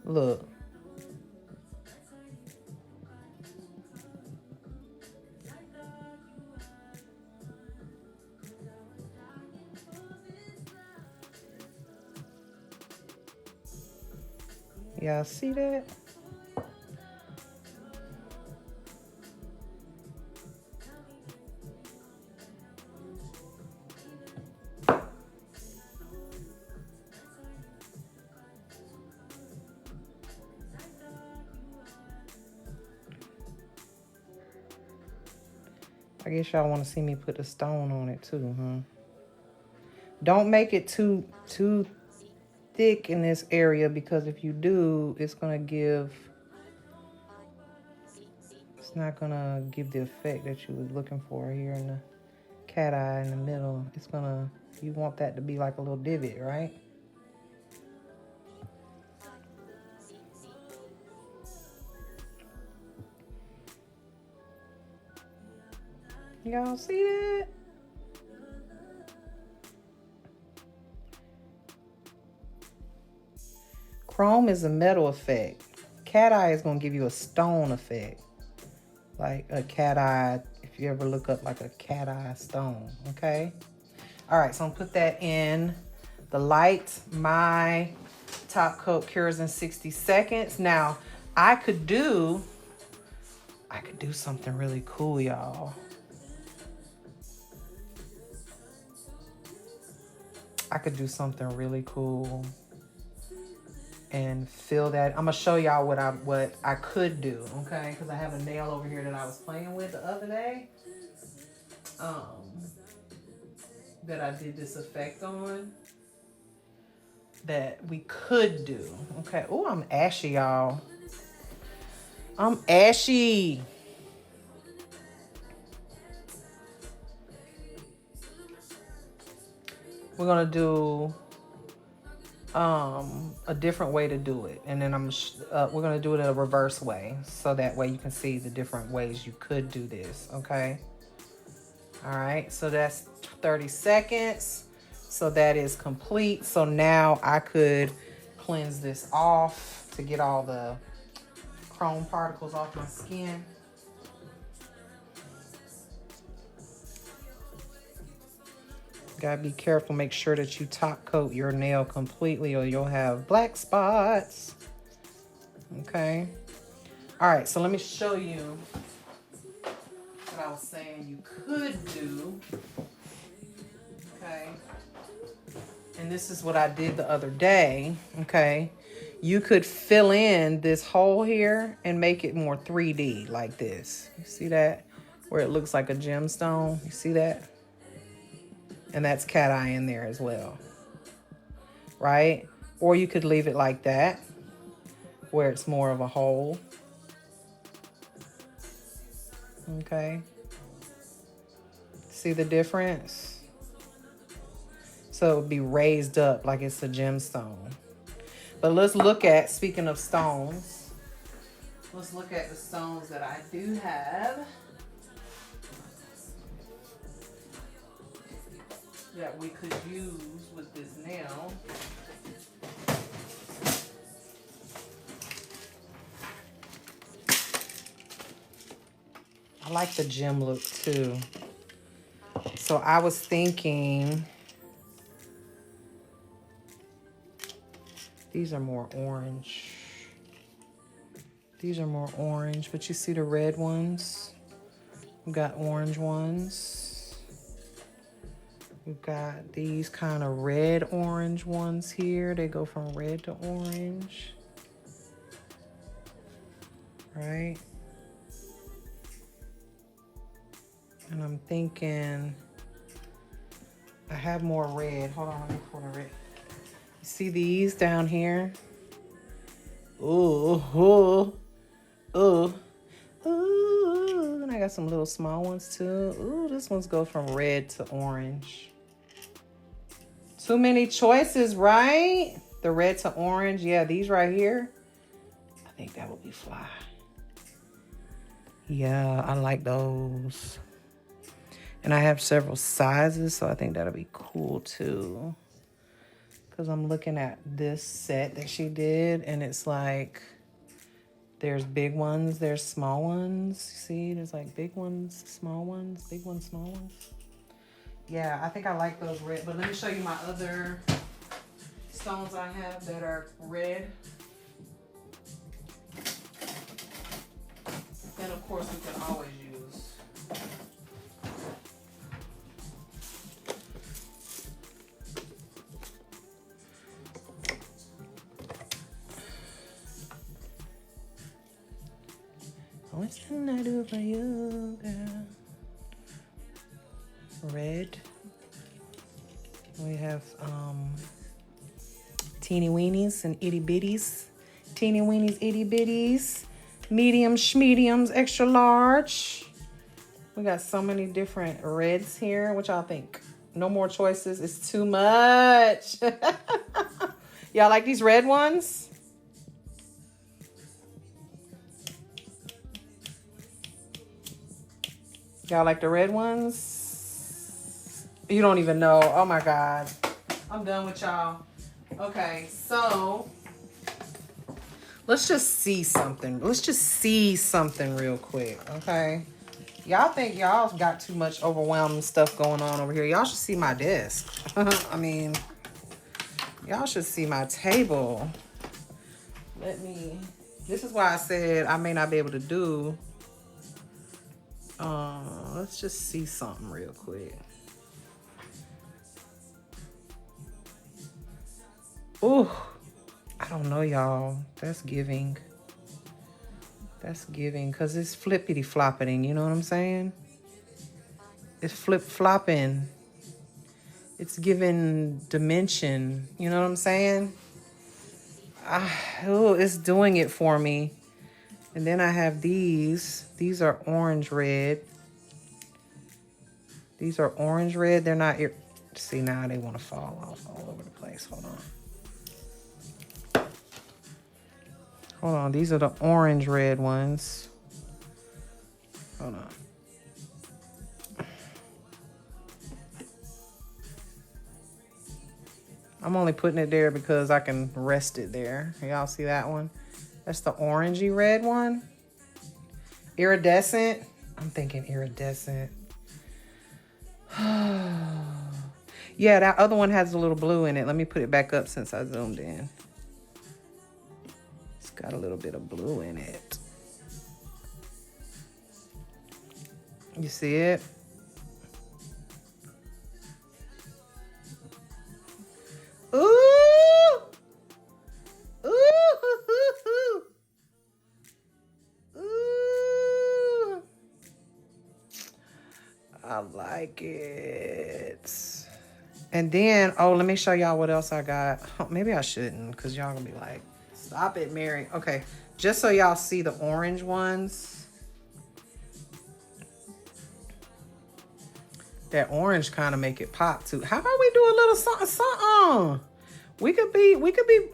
Speaker 1: Look. Y'all see that? I guess y'all want to see me put a stone on it too, huh? Don't make it too thick in this area, because if you do, it's not gonna give the effect that you was looking for here in the cat eye in the middle. It's gonna, you want that to be like a little divot, right? Y'all see that? Chrome is a metal effect. Cat eye is gonna give you a stone effect. Like a cat eye, if you ever look up like a cat eye stone, okay? All right, so I'm gonna put that in the light. My top coat cures in 60 seconds. Now, I could do something really cool, y'all. I could do something really cool and fill that. I'm gonna show y'all what I could do, okay? Because I have a nail over here that I was playing with the other day. That I did this effect on. That we could do, okay? Oh, I'm ashy, y'all. I'm ashy. We're gonna do a different way to do it, and then we're gonna do it in a reverse way, so that way you can see the different ways you could do this, okay? All right, so that's 30 seconds. So that is complete. So now I could cleanse this off to get all the chrome particles off my skin. Gotta be careful, make sure that you top coat your nail completely or you'll have black spots. Okay. All right, so let me show you what I was saying you could do. Okay. And this is what I did the other day. Okay. You could fill in this hole here and make it more 3D like this. You see that? Where it looks like a gemstone. You see that? And that's cat eye in there as well. Right? Or you could leave it like that, where it's more of a hole. Okay. See the difference? So it would be raised up like it's a gemstone. But let's look at, speaking of stones, let's look at the stones that I do have that we could use with this nail. I like the gem look too. So I was thinking, these are more orange. These are more orange, but you see the red ones? We've got orange ones. We've got these kind of red-orange ones here. They go from red to orange. Right? And I'm thinking, I have more red. Hold on, let me pull the red. You see these down here? Ooh, ooh, ooh, ooh. And I got some little small ones too. Ooh, this one's go from red to orange. Too many choices, right? The red to orange. Yeah, these right here. I think that would be fly. Yeah, I like those. And I have several sizes, so I think that'll be cool too. Because I'm looking at this set that she did, and it's like, there's big ones, there's small ones. See, there's like big ones, small ones, big ones, small ones. Yeah, I think I like those red. But let me show you my other stones I have that are red. And of course, we can always use what's can I do for you, girl? Red. We have teeny weenies and itty bitties. Teeny weenies, itty bitties. Medium, schmediums, extra large. We got so many different reds here. What y'all think? No more choices. It's too much. Y'all like these red ones? Y'all like the red ones? You don't even know. Oh my God. I'm done with y'all. Okay, so let's just see something. Let's just see something real quick, okay? Y'all think y'all got too much overwhelming stuff going on over here. Y'all should see my desk. I mean, y'all should see my table. This is why I said I may not be able to do. Let's just see something real quick. Ooh, I don't know, y'all. That's giving. That's giving, because it's flippity flopping, you know what I'm saying? It's flip flopping. It's giving dimension, you know what I'm saying? Oh, it's doing it for me. And then I have these. These are orange red. These are orange red. They're not. See, now they want to fall off all over the place. Hold on. Hold on. These are the orange red ones. Hold on. I'm only putting it there because I can rest it there. Y'all see that one? That's the orangey red one. Iridescent. I'm thinking iridescent. Yeah, that other one has a little blue in it. Let me put it back up since I zoomed in. It's got a little bit of blue in it. You see it? Ooh! Ooh! Ooh! I like it. And then, oh, let me show y'all what else I got. Oh, maybe I shouldn't, because y'all gonna be like, stop it, Mary. Okay, just so y'all see the orange ones. That orange kind of make it pop too. How about we do a little something, something? We could be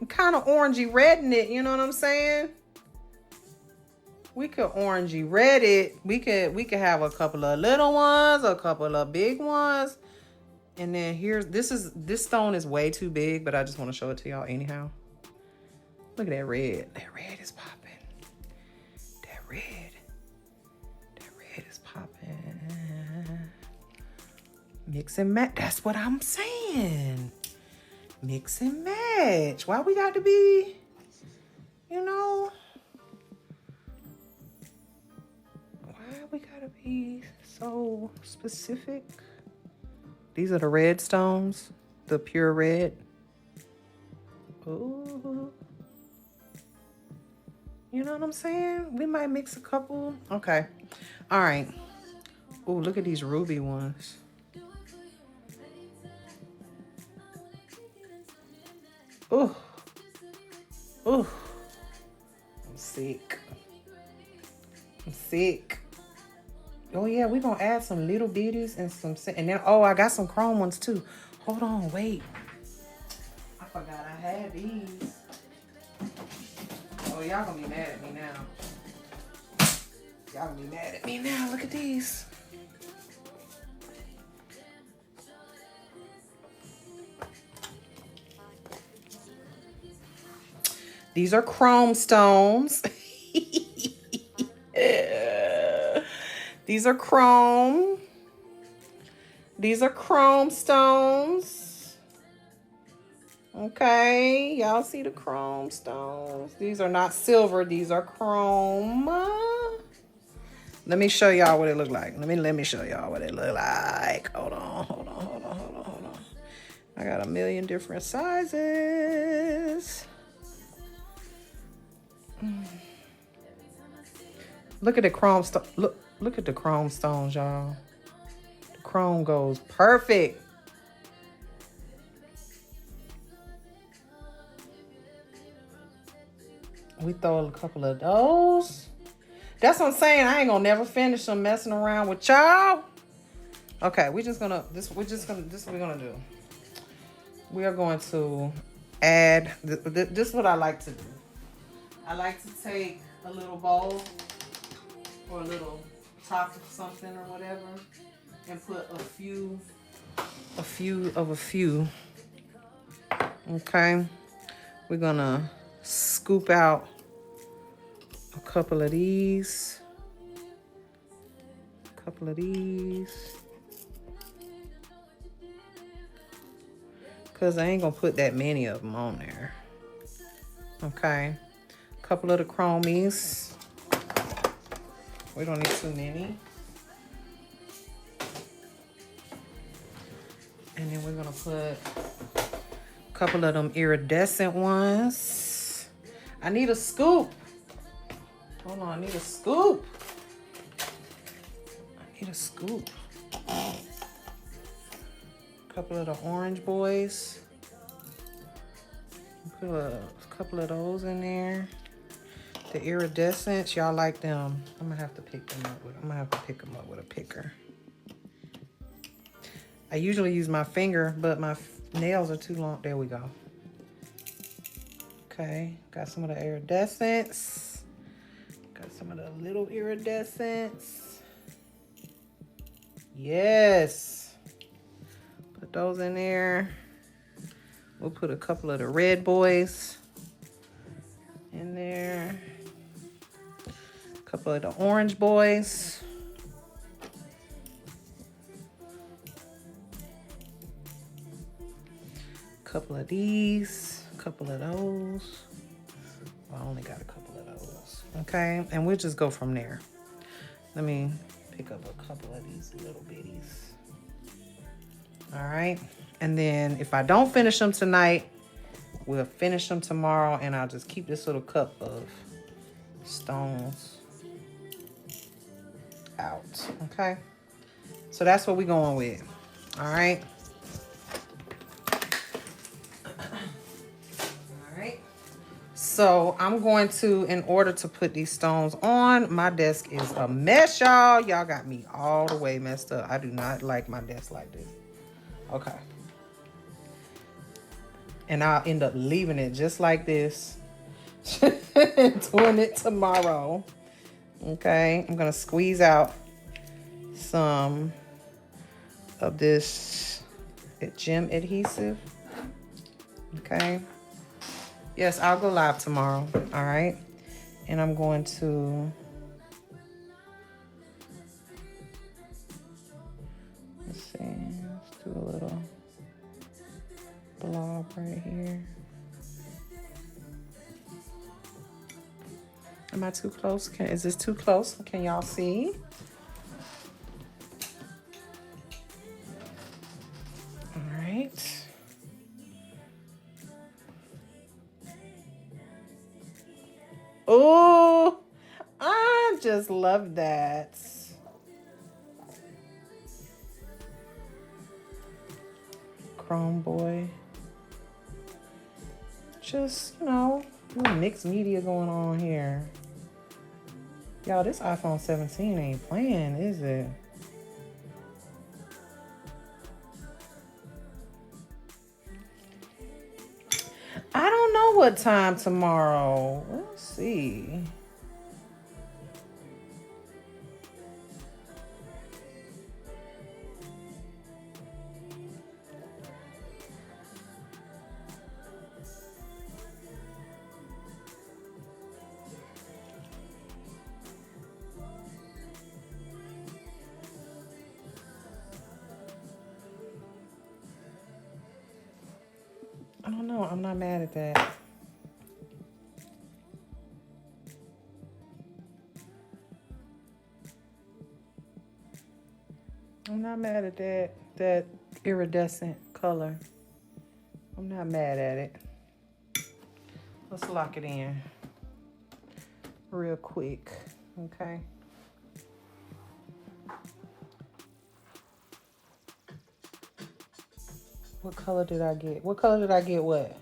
Speaker 1: kind of orangey red in it. You know what I'm saying? We could orangey red it. We could have a couple of little ones, a couple of big ones, and then this stone is way too big, but I just want to show it to y'all anyhow. Look at that red. That red is popping. That red is popping. Mix and match. That's what I'm saying. Mix and match. Why we got to be, you know? Why we got to be so specific? These are the red stones. The pure red. Ooh. You know what I'm saying? We might mix a couple. Okay. All right. Ooh, look at these ruby ones. Ooh. Ooh. I'm sick. I'm sick. Oh yeah, we're gonna add some little bitties and and then I got some chrome ones too. Hold on, wait. I forgot I had these. Oh, y'all gonna be mad at me now. Y'all gonna be mad at me now. Look at these. These are chrome stones. These are chrome. These are chrome stones. Okay, y'all see the chrome stones? These are not silver, these are chrome. Let me show y'all what it look like. Let me show y'all what it look like. Hold on. I got a million different sizes. Look at the chrome stone. Look at the chrome stones, y'all. The chrome goes perfect. We throw a couple of those. That's what I'm saying. I ain't gonna never finish them messing around with y'all. Okay, this is what we're gonna do. We are going to add, this is what I like to do. I like to take a little bowl or a little top of something or whatever and put a few. Okay, we're gonna scoop out a couple of these. Because I ain't gonna put that many of them on there. Okay, a couple of the chromies. We don't need too many. And then we're gonna put a couple of them iridescent ones. I need a scoop. Hold on, I need a scoop. A couple of the orange boys. Put a couple of those in there. The iridescents, y'all like them. I'm gonna have to pick them up with a picker. I usually use my finger, but my nails are too long. There we go. Okay, got some of the iridescents. Got some of the little iridescents. Yes. Put those in there. We'll put a couple of the red boys in there. A couple of the orange boys. Couple of these, couple of those. Well, I only got a couple of those. Okay, and we'll just go from there. Let me pick up a couple of these little bitties. All right, and then if I don't finish them tonight, we'll finish them tomorrow, and I'll just keep this little cup of stones out. Okay, so that's what we're going with. All right. So I'm going to, in order to put these stones on, my desk is a mess, y'all. Y'all got me all the way messed up. I do not like my desk like this. Okay. And I'll end up leaving it just like this. Doing it tomorrow. Okay. I'm going to squeeze out some of this gem adhesive. Okay. Yes, I'll go live tomorrow, all right? And I'm going to, let's see, let's do a little blob right here. Am I too close? Is this too close? Can y'all see? All right. Oh, I just love that. Chrome boy. Just, you know, little mixed media going on here. Y'all, this iPhone 17 ain't playing, is it? I don't know what time tomorrow. Let's see. I don't know. I'm not mad at that. I'm not mad at that iridescent color. I'm not mad at it. Let's lock it in real quick, okay? What color did I get? What color did I get what?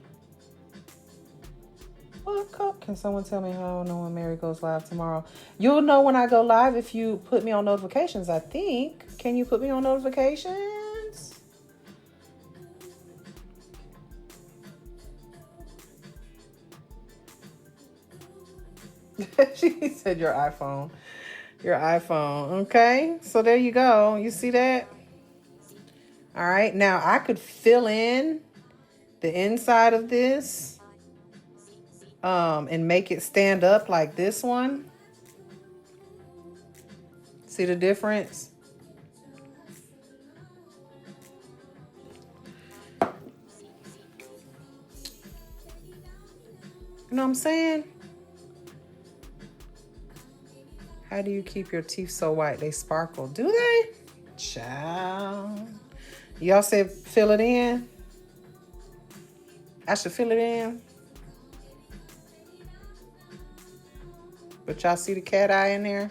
Speaker 1: fuck up? Can someone tell me how I know when Mary goes live tomorrow? You'll know when I go live if you put me on notifications, I think. Can you put me on notifications? She said your iPhone. Your iPhone. Okay. So there you go. You see that? All right. Now I could fill in the inside of this and make it stand up like this one. See the difference? You know what I'm saying? How do you keep your teeth so white they sparkle? Do they? Child. Y'all said fill it in? I should fill it in? But y'all see the cat eye in there?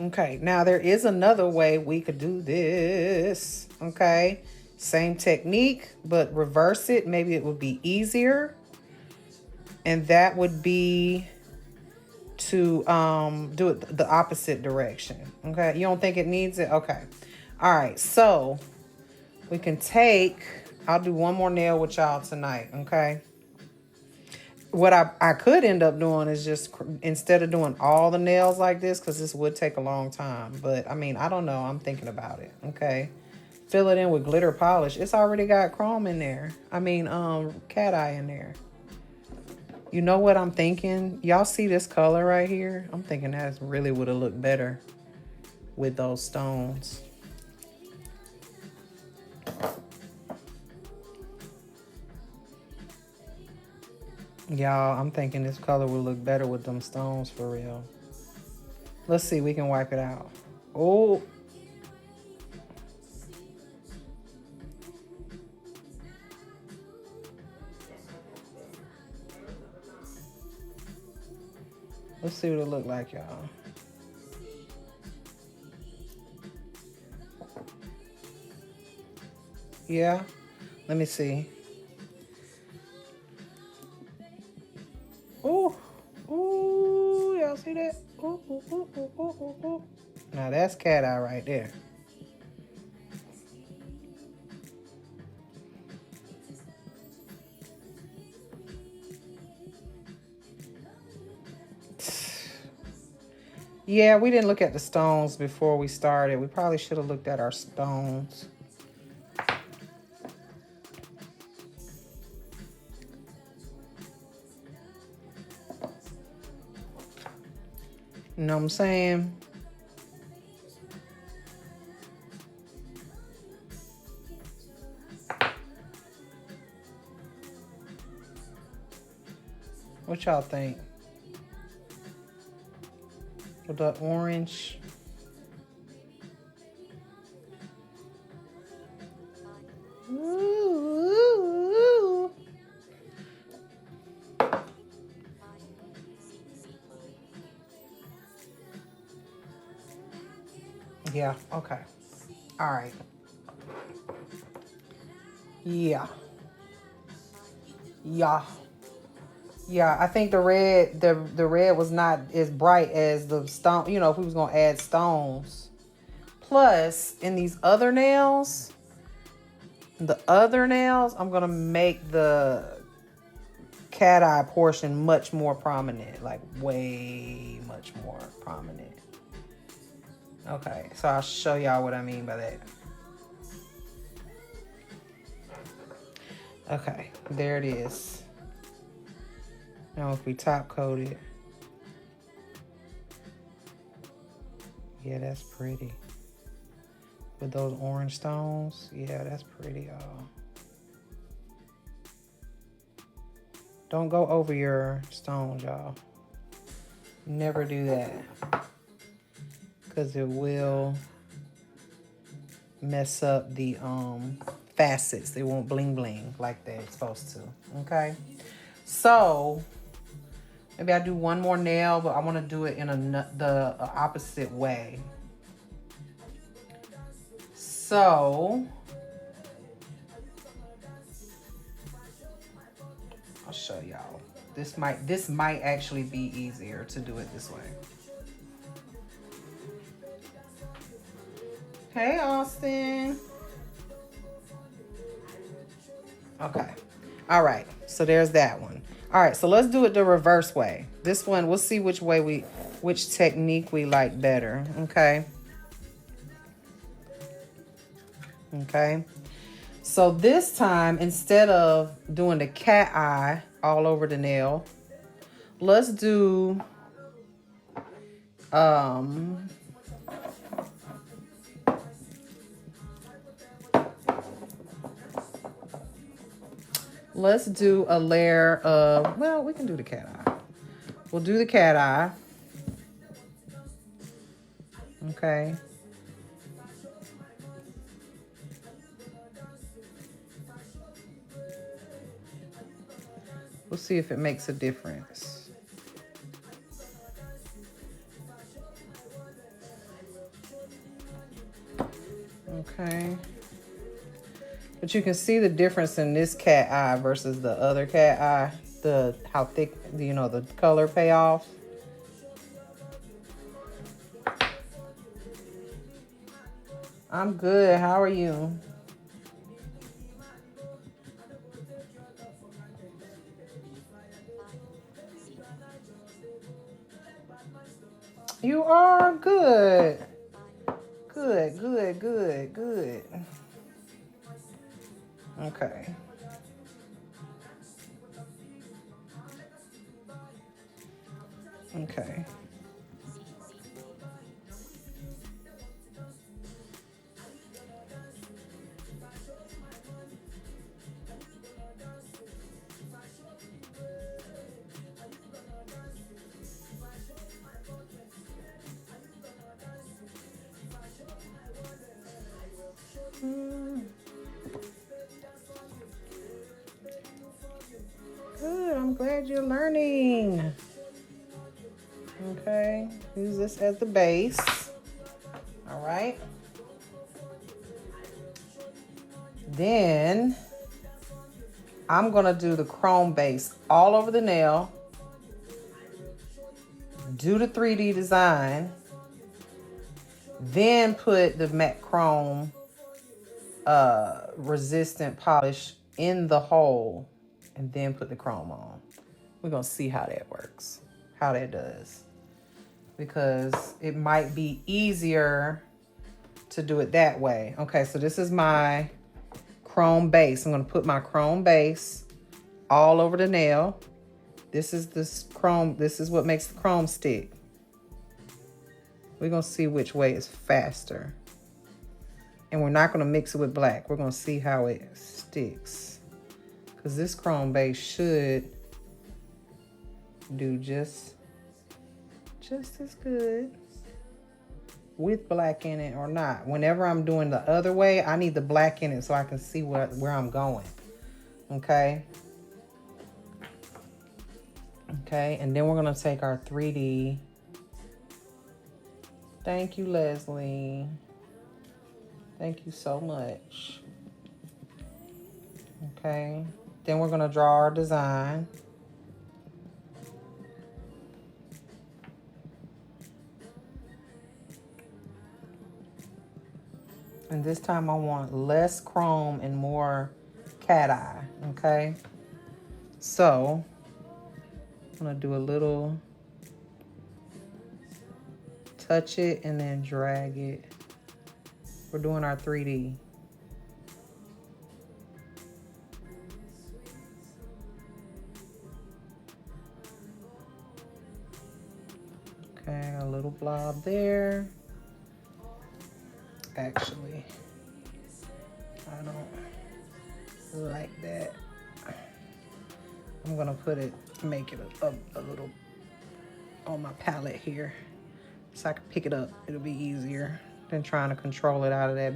Speaker 1: Okay, now there is another way we could do this. Okay, same technique, but reverse it. Maybe it would be easier. And that would be to do it the opposite direction. Okay, you don't think it needs it? Okay. All right, so we can take, I'll do one more nail with y'all tonight, okay? What I could end up doing is just, instead of doing all the nails like this, because this would take a long time. But, I mean, I don't know. I'm thinking about it, okay? Fill it in with glitter polish. It's already got chrome in there. I mean, cat eye in there. You know what I'm thinking? Y'all see this color right here? I'm thinking that really would have looked better with those stones. Y'all, I'm thinking this color will look better with them stones for real. Let's see, we can wipe it out. Oh. Let's see what it look like, y'all. Yeah, let me see. Ooh, ooh, y'all see that? Ooh, ooh, ooh, ooh, ooh, ooh. Now that's cat eye right there. Yeah, we didn't look at the stones before we started. We probably should have looked at our stones. You know what I'm saying? What y'all think? With the orange. Ooh. Yeah, okay. All right. Yeah. Yeah. Yeah, I think the red was not as bright as the stone, you know, if we was going to add stones. Plus, in these other nails, I'm going to make the cat eye portion much more prominent, like way much more prominent. Okay, so I'll show y'all what I mean by that. Okay, there it is. Now if we top coat it. Yeah, that's pretty. With those orange stones. Yeah, that's pretty, y'all. Don't go over your stones, y'all. Never do that. Because it will mess up the facets. They won't bling bling like they're supposed to. Okay? So maybe I do one more nail, but I want to do it in the opposite way. So show y'all. This might actually be easier to do it this way. Hey, Austin. Okay. All right. So there's that one. All right. So let's do it the reverse way. This one, we'll see which technique we like better. Okay. Okay. So this time, instead of doing the cat eye all over the nail, let's do let's do a layer of, well, we can do the cat eye. We'll do the cat eye. Okay. We'll see if it makes a difference. Okay. But you can see the difference in this cat eye versus the other cat eye. How thick, the color payoff. I'm good. How are you? You are good. Good, good, good, good. Okay. Okay. Good, I'm glad you're learning. Okay, use this as the base. All right. Then I'm gonna do the chrome base all over the nail. Do the 3D design. Then put the matte chrome resistant polish in the hole. And then put the chrome on. We're gonna see how that works, how that does. Because it might be easier to do it that way. Okay, so this is my chrome base. I'm gonna put my chrome base all over the nail. This is what makes the chrome stick. We're gonna see which way is faster. And we're not gonna mix it with black. We're gonna see how it sticks. Because this chrome base should do just as good with black in it or not. Whenever I'm doing the other way, I need the black in it so I can see where I'm going. Okay. Okay, and then we're gonna take our 3D. Thank you, Leslie. Thank you so much. Okay. Then we're gonna draw our design. And this time I want less chrome and more cat eye, okay? So, I'm gonna do a little, touch it and then drag it. We're doing our 3D. Okay, a little blob there. Actually, I don't like that. I'm gonna make it a little on my palette here so I can pick it up. It'll be easier than trying to control it out of that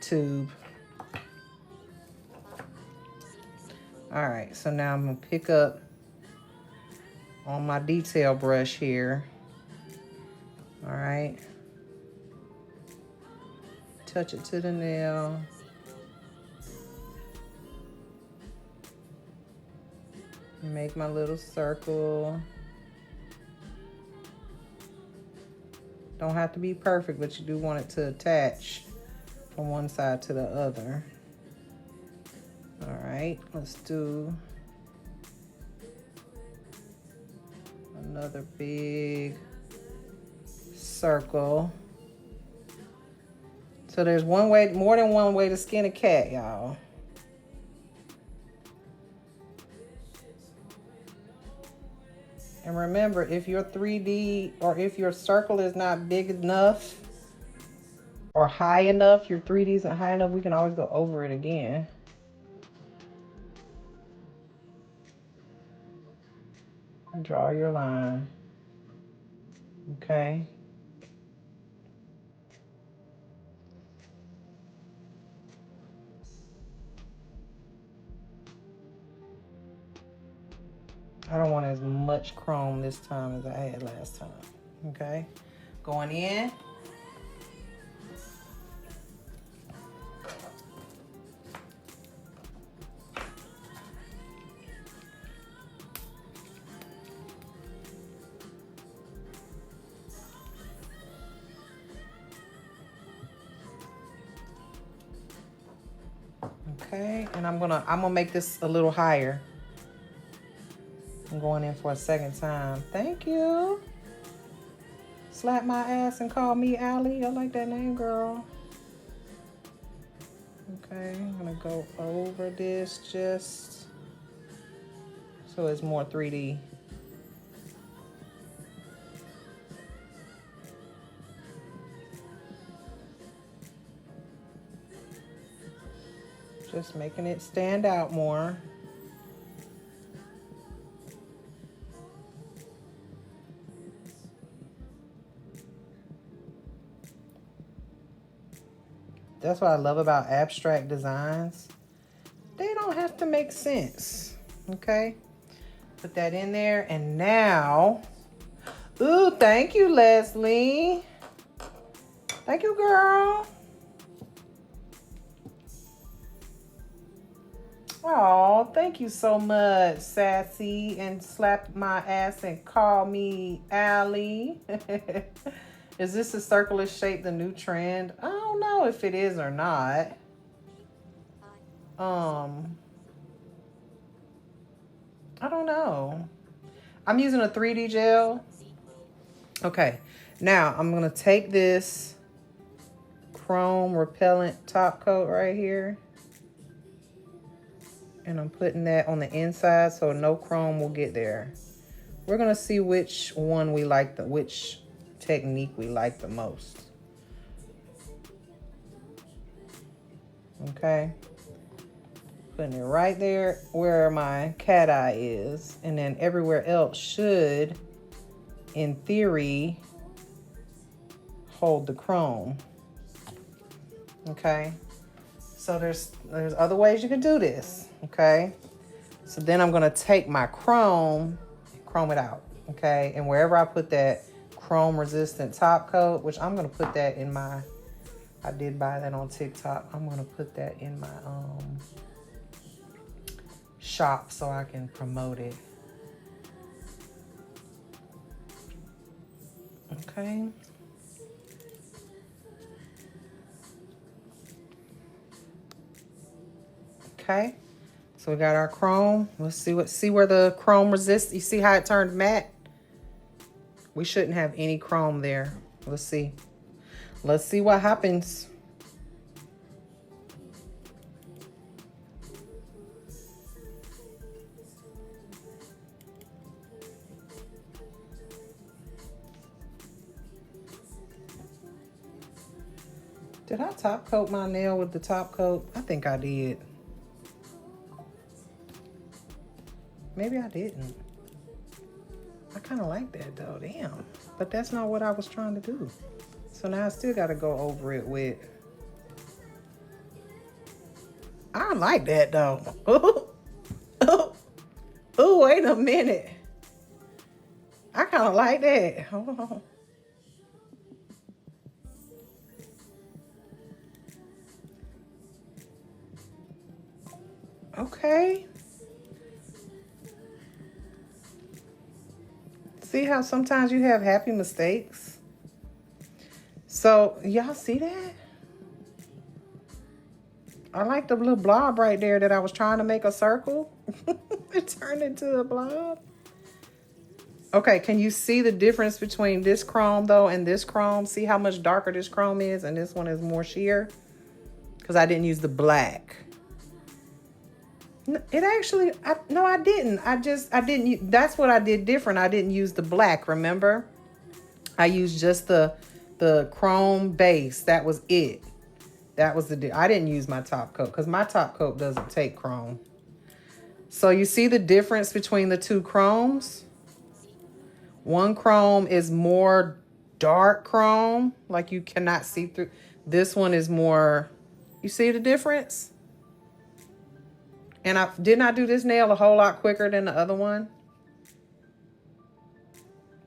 Speaker 1: tube. All right, so now I'm gonna pick up on my detail brush here. All right. Touch it to the nail. Make my little circle. Don't have to be perfect, but you do want it to attach from one side to the other. All right, let's do another big circle. So there's one way, more than one way to skin a cat, y'all. And remember, if your 3D or if your circle is not big enough or high enough, your 3D isn't high enough, we can always go over it again. And draw your line. Okay. I don't want as much chrome this time as I had last time. Okay. Going in. Okay, and I'm gonna make this a little higher. I'm going in for a second time. Thank you. Slap my ass and call me Allie. I like that name, girl. Okay, I'm gonna go over this just so it's more 3D. Just making it stand out more. That's what I love about abstract designs. They don't have to make sense, okay? Put that in there, and now, ooh, thank you, Leslie. Thank you, girl. Oh, thank you so much, Sassy, and slap my ass and call me Allie. Is this a circular shape, the new trend? I don't know if it is or not. I don't know. I'm using a 3D gel. Okay, now I'm gonna take this chrome repellent top coat right here, and I'm putting that on the inside so no chrome will get there. We're gonna see which one we like, which technique we like the most. Okay, putting it right there where my cat eye is, and then everywhere else should, in theory, hold the chrome. Okay, so there's other ways you can do this. Okay, so then I'm gonna take my chrome it out. Okay, and wherever I put that chrome resistant top coat, which I'm gonna put that in my, I did buy that on TikTok. I'm gonna put that in my shop so I can promote it. Okay. Okay. So we got our chrome. Let's see where the chrome resists. You see how it turned matte? We shouldn't have any chrome there. Let's see. Let's see what happens. Did I top coat my nail with the top coat? I think I did. Maybe I didn't. I kind of like that though, damn. But that's not what I was trying to do. So now I still got to go over it with. I like that though. Ooh, wait a minute. I kind of like that. Hold on. Okay. See how sometimes you have happy mistakes? So, y'all see that? I like the little blob right there that I was trying to make a circle. It turned into a blob. Okay, can you see the difference between this chrome, though, and this chrome? See how much darker this chrome is, and this one is more sheer? Because I didn't use the black. It actually, no, I didn't. I didn't. That's what I did different. I didn't use the black, remember? I used just the chrome base. That was it. That was I didn't use my top coat because my top coat doesn't take chrome. So you see the difference between the two chromes? One chrome is more dark chrome, like you cannot see through. This one is more, you see the difference? And didn't I do this nail a whole lot quicker than the other one?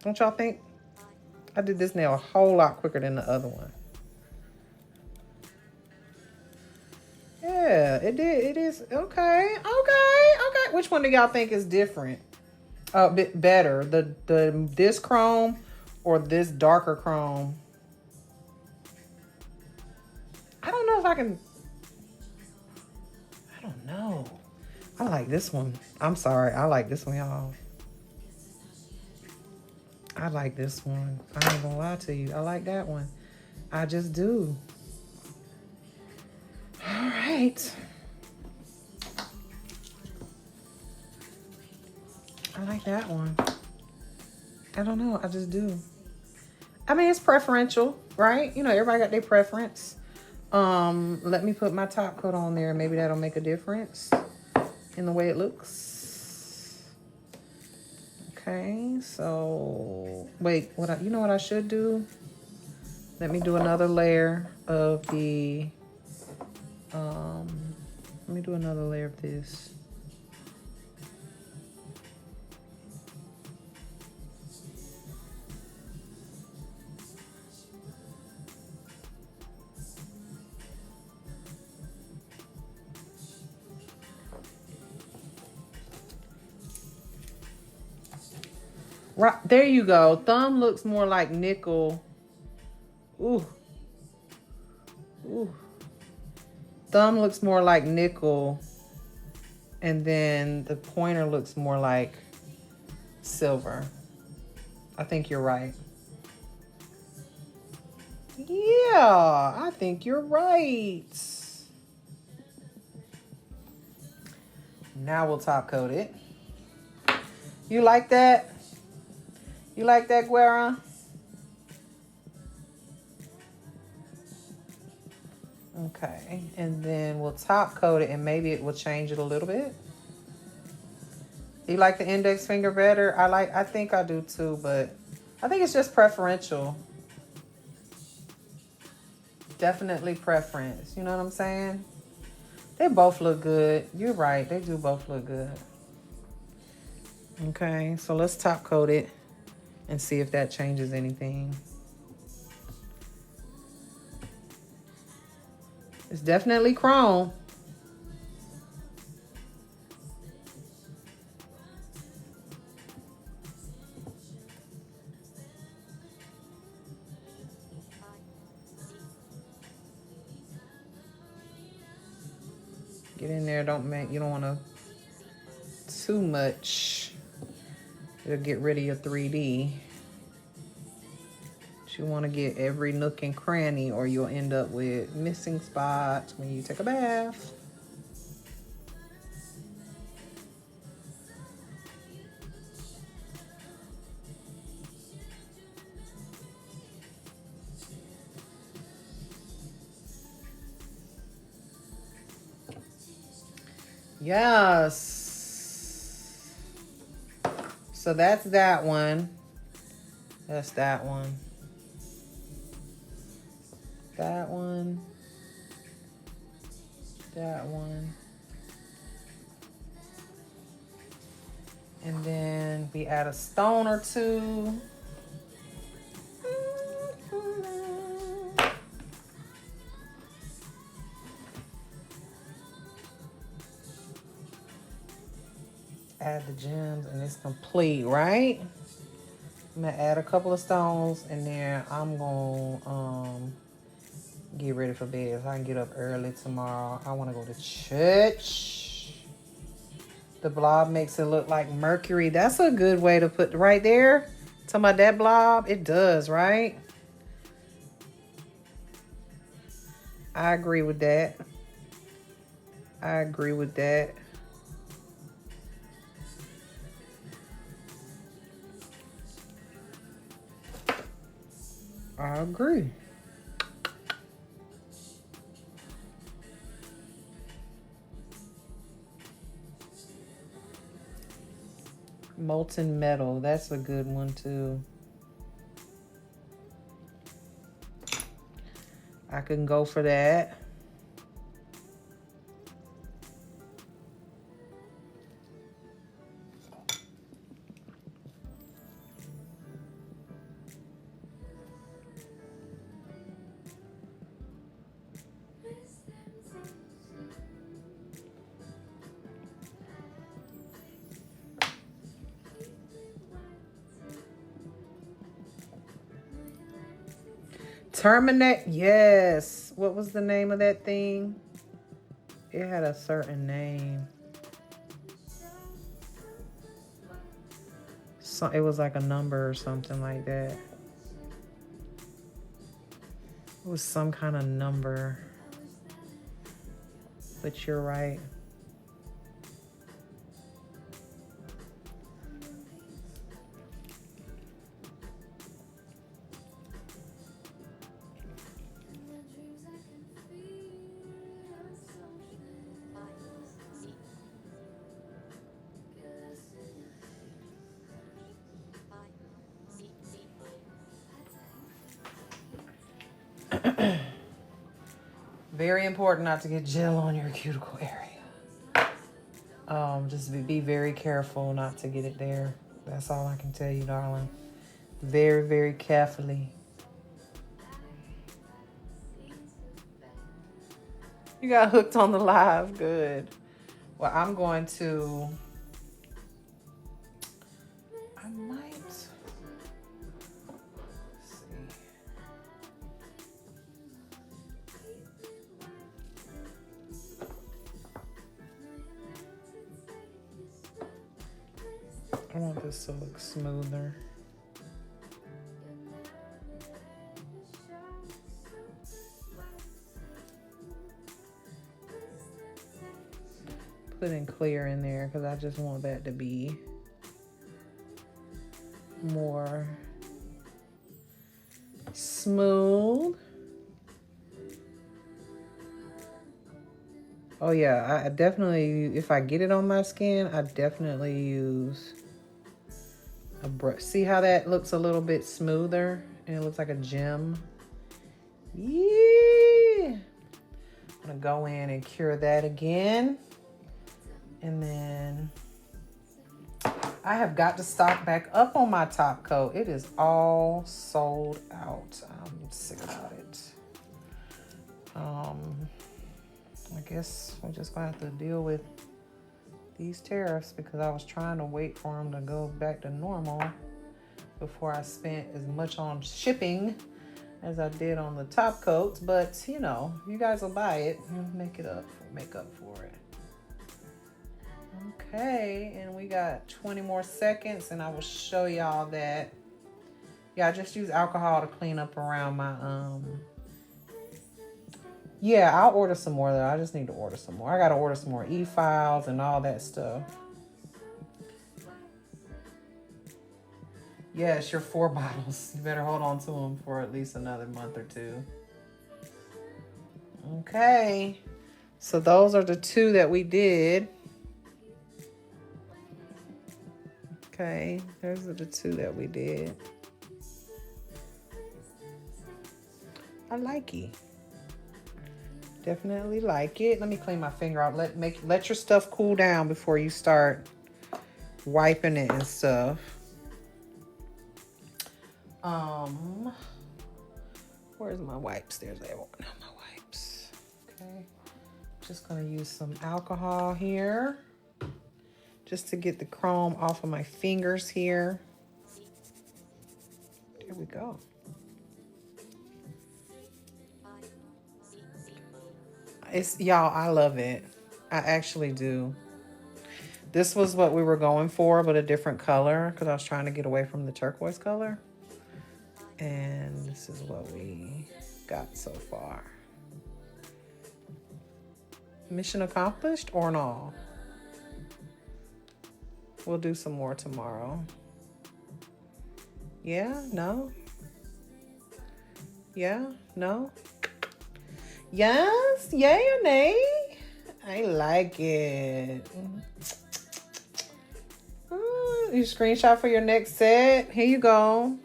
Speaker 1: Don't y'all think? I did this nail a whole lot quicker than the other one. Yeah, it did. It is. Okay. Which one do y'all think is different? A bit better. This chrome or this darker chrome? I don't know if I can. I don't know. I like this one. I'm sorry. I like this one, y'all. I like this one. I ain't gonna lie to you. I like that one. I just do. All right. I like that one. I don't know. I just do. I mean, it's preferential, right? You know, everybody got their preference. Let me put my top coat on there. Maybe that'll make a difference in the way it looks. Okay, so wait, you know what I should do? Let me do another layer of the let me do another layer of this. Right, there you go. Thumb looks more like nickel. Ooh. Ooh. Thumb looks more like nickel. And then the pointer looks more like silver. I think you're right. Yeah, I think you're right. Now we'll top coat it. You like that? You like that, Guerra? Okay, and then we'll top coat it and maybe it will change it a little bit. You like the index finger better? I think I do too, but I think it's just preferential. Definitely preference. You know what I'm saying? They both look good. You're right. They do both look good. Okay, so let's top coat it and see if that changes anything. It's definitely chrome. Get in there, you don't want to too much. It'll get rid of your 3D. But you want to get every nook and cranny or you'll end up with missing spots when you take a bath. Yes. So that's that one. That's that one. That one. That one. And then we add a stone or two. Add the gems and it's complete, right? I'm gonna add a couple of stones, and then I'm gonna get ready for bed so I can get up early tomorrow. I want to go to church. The blob makes it look like Mercury. That's a good way to put right there. Talking about that blob, it does, right? I agree with that. I agree with that. I agree. Molten metal, that's a good one too. I can go for that. Terminate, yes. What was the name of that thing? It had a certain name. So it was like a number or something like that. It was some kind of number. But you're right. Very important not to get gel on your cuticle area. Just be very careful not to get it there. That's all I can tell you, darling. Very, very carefully. You got hooked on the live. Good. Well, I'm going to... I might... Let's see. I want this to look smoother. Putting clear in there because I just want that to be more smooth. Oh yeah, I definitely, if I get it on my skin, I definitely use a brush. See how that looks a little bit smoother and it looks like a gem? Yeah. I'm gonna go in and cure that again. And then I have got to stock back up on my top coat. It is all sold out. I'm sick about it. I guess we're just gonna have to deal with these tariffs because I was trying to wait for them to go back to normal before I spent as much on shipping as I did on the top coats. But you know, you guys will buy it and make up for it. Okay, and we got 20 more seconds and I will show y'all that. Yeah, I just use alcohol to clean up around my yeah, I'll order some more though. I just need to order some more. I gotta order some more e-files and all that stuff. Yes, your 4 bottles. You better hold on to them for at least another month or 2. Okay, so those are the 2 that we did. Okay, those are the 2 that we did. I like it. Definitely like it. Let me clean my finger out. Let your stuff cool down before you start wiping it and stuff. Where's my wipes? There's that one. No, my wipes. Okay. Just gonna use some alcohol here. Just to get the chrome off of my fingers here. There we go. It's, y'all, I love it. I actually do. This was what we were going for, but a different color because I was trying to get away from the turquoise color. And this is what we got so far. Mission accomplished or no? We'll do some more tomorrow. Yeah? No? Yeah? No? Yes? Yay or nay? I like it. You screenshot for your next set. Here you go.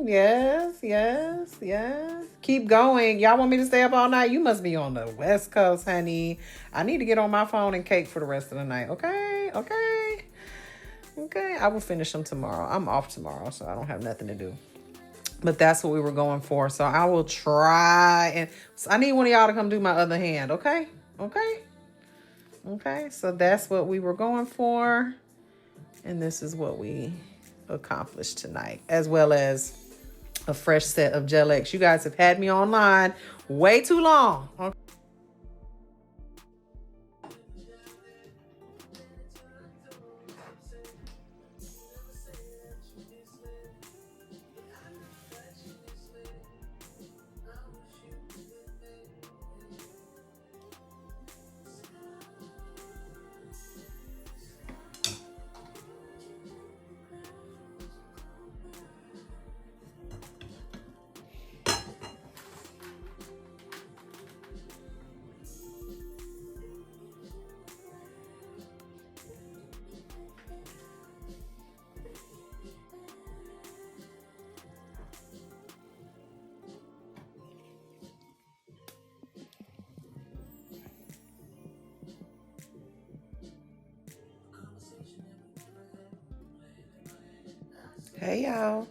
Speaker 1: Yes, yes, yes. Keep going. Y'all want me to stay up all night? You must be on the West Coast, honey. I need to get on my phone and cake for the rest of the night. Okay, okay, okay. I will finish them tomorrow. I'm off tomorrow, so I don't have nothing to do. But that's what we were going for. So I will try, and so I need one of y'all to come do my other hand. Okay, okay, okay. So that's what we were going for, and this is what we accomplished tonight, as well as a fresh set of Gel X. You guys have had me online way too long. Okay. Hey y'all,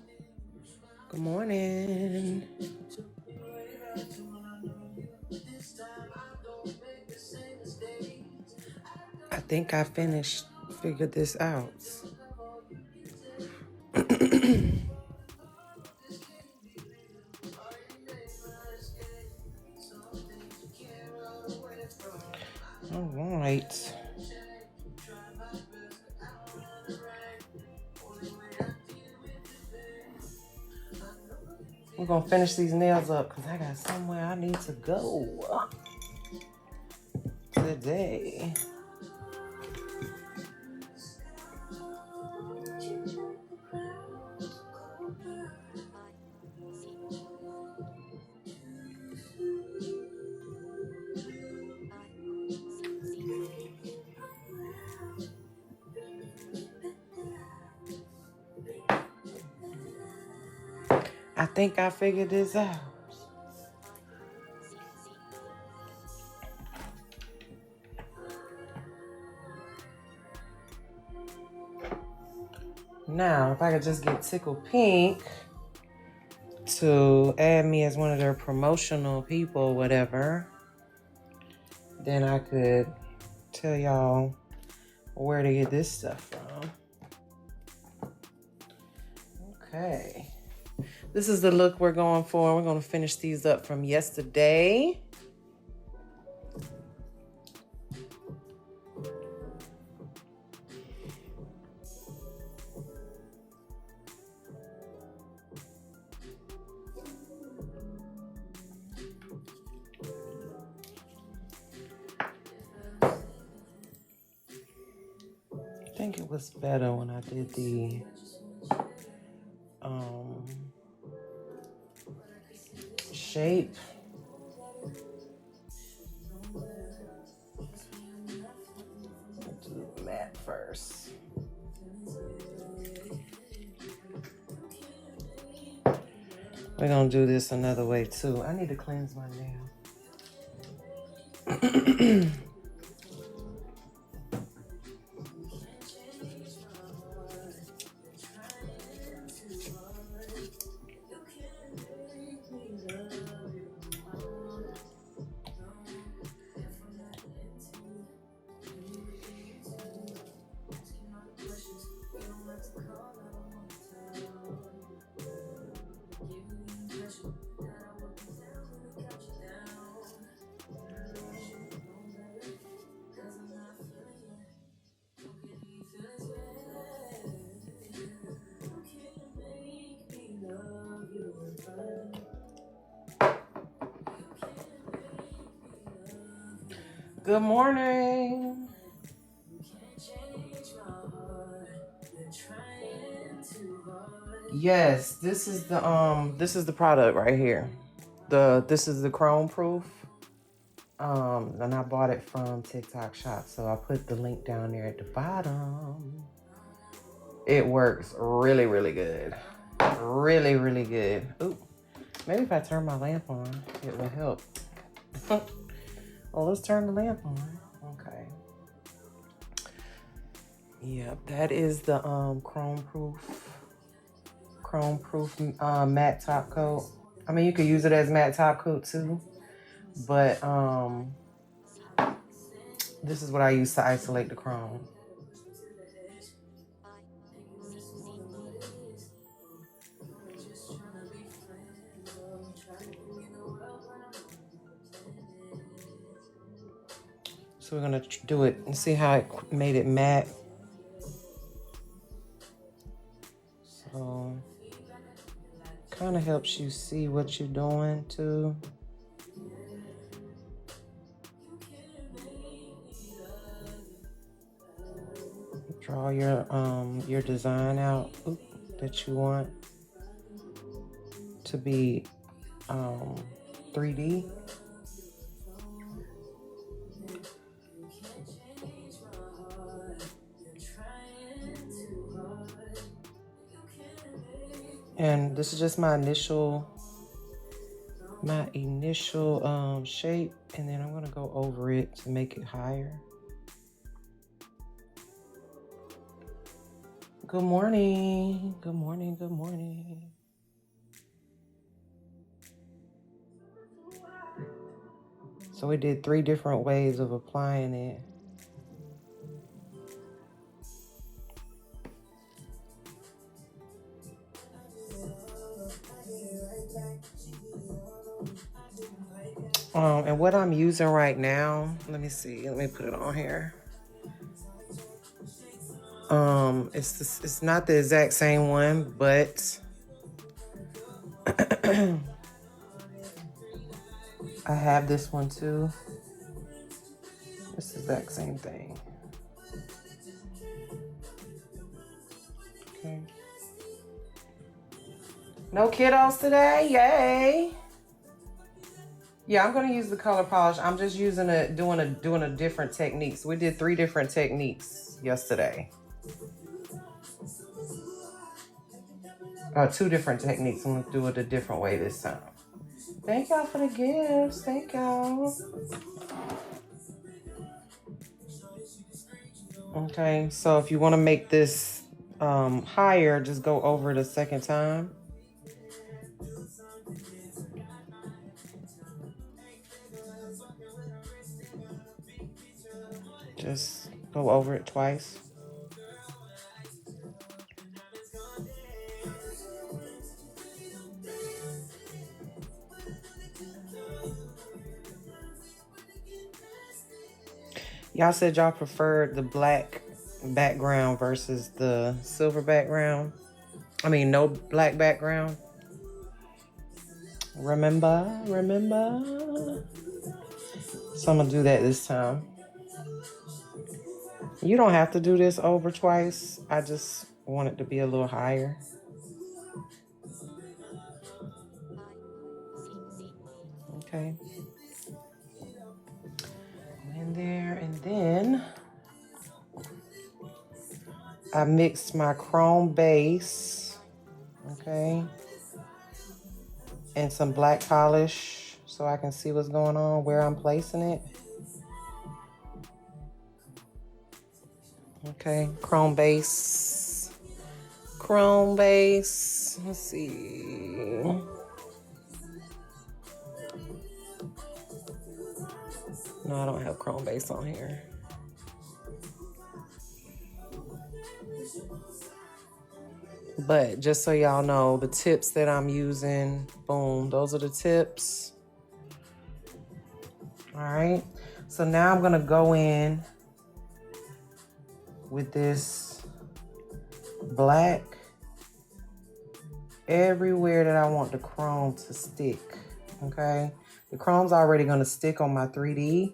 Speaker 1: good morning. I think I figured this out. All right. We're gonna finish these nails up because I got somewhere I need to go today. I think I figured this out. Now, if I could just get Tickle Pink to add me as one of their promotional people, whatever, then I could tell y'all where to get this stuff from. Okay. This is the look we're going for. We're going to finish these up from yesterday. I think it was better when I did the shape. Do the matte first. We're gonna do this another way too. I need to cleanse my nail. Good morning. Yes, this is the product right here. This is the chrome proof. And I bought it from TikTok Shop, so I put the link down there at the bottom. It works really, really good. Really, really good. Ooh, maybe if I turn my lamp on, it will help. Oh, let's turn the lamp on. Okay. Yep, that is the chrome proof matte top coat. I mean, you could use it as matte top coat too, but this is what I use to isolate the chrome. So we're gonna do it and see how it made it matte. So kind of helps you see what you're doing too. Draw your design out that you want to be 3D. And this is just my initial shape, and then I'm gonna go over it to make it higher. Good morning, good morning, good morning. So we did 3 different ways of applying it. And what I'm using right now, let me see, let me put it on here. It's not the exact same one, but I have this one too. It's the exact same thing. Okay. No kiddos today, yay! Yeah, I'm gonna use the color polish. I'm just using doing a different technique. So we did 3 different techniques yesterday. 2 different techniques. I'm gonna do it a different way this time. Thank y'all for the gifts. Thank y'all. Okay, so if you want to make this higher, just go over the second time. Just go over it twice. Y'all said y'all preferred the black background versus the silver background. I mean, no black background. Remember? So I'm gonna do that this time. You don't have to do this over twice. I just want it to be a little higher. Okay. In there, and then I mixed my chrome base, okay, and some black polish so I can see what's going on, where I'm placing it. Okay, chrome base. Let's see. No, I don't have chrome base on here. But just so y'all know, the tips that I'm using, boom, those are the tips. All right, so now I'm gonna go in with this black everywhere that I want the chrome to stick, okay? The chrome's already gonna stick on my 3D.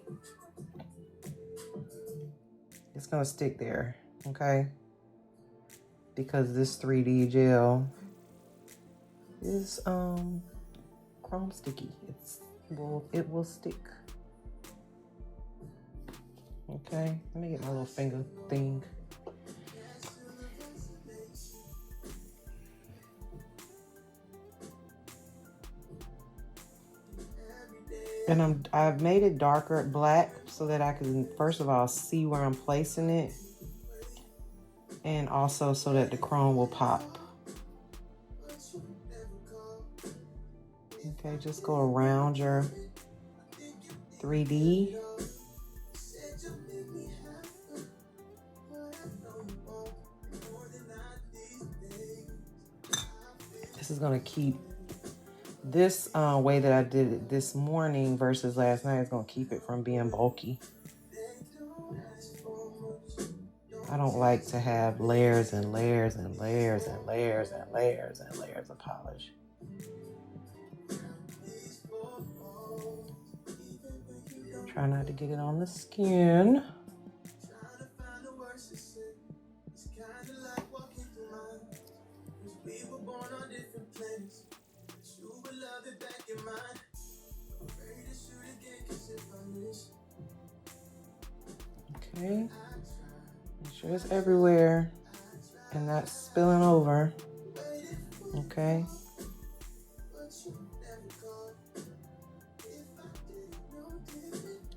Speaker 1: It's gonna stick there, okay? Because this 3D gel is chrome sticky. It will stick. Okay, let me get my little finger thing. And I've made it darker black so that I can, first of all, see where I'm placing it. And also so that the chrome will pop. Okay, just go around your 3D. This is gonna keep this way that I did it this morning versus last night is gonna keep it from being bulky. I don't like to have layers and layers and layers and layers and layers and layers of polish. Try not to get it on the skin. Okay. Make sure it's everywhere and not spilling over. Okay.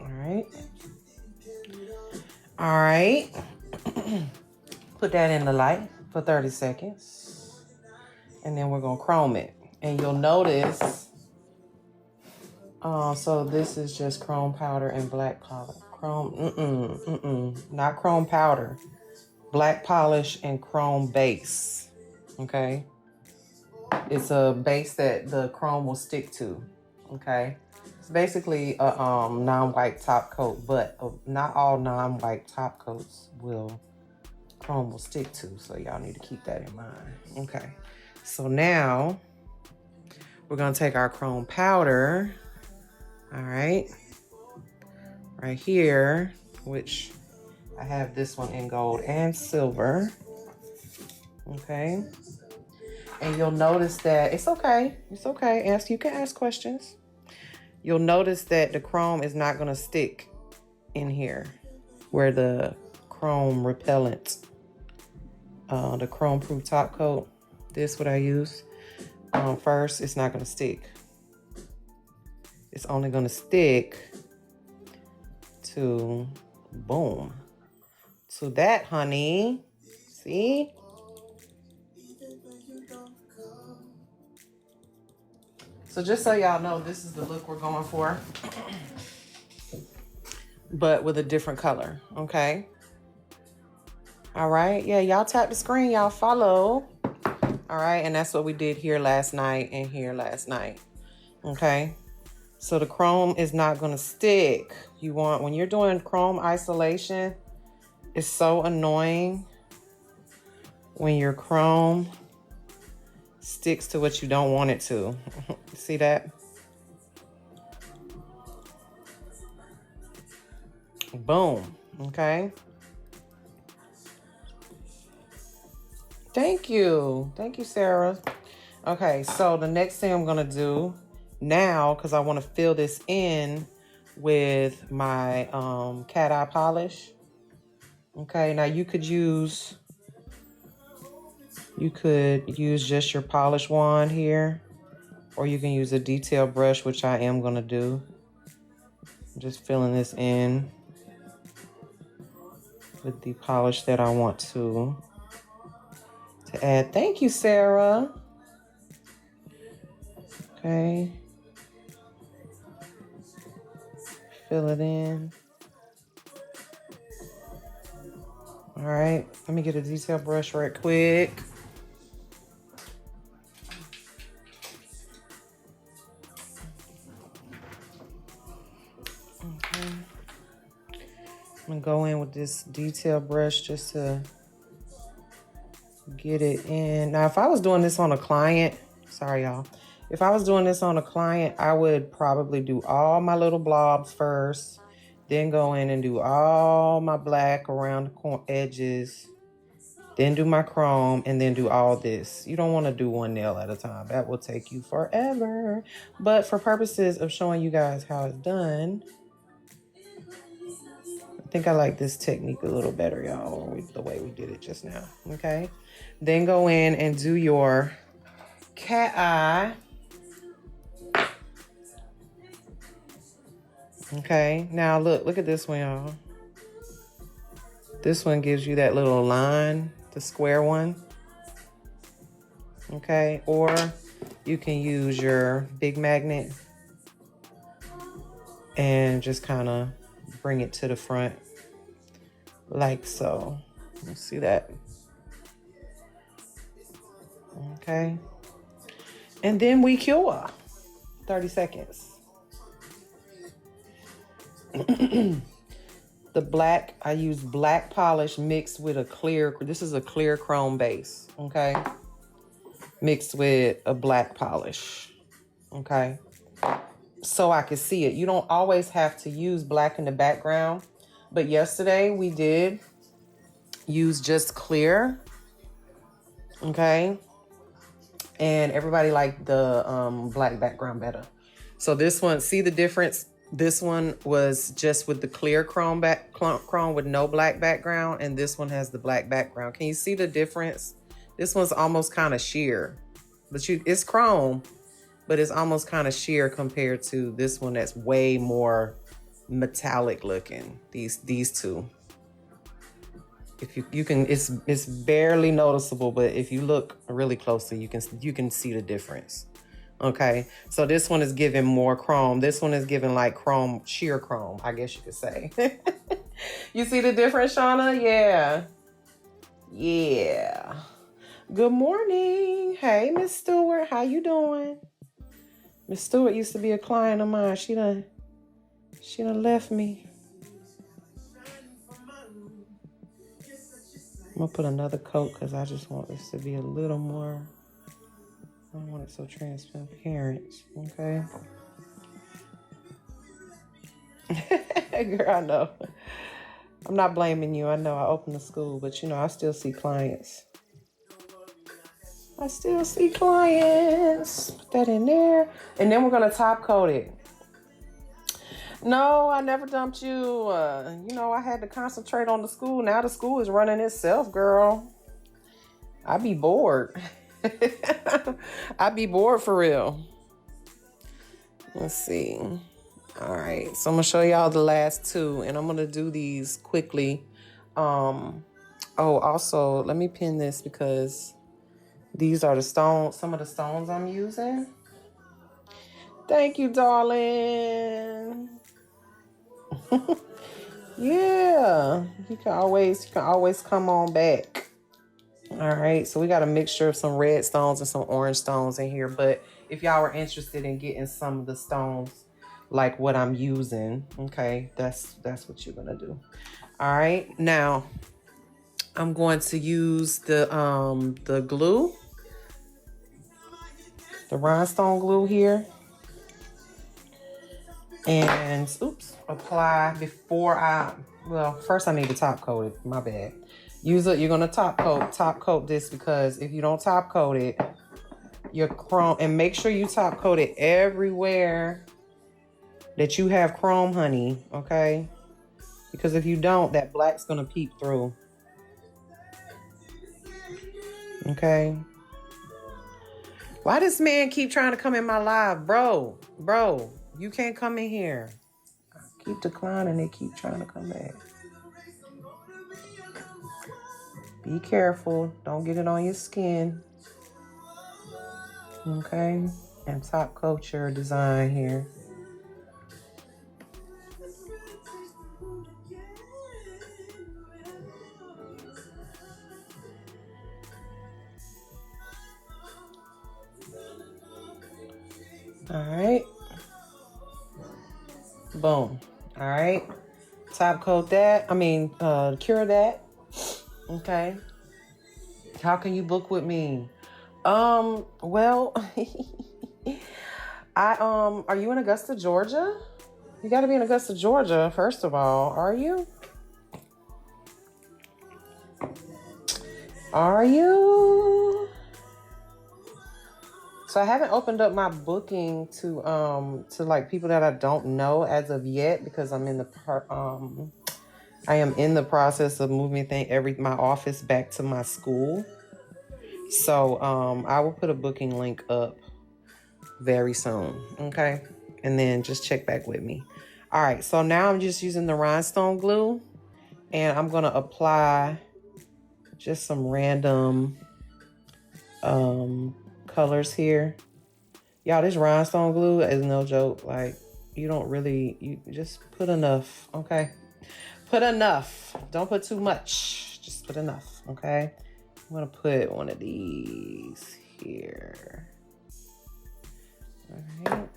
Speaker 1: All right. All right. Put that in the light for 30 seconds. And then we're going to chrome it. And you'll notice, so this is just chrome powder and black polish. Not chrome powder. Black polish and chrome base. Okay. It's a base that the chrome will stick to. Okay. It's basically a non-white top coat, but not all non-white top coats chrome will stick to. So y'all need to keep that in mind. Okay. So now we're going to take our chrome powder. All right. Right here, which I have this one in gold and silver. Okay. And you'll notice that it's okay. It's okay. You can ask questions. You'll notice that the chrome is not going to stick in here where the chrome repellent, the chrome proof top coat, this what I use. First, it's not going to stick. It's only going to stick to, boom, to that, honey. See? So just so y'all know, this is the look we're going for, but with a different color, okay? All right, yeah, y'all tap the screen, y'all follow. All right, and that's what we did here last night and here last night, okay? So the chrome is not gonna stick. When you're doing chrome isolation, it's so annoying when your chrome sticks to what you don't want it to. See that? Boom, okay? Thank you, Sarah. Okay, so the next thing I'm gonna do now, because I want to fill this in with my cat eye polish. Okay, now you could use just your polish wand here, or you can use a detail brush, which I am going to do. I'm just filling this in with the polish that I want to add. Thank you, Sarah. Okay. Fill it in. All right, let me get a detail brush right quick. Okay. I'm gonna go in with this detail brush just to get it in. Now, if I was doing this on a client, sorry y'all. If I was doing this on a client, I would probably do all my little blobs first Then go in and do all my black around the edges. Then do my chrome, and then do all this. You don't want to do one nail at a time. That will take you forever. But for purposes of showing you guys how it's done, I think I like this technique a little better, y'all, the way we did it just now, okay? Then go in and do your cat eye. Okay, now look at this one, y'all. This one gives you that little line, the square one. Okay, or you can use your big magnet and just kind of bring it to the front like so. You see that? Okay. And then we cure. 30 seconds. The black, I use black polish mixed with a clear, this is a clear chrome base, okay? Mixed with a black polish, okay? So I could see it. You don't always have to use black in the background, but yesterday we did use just clear, okay? And everybody liked the black background better. So this one, see the difference? This one was just with the clear chrome with no black background, and this one has the black background. Can you see the difference? This one's almost kind of sheer, but it's chrome, but it's almost kind of sheer compared to this one that's way more metallic looking. These two. If you can, it's barely noticeable, but if you look really closely, you can see the difference. Okay, so this one is giving more chrome. This one is giving like chrome, sheer chrome, I guess you could say. You see the difference, Shauna? Yeah. Yeah. Good morning. Hey, Miss Stewart. How you doing? Miss Stewart used to be a client of mine. She done left me. I'm gonna put another coat because I just want this to be a little more. I don't want it so transparent, okay? Girl, I know. I'm not blaming you. I know I opened the school, but you know, I still see clients. Put that in there. And then we're going to top coat it. No, I never dumped you. You know, I had to concentrate on the school. Now the school is running itself, girl. I be bored. I be bored for real. Let's see. All right, so I'm gonna show y'all the last two, and I'm gonna do these quickly. Oh, also, let me pin this because these are the stones, some of the stones I'm using. Thank you, darling. Yeah, you can always come on back. All right, so we got a mixture of some red stones and some orange stones in here. But if y'all were interested in getting some of the stones like what I'm using, okay, that's what you're gonna do. All right, now I'm going to use the glue, the rhinestone glue here, and apply before first I need to top coat it. My bad. You're gonna top coat this, because if you don't top coat it, your chrome, and make sure you top coat it everywhere that you have chrome, honey, okay? Because if you don't, that black's gonna peep through. Okay. Why this man keep trying to come in my live? Bro, you can't come in here. I keep declining, they keep trying to come back. Be careful. Don't get it on your skin. Okay. And top coat your design here. All right. Boom. All right. Top coat that. Cure that. Okay. How can you book with me? Well, are you in Augusta, Georgia? You got to be in Augusta, Georgia, first of all. Are you? Are you? So I haven't opened up my booking to like people that I don't know as of yet because I'm in the I am in the process of moving my office back to my school. So I will put a booking link up very soon, okay? And then just check back with me. All right, so now I'm just using the rhinestone glue and I'm gonna apply just some random colors here. Y'all, this rhinestone glue is no joke. Like, you just put enough, okay? Put enough. Don't put too much. Just put enough, okay? I'm gonna put one of these here. All right.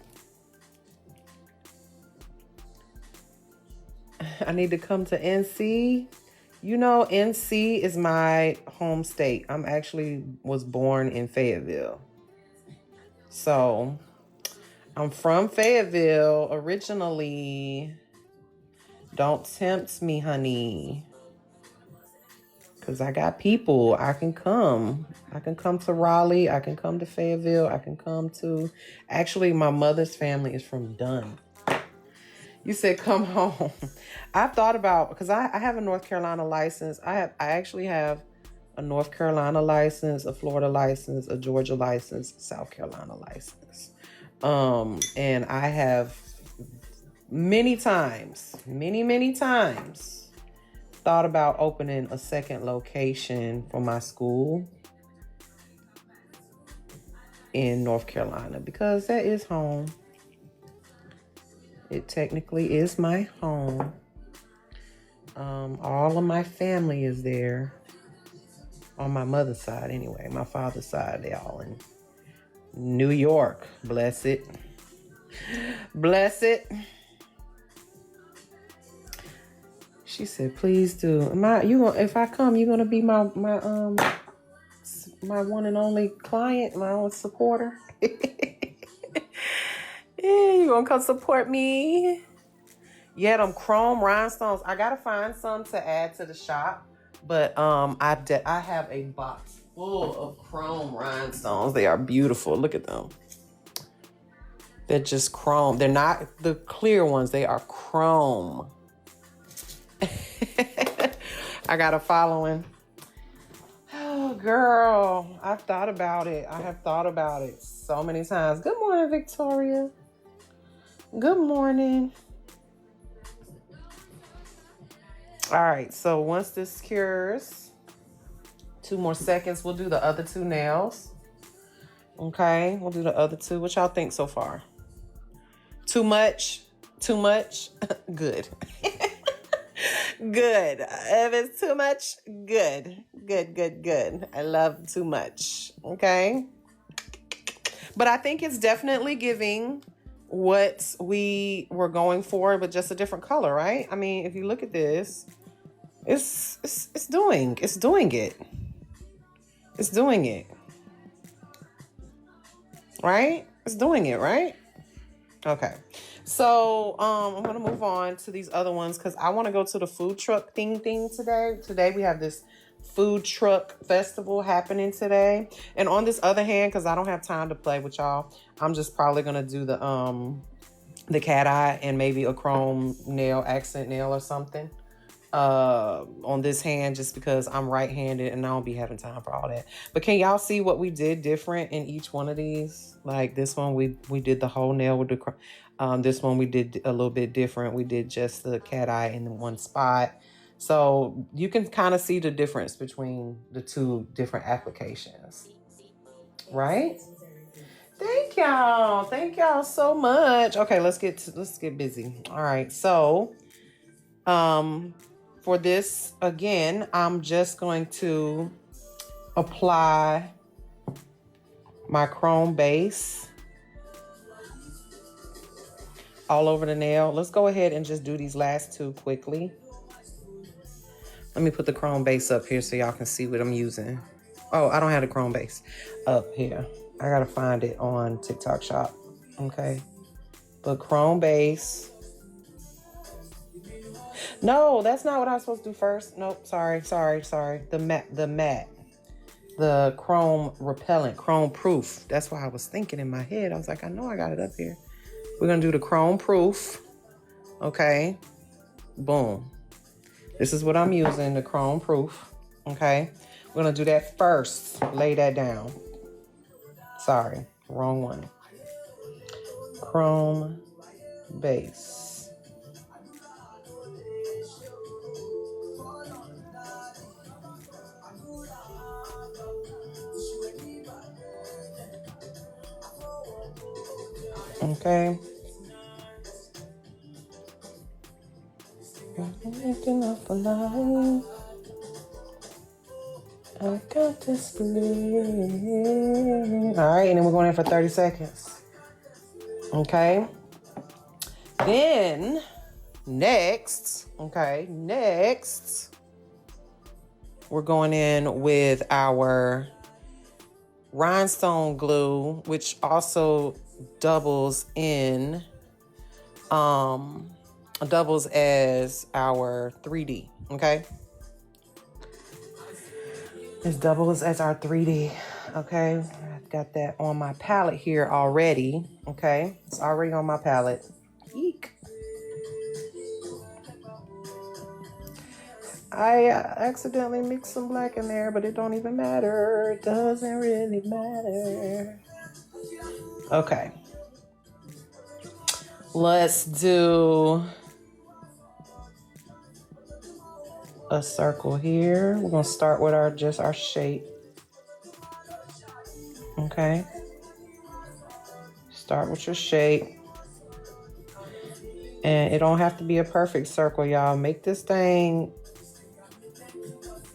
Speaker 1: I need to come to NC. You know, NC is my home state. I'm actually was born in Fayetteville. So I'm from Fayetteville originally. Don't tempt me, honey. Because I got people. I can come. I can come to Raleigh. I can come to Fayetteville. I can come to... Actually, my mother's family is from Dunn. You said come home. I've thought about... Because I have a North Carolina license. I actually have a North Carolina license, a Florida license, a Georgia license, South Carolina license. And I have many times thought about opening a second location for my school in North Carolina because that is home. It technically is my home. All of my family is there on my mother's side anyway. My father's side, they all in New York. Bless it. Bless it. She said, "Please do. If I come, you're gonna be my one and only client, my own supporter. Yeah, you gonna come support me? Yeah, them chrome rhinestones. I gotta find some to add to the shop, but I have a box full of chrome rhinestones. They are beautiful. Look at them. They're just chrome. They're not the clear ones. They are chrome." I got a following. Oh, girl. I've thought about it. I have thought about it so many times. Good morning, Victoria. Good morning. All right. So once this cures, 2 more seconds, we'll do the other 2 nails. Okay. We'll do the other 2. What y'all think so far? Too much? Too much? Good. Good. If it's too much, good. Good. I love too much. Okay. But I think it's definitely giving what we were going for, but just a different color, right? I mean, if you look at this, it's doing it. It's doing it. Right? It's doing it, right? Okay. So I'm gonna move on to these other ones because I want to go to the food truck thing today. Today we have this food truck festival happening today. And on this other hand, because I don't have time to play with y'all, I'm just probably gonna do the cat eye and maybe a chrome nail, accent nail or something on this hand, just because I'm right-handed and I don't be having time for all that. But can y'all see what we did different in each one of these? Like this one, we did the whole nail with the this one we did a little bit different. We did just the cat eye in one spot. So you can kind of see the difference between the 2 different applications, right? Thank y'all so much. Okay, let's get busy. All right, so for this again, I'm just going to apply my chrome base all over the nail. Let's go ahead and just do these last 2 quickly. Let me put the chrome base up here so y'all can see what I'm using. Oh, I don't have the chrome base up here. I gotta find it on TikTok shop. Okay. But chrome base No, that's not what I was supposed to do first. Nope, sorry. The matte. The chrome repellent, chrome proof. That's why I was thinking in my head. I was like, I know I got it up here. We're gonna do the chrome proof. Okay. Boom. This is what I'm using, the chrome proof. Okay. We're gonna do that first. Lay that down. Sorry, wrong one. Chrome base. Okay. Enough for life. I got this belief. All right, and then we're going in for 30 seconds. Okay. Then, next, we're going in with our rhinestone glue, which also doubles as our 3D, okay? It doubles as our 3D, okay? I've got that on my palette here already, okay? It's already on my palette. Eek. I accidentally mixed some black in there, but it don't even matter. It doesn't really matter. Okay. Let's do a circle here. We're gonna start with our shape. Okay. Start with your shape. And it don't have to be a perfect circle, y'all. Make this thing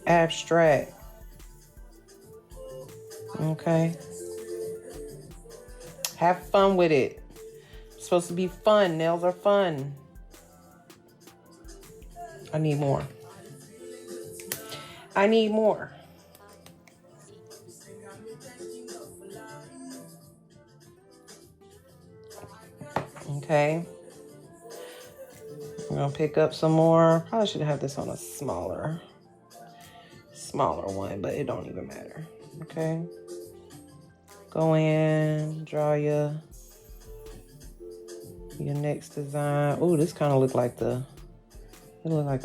Speaker 1: abstract. Okay. Have fun with it. It's supposed to be fun. Nails are fun. I need more. Okay. I'm gonna pick up some more. Probably should have this on a smaller one, but it don't even matter. Okay. Go in, draw your next design. Oh, this kind of look like a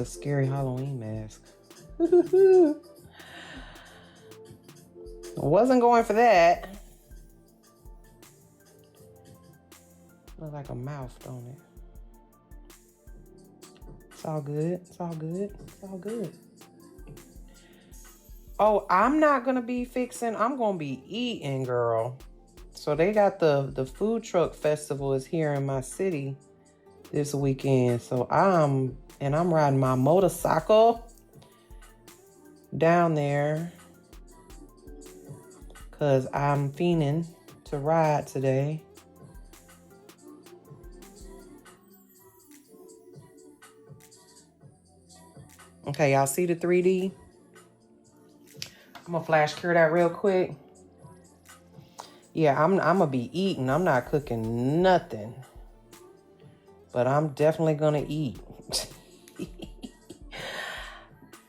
Speaker 1: scary Halloween mask. Wasn't going for that. Look like a mouth, don't it? It's all good. Oh, I'm not gonna be fixing. I'm gonna be eating, girl. So they got the food truck festival is here in my city this weekend. So I'm riding my motorcycle down there because I'm fiending to ride today. Okay, y'all see the 3D? I'm gonna flash cure that real quick. Yeah, I'm gonna be eating. I'm not cooking nothing. But I'm definitely gonna eat.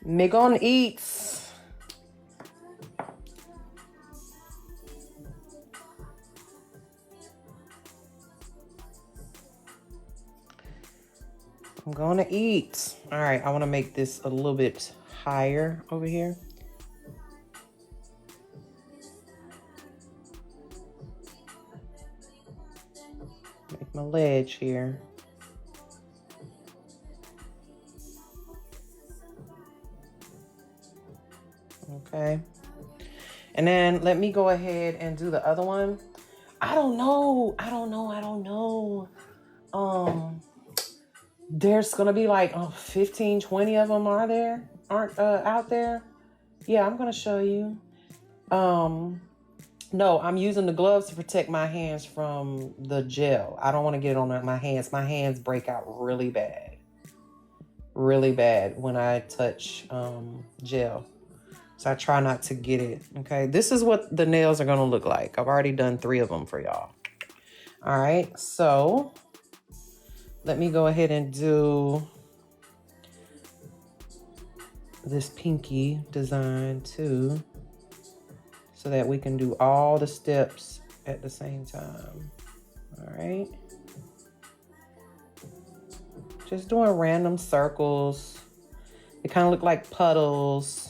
Speaker 1: Negron eats. I'm gonna eat. All right, I wanna make this a little bit higher over here. Make my ledge here. Okay. And then let me go ahead and do the other one. I don't know. There's gonna be like 15, 20 of them aren't out there. Yeah, I'm gonna show you. No, I'm using the gloves to protect my hands from the gel. I don't want to get it on my hands. My hands break out really bad when I touch gel. So I try not to get it. Okay, this is what the nails are gonna look like. I've already done 3 of them for y'all. All right, so let me go ahead and do this pinky design too, so that we can do all the steps at the same time. All right. Just doing random circles. They kind of look like puddles.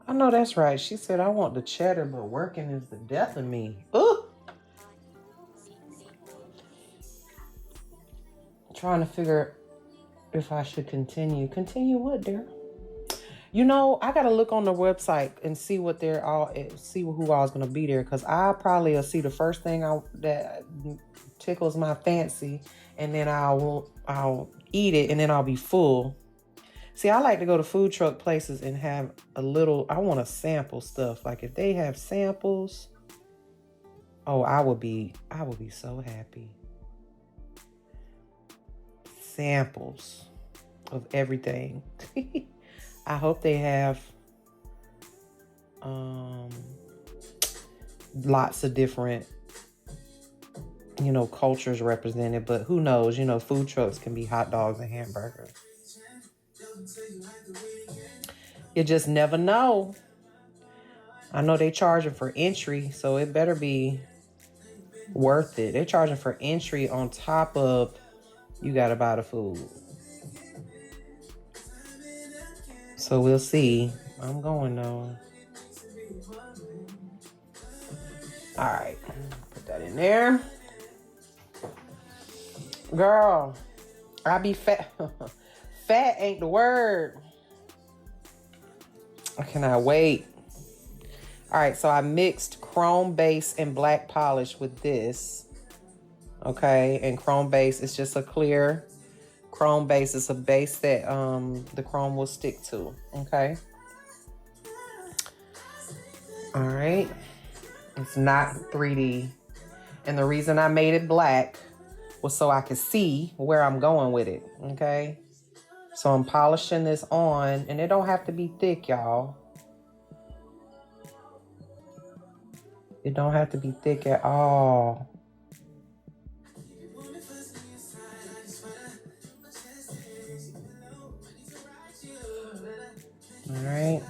Speaker 1: I know that's right. She said, I want the cheddar, but working is the death of me. Ooh. Trying to figure if I should continue. Continue what, dear? You know, I gotta look on the website and see what they're all, see who all's gonna be there, because I probably will see the first thing that tickles my fancy, and then I'll eat it, and then I'll be full. See, I like to go to food truck places and have a little, I want to sample stuff. Like if they have samples, oh, I would be so happy. Samples of everything. I hope they have lots of different, cultures represented, but who knows, food trucks can be hot dogs and hamburgers. You just never know. I know they charging for entry, so it better be worth it. They're charging for entry on top of you gotta buy the food. So we'll see. I'm going though. All right, put that in there. Girl, I be fat. Fat ain't the word. I cannot wait. All right, so I mixed chrome base and black polish with this. Okay, and chrome base is just a clear chrome base. It's a base that the chrome will stick to. Okay. All right. It's not 3D. And the reason I made it black was so I could see where I'm going with it. Okay. So I'm polishing this on, and it don't have to be thick, y'all. It don't have to be thick at all. All right.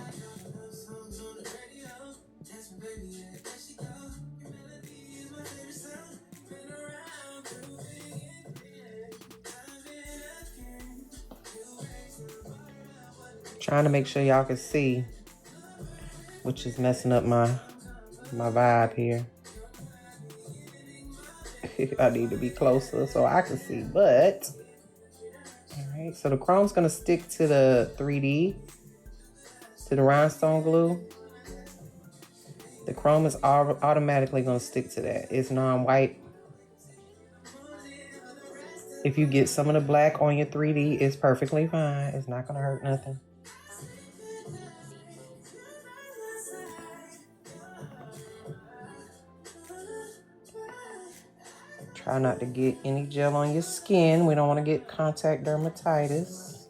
Speaker 1: Trying to make sure y'all can see, which is messing up my vibe here. I need to be closer so I can see, but all right, so the chrome's gonna stick to the 3D, to the rhinestone glue. The chrome is automatically gonna stick to that. It's non-white. If you get some of the black on your 3D, it's perfectly fine. It's not gonna hurt nothing. Try not to get any gel on your skin. We don't want to get contact dermatitis.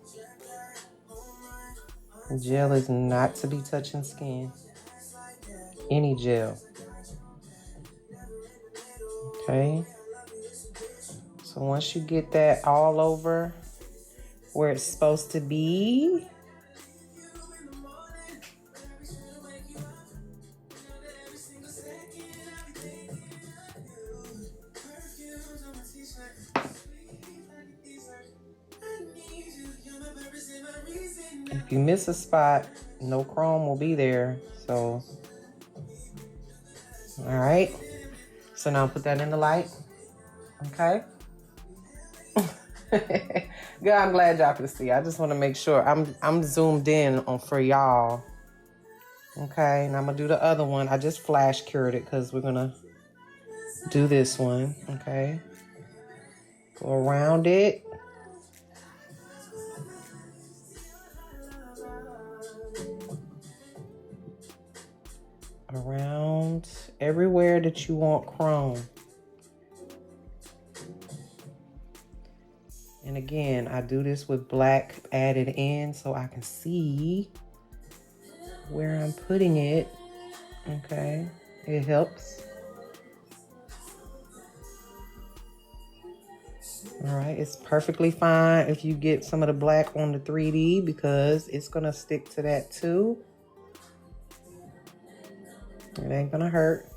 Speaker 1: Gel is not to be touching skin. Any gel. Okay. So once you get that all over where it's supposed to be, if you miss a spot, no chrome will be there. So, all right. So now put that in the light. Okay. Good, I'm glad y'all can see. I just want to make sure I'm zoomed in on for y'all. Okay, and I'm gonna do the other one. I just flash cured it because we're gonna do this one. Okay. Go around it. Around everywhere that you want chrome. And again, I do this with black added in so I can see where I'm putting it. Okay, it helps. All right, it's perfectly fine if you get some of the black on the 3D because it's gonna stick to that too. It ain't gonna hurt.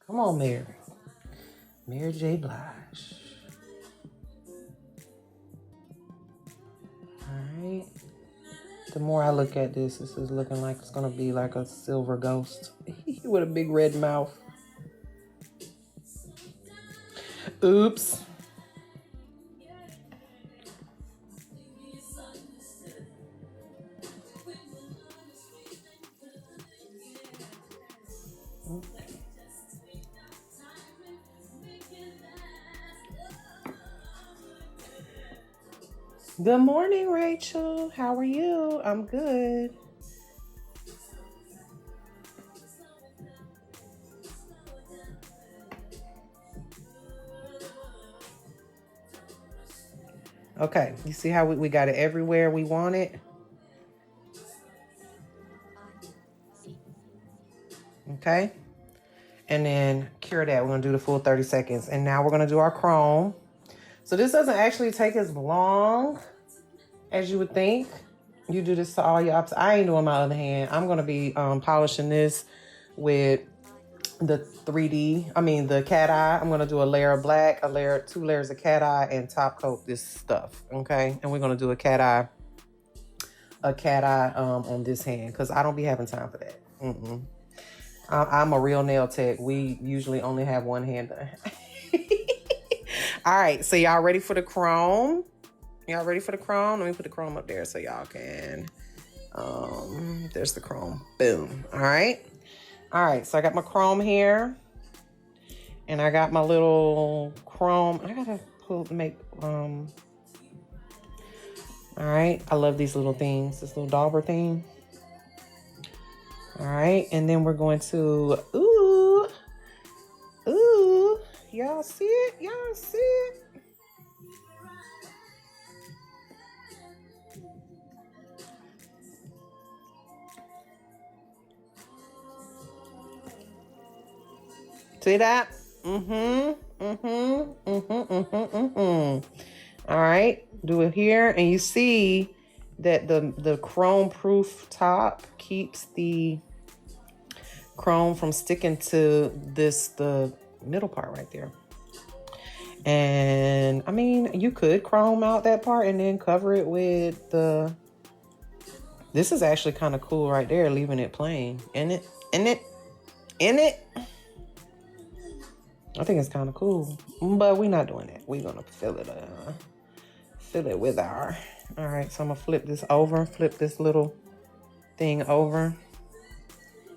Speaker 1: Come on, Mary. Mary J. Blige. All right. The more I look at this, this is looking like it's gonna be like a silver ghost with a big red mouth. Oops. Good morning, Rachel. How are you? I'm good. Okay, you see how we got it everywhere we want it? Okay, and then cure that. We're gonna do the full 30 seconds. And now we're gonna do our chrome. So this doesn't actually take as long as you would think. You do this to all your options. I ain't doing my other hand. I'm gonna be polishing this with the 3D, the cat eye. I'm gonna do a layer of black, two layers of cat eye, and top coat this stuff. Okay, and we're gonna do a cat eye on this hand because I don't be having time for that. I'm a real nail tech. We usually only have one hand done. All right, so y'all ready for the chrome? Y'all ready for the chrome? Let me put the chrome up there so y'all can, there's the chrome. Boom. All right, so I got my chrome here. And I got my little chrome. I gotta all right, I love these little things, this little dauber thing. All right, and then we're going to, ooh, y'all see it? Y'all see it? See that? All right, do it here, and you see that the chrome proof top keeps the chrome from sticking to the middle part right there. And you could chrome out that part and then cover it with this is actually kind of cool right there, leaving it plain. In it. I think it's kind of cool, but we're not doing that. We're gonna fill it with our. All right, so I'm gonna flip this little thing over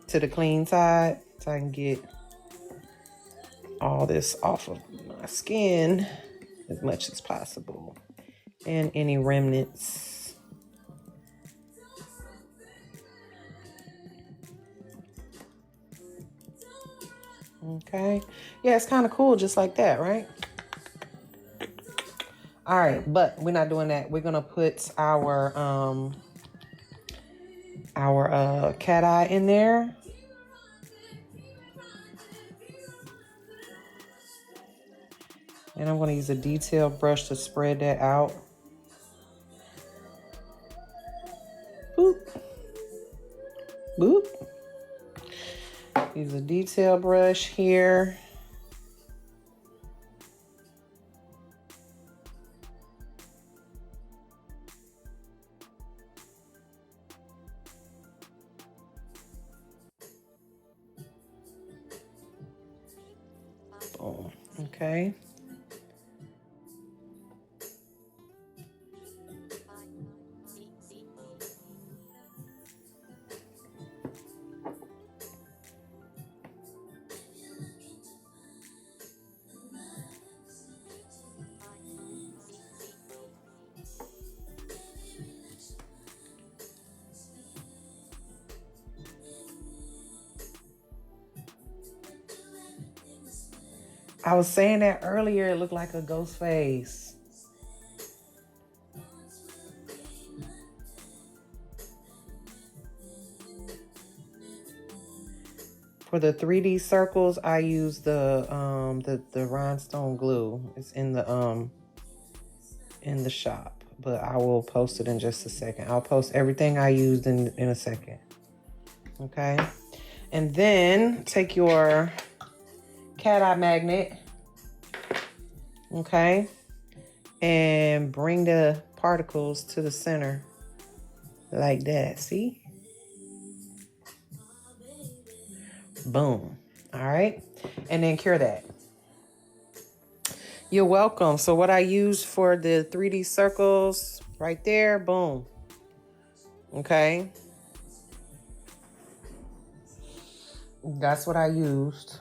Speaker 1: to the clean side so I can get all this off of my skin as much as possible, and any remnants. Okay, yeah, it's kind of cool just like that, right? All right, but we're not doing that. We're gonna put our cat eye in there. And I'm gonna use a detail brush to spread that out. Boop. Boop. Use a detail brush here. Boom. Okay. I was saying that earlier, it looked like a ghost face. For the 3D circles, I use the rhinestone glue. It's in the shop, but I will post it in just a second. I'll post everything I used in a second. Okay, and then take your cat eye magnet, okay, and bring the particles to the center like that. See? Boom. All right, and then cure that. You're welcome. So what I used for the 3D circles right there, boom. Okay. That's what I used.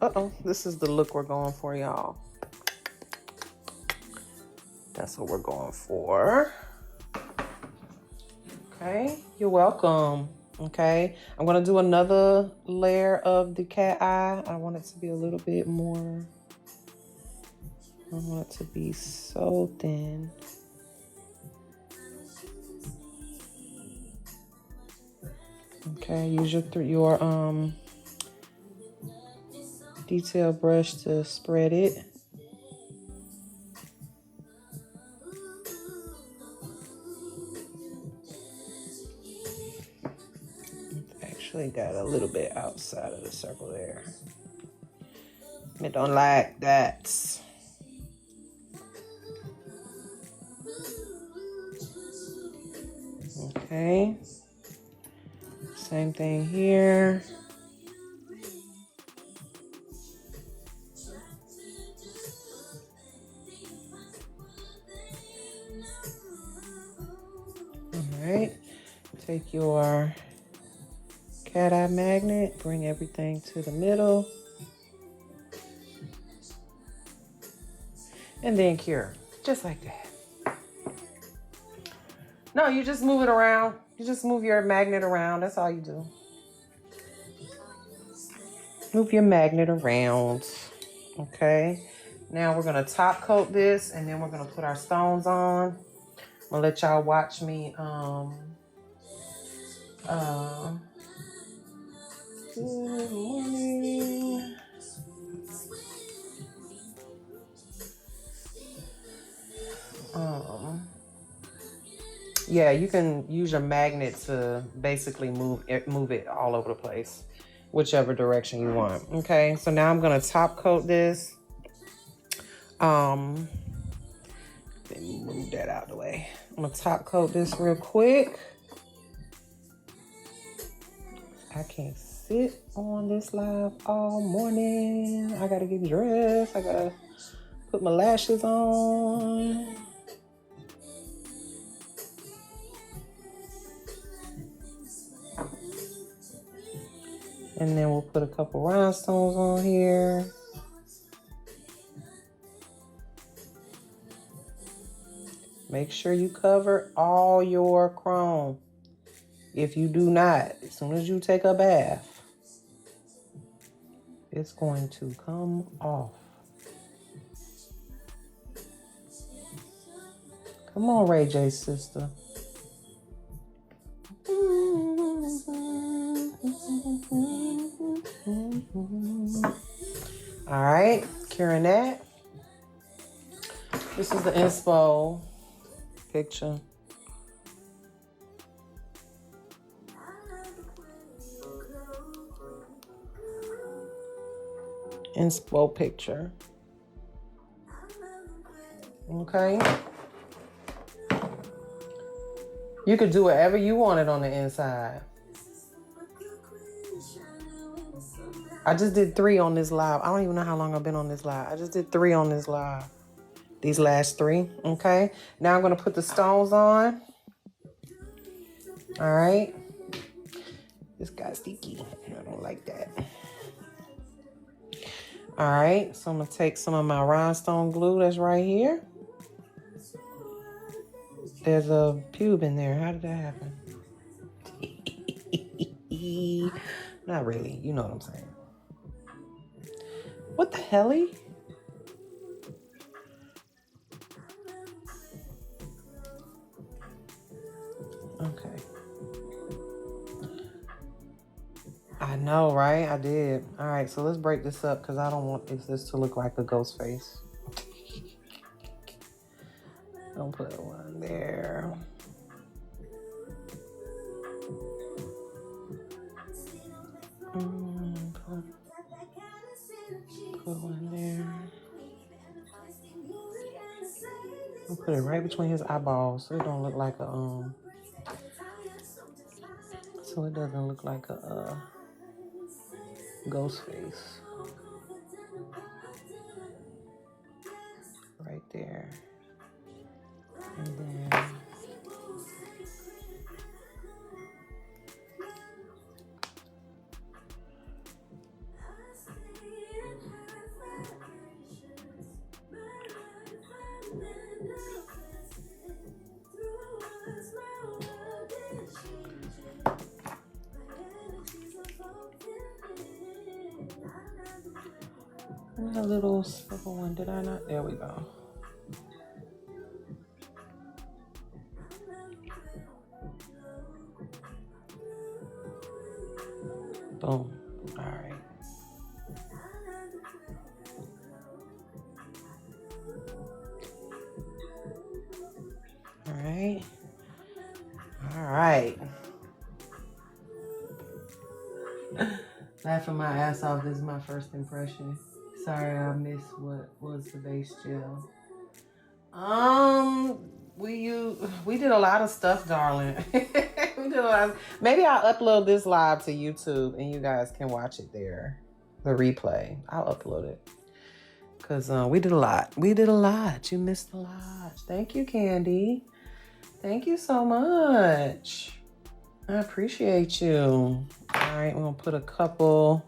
Speaker 1: Uh-oh, this is the look we're going for, y'all. That's what we're going for. Okay, you're welcome. Okay, I'm gonna do another layer of the cat eye. I want it to be a little bit more. I want it to be so thin. Okay, use your detail brush to spread it. Actually got a little bit outside of the circle there. I don't like that. Okay. Same thing here. All right. Take your cat eye magnet, bring everything to the middle, and then cure, just like that. No, you just move it around. You just move your magnet around. That's all you do. Move your magnet around. Okay. Now we're gonna top coat this, and then we're gonna put our stones on. I'm gonna let y'all watch me. Good morning. Yeah, you can use your magnet to basically move it all over the place, whichever direction you want. Okay, so now I'm gonna top coat this. Let me move that out of the way. I'm gonna top coat this real quick. I can't sit on this live all morning. I gotta get dressed. I gotta put my lashes on. And then we'll put a couple rhinestones on here. Make sure you cover all your chrome. If you do not, as soon as you take a bath, it's going to come off. Come on, Ray J's sister. All right, curing that. This is the inspo picture. Inspo picture. Okay. You could do whatever you wanted on the inside. I just did 3 on this live. I don't even know how long I've been on this live. I just did 3 on this live. These last 3, okay? Now I'm gonna put the stones on. All right. This guy's sticky. I don't like that. All right, so I'm gonna take some of my rhinestone glue that's right here. There's a pube in there. How did that happen? Not really. You know what I'm saying. What the helly? Okay. I know, right? I did. All right, so let's break this up because I don't want this to look like a ghost face. Don't put one there. Put one there. I'll put it right between his eyeballs so it don't look like a so it doesn't look like a ghost face. Right there. And then a little silver one. Did I not? There we go. Boom. All right. All right. All right. Laughing my ass off. This is my first impression. Sorry, I missed what was the base gel. We did a lot of stuff, darling. We did a lot. Maybe I'll upload this live to YouTube and you guys can watch it there. The replay. I'll upload it. Because we did a lot. We did a lot. You missed a lot. Thank you, Candy. Thank you so much. I appreciate you. All right, we're going to put a couple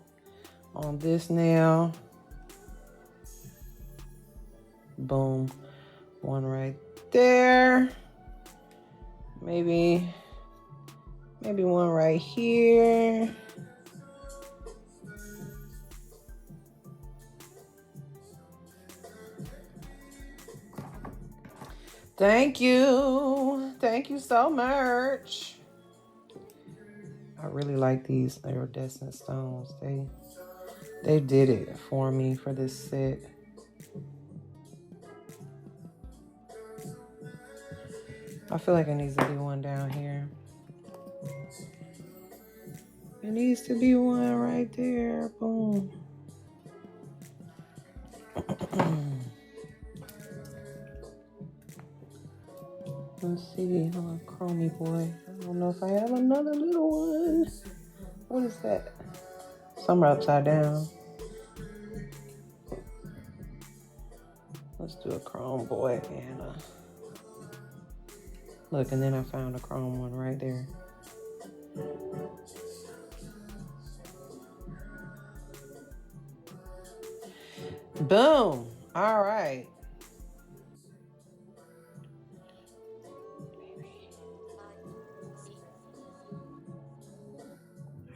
Speaker 1: on this now. Boom. One right there. Maybe one right here. Thank you. Thank you so much. I really like these iridescent stones. They did it for me for this set. I feel like it needs to be one down here. It needs to be one right there. Boom. Let's see. Oh, Chromie boy. I don't know if I have another little one. What is that? Some are upside down. Let's do a chrome boy and look, and then I found a chrome one right there. Boom. All right.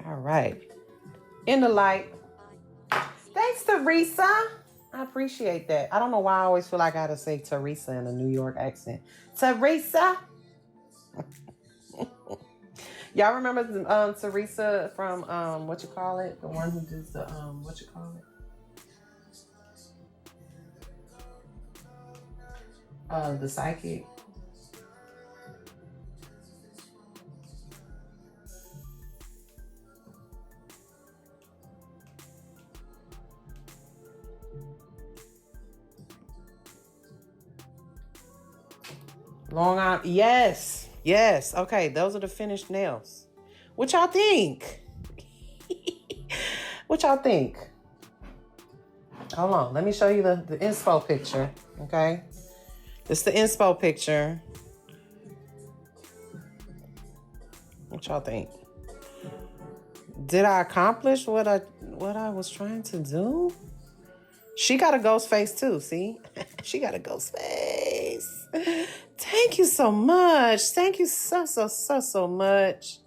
Speaker 1: All right. In the light. Thanks, Teresa. I appreciate that. I don't know why I always feel like I gotta say Teresa in a New York accent. Teresa. Y'all remember Teresa from what you call it? The one who did the what you call it? The psychic. Long Island. Yes. Yes. Okay. Those are the finished nails. What y'all think? What y'all think? Hold on. Let me show you the inspo picture. Okay. This is the inspo picture. What y'all think? Did I accomplish what I was trying to do? She got a ghost face too, see? She got a ghost face. Thank you so much. Thank you so much.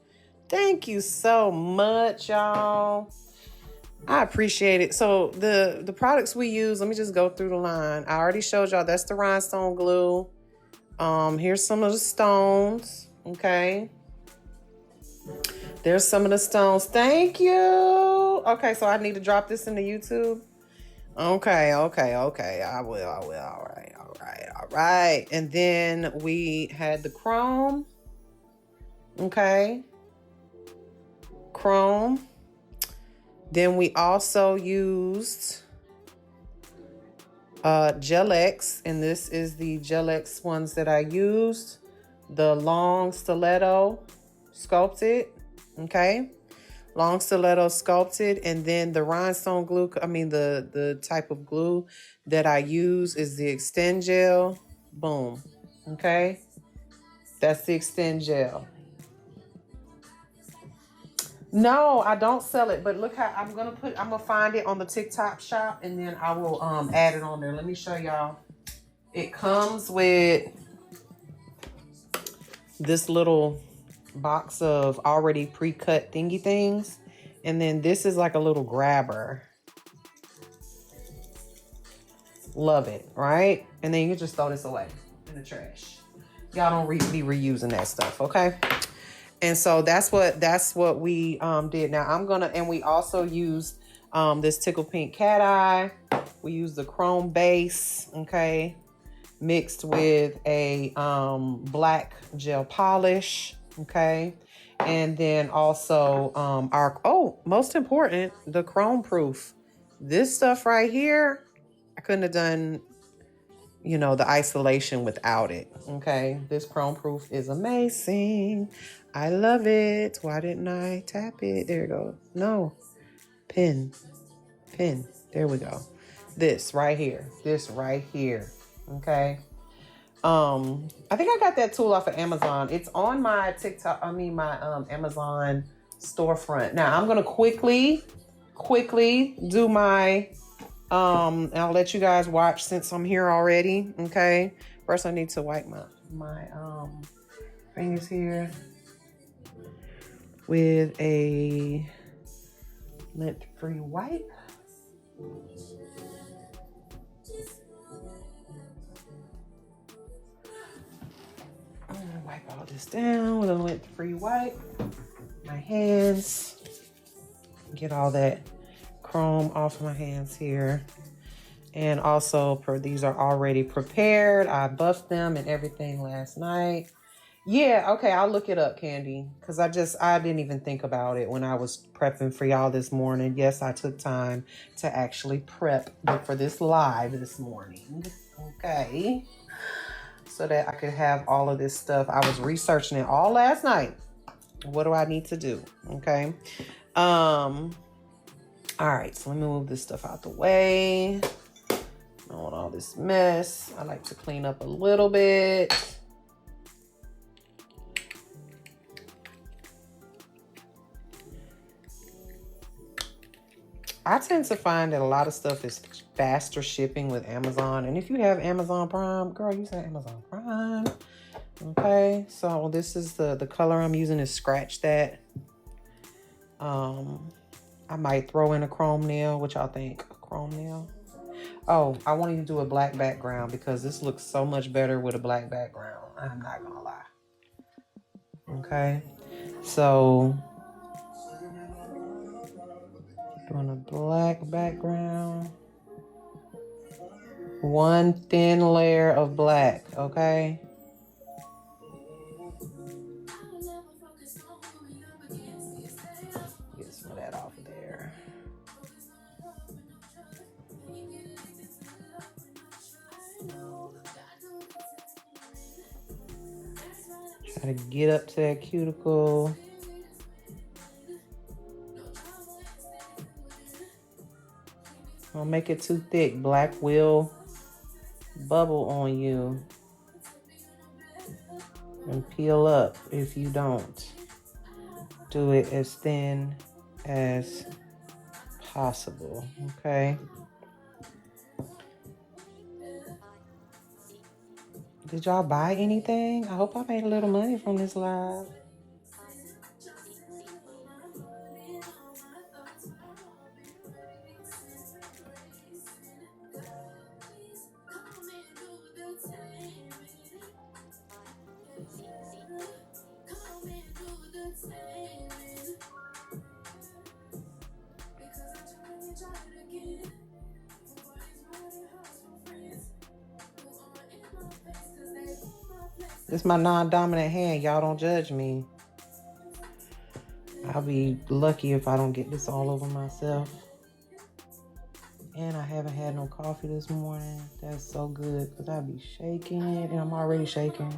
Speaker 1: Thank you so much, y'all. I appreciate it. So the products we use, let me just go through the line. I already showed y'all that's the rhinestone glue. Here's some of the stones. Okay. There's some of the stones. Thank you. Okay, so I need to drop this into YouTube. Okay. I will. All right. And then we had the chrome. Okay. Chrome. Then we also used Gel X, and this is the Gel X ones that I used. The long stiletto sculpted. Okay. Long stiletto sculpted, and then the rhinestone glue, the type of glue that I use is the extend gel. Boom. Okay, that's the extend gel. No, I don't sell it, but look how I'm gonna find it on the TikTok shop, and then I will add it on there. Let me show y'all. It comes with this little box of already pre-cut thingy things, and then this is like a little grabber. Love it, right? And then you can just throw this away in the trash. Y'all don't be reusing that stuff, okay? And so that's what we did. Now and we also used this Tickle Pink Cat Eye. We used the chrome base, okay, mixed with a black gel polish, okay, and then also most important, the chrome proof. This stuff right here, I couldn't have done, the isolation without it, okay. This chrome proof is amazing. I love it. Why didn't I tap it? There you go. No, pin. There we go. This right here, okay. I think I got that tool off of Amazon. It's on my my Amazon storefront. Now I'm gonna quickly do my and I'll let you guys watch since I'm here already. Okay. First I need to wipe my fingers here with a lint-free wipe. I'm gonna wipe all this down with a lint-free wipe. My hands. Get all that chrome off my hands here. And also, these are already prepared. I buffed them and everything last night. Yeah, okay, I'll look it up, Candy. Because I didn't even think about it when I was prepping for y'all this morning. Yes, I took time to actually prep for this live this morning. Okay. So that I could have all of this stuff. I was researching it all last night. What do I need to do? Okay. All right, so let me move this stuff out the way. I don't want all this mess. I like to clean up a little bit. I tend to find that a lot of stuff is faster shipping with Amazon. And if you have Amazon Prime, girl, use that Amazon Prime. Okay, so this is the color I'm using is Scratch That. I might throw in a chrome nail. What y'all think? A chrome nail? Oh, I want you to do a black background because this looks so much better with a black background. I'm not gonna lie. Okay, so doing a black background. One thin layer of black, okay? Get some of that off of there. Try to get up to that cuticle. Don't make it too thick. Black will bubble on you and peel up if you don't. Do it as thin as possible, okay? Did y'all buy anything? I hope I made a little money from this live. This is my non-dominant hand. Y'all don't judge me. I'll be lucky if I don't get this all over myself. And I haven't had no coffee this morning. That's so good because I be shaking it and I'm already shaking.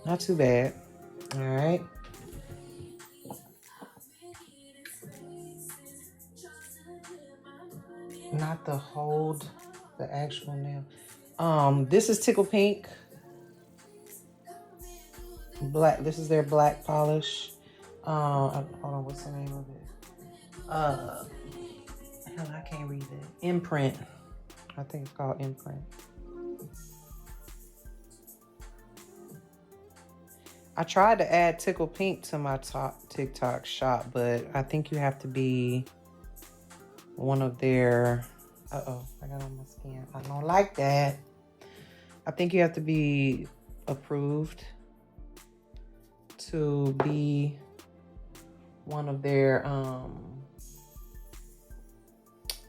Speaker 1: Not too bad. All right. Not the hold, the actual nail. This is Tickle Pink. Black. This is their black polish. Hold on, what's the name of it? Hell, I can't read that. Imprint. I think it's called Imprint. I tried to add Tickle Pink to my TikTok shop, but I think you have to be one of their... Uh-oh, I got on my skin. I don't like that. I think you have to be approved to be one of their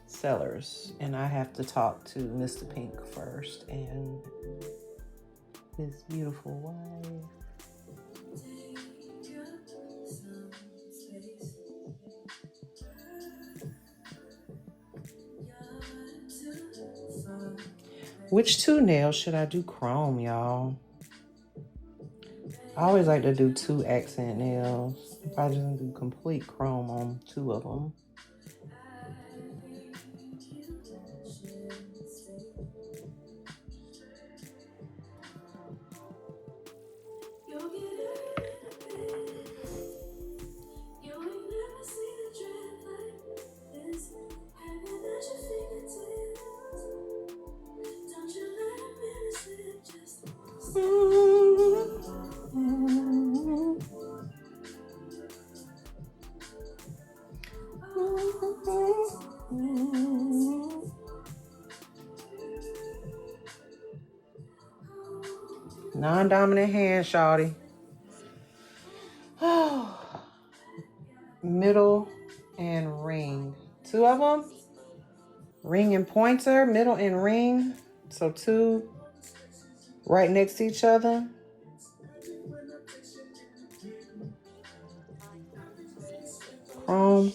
Speaker 1: sellers. And I have to talk to Mr. Pink first and his beautiful wife. Which two nails should I do chrome, y'all? I always like to do 2 accent nails. If I just do complete chrome on 2 of them. Non-dominant hand, shawty. Middle and ring. 2 of them. Ring and pointer, middle and ring. So 2 right next to each other. Chrome.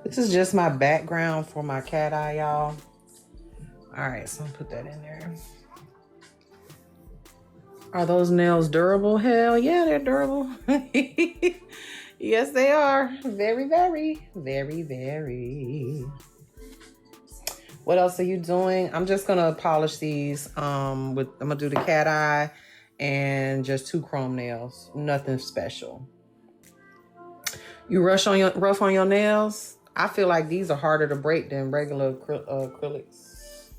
Speaker 1: This is just my background for my cat eye, y'all. All right, so I'll put that in there. Are those nails durable? Hell yeah, they're durable. Yes, they are. Very, very, very, very. What else are you doing? I'm just gonna polish these. I'm gonna do the cat eye and just 2 chrome nails. Nothing special. You rough on your nails? I feel like these are harder to break than regular acrylics.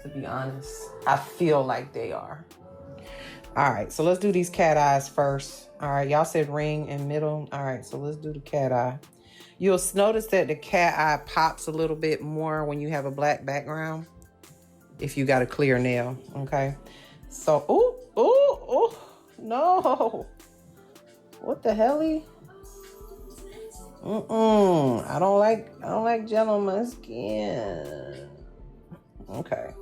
Speaker 1: To be honest, I feel like they are. All right, so let's do these cat eyes first. All right, y'all said ring and middle. All right, so let's do the cat eye. You'll notice that the cat eye pops a little bit more when you have a black background. If you got a clear nail, okay? So, ooh, no. What the hell-y? I don't like gel on my skin. Okay.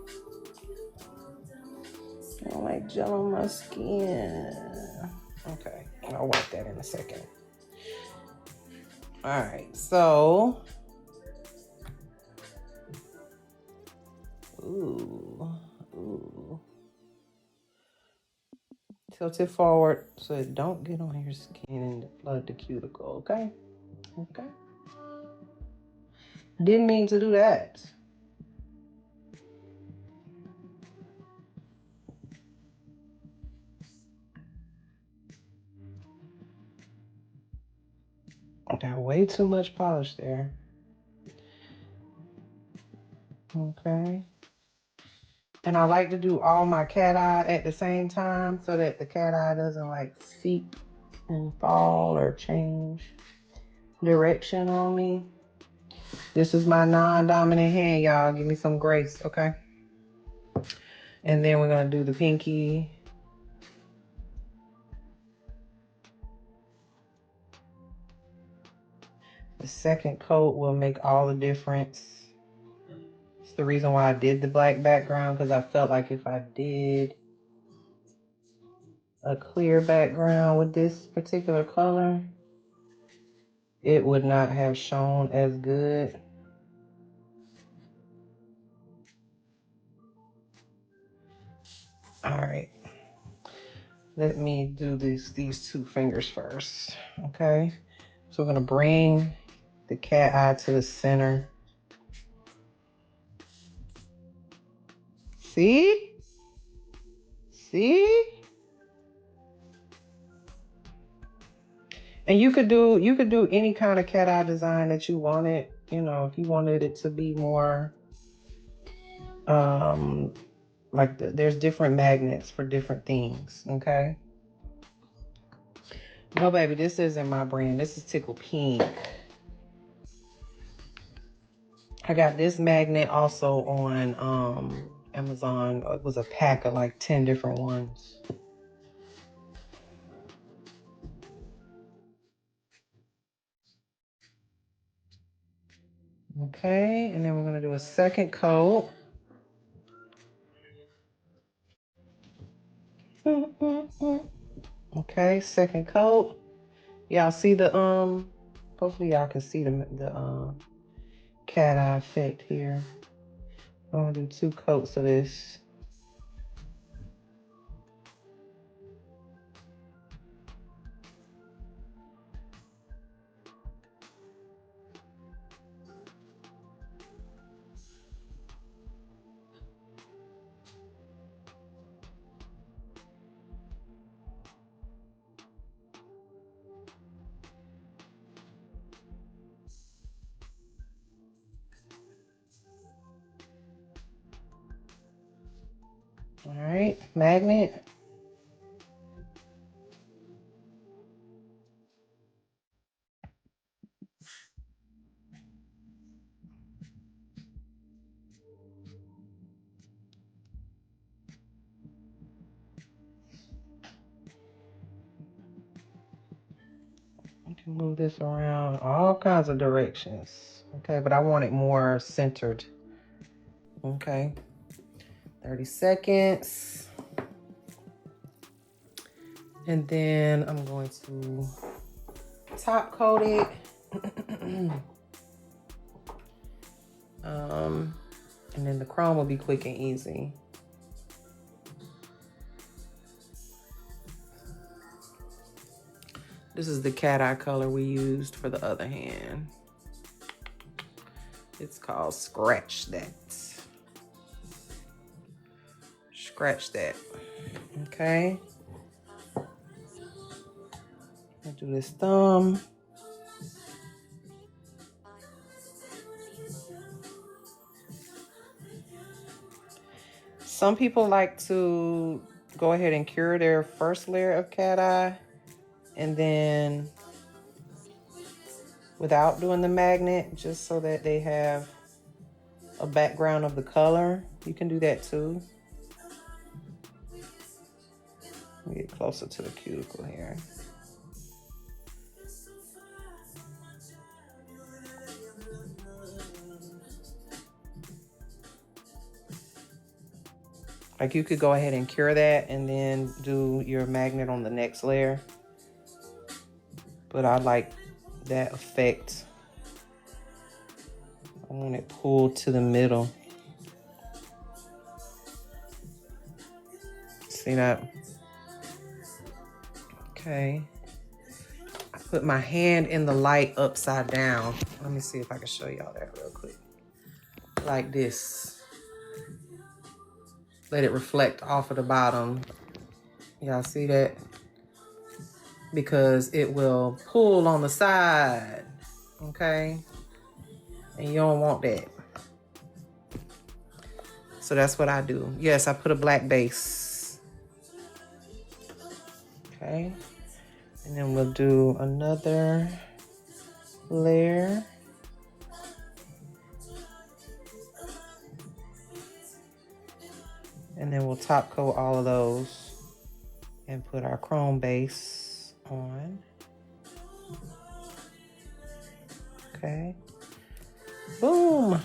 Speaker 1: I don't like gel on my skin. Okay. I'll wipe that in a second. All right, so. Ooh. Tilt it forward so it don't get on your skin and flood the cuticle, okay? Okay. Didn't mean to do that. I got way too much polish there. Okay. And I like to do all my cat eye at the same time so that the cat eye doesn't like seep and fall or change direction on me. This is my non-dominant hand, y'all. Give me some grace, okay? And then we're gonna do the pinky. The second coat will make all the difference. It's the reason why I did the black background, because I felt like if I did a clear background with this particular color, it would not have shown as good. All right, let me do these two fingers first, okay? So we're gonna bring the cat eye to the center. See? See? And you could do any kind of cat eye design that you wanted. You know, if you wanted it to be more like there's different magnets for different things, okay? No, baby, this isn't my brand. This is Tickle Pink. I got this magnet also on Amazon. It was a pack of like 10 different ones. Okay, and then we're gonna do a second coat. Okay, second coat. Y'all see the hopefully y'all can see the cat eye effect here. I'm gonna do 2 coats of this. All right, magnet. I can move this around all kinds of directions. Okay, but I want it more centered. Okay, 30 seconds. And then I'm going to top coat it. And then the chrome will be quick and easy. This is the cat eye color we used for the other hand. It's called Scratch That. Scratch That. Okay. I'll do this thumb. Some people like to go ahead and cure their first layer of cat eye and then without doing the magnet, just so that they have a background of the color. You can do that too. Let me get closer to the cuticle here. Like you could go ahead and cure that and then do your magnet on the next layer. but I like that effect. I want it pulled to the middle. See that? Okay. I put my hand in the light upside down. Let me see if I can show y'all that real quick. Like this. Let it reflect off of the bottom. Y'all see that? Because it will pull on the side. Okay? And you don't want that. So that's what I do. Yes, I put a black base. Okay. And then we'll do another layer. And then we'll top coat all of those and put our chrome base on. Okay. Boom.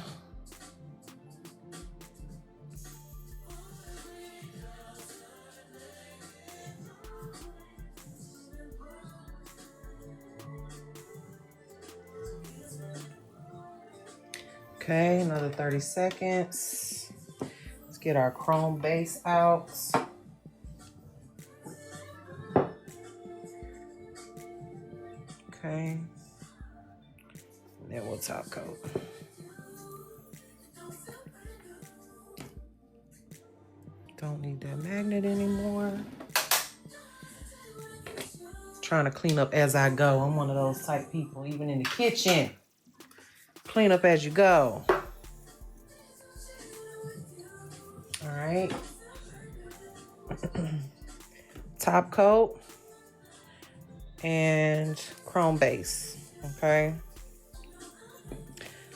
Speaker 1: Okay, another 30 seconds. Let's get our chrome base out. Okay. And then we'll top coat. Don't need that magnet anymore. Trying to clean up as I go. I'm one of those type people, even in the kitchen. Clean up as you go. All right. Top coat and chrome base. Okay.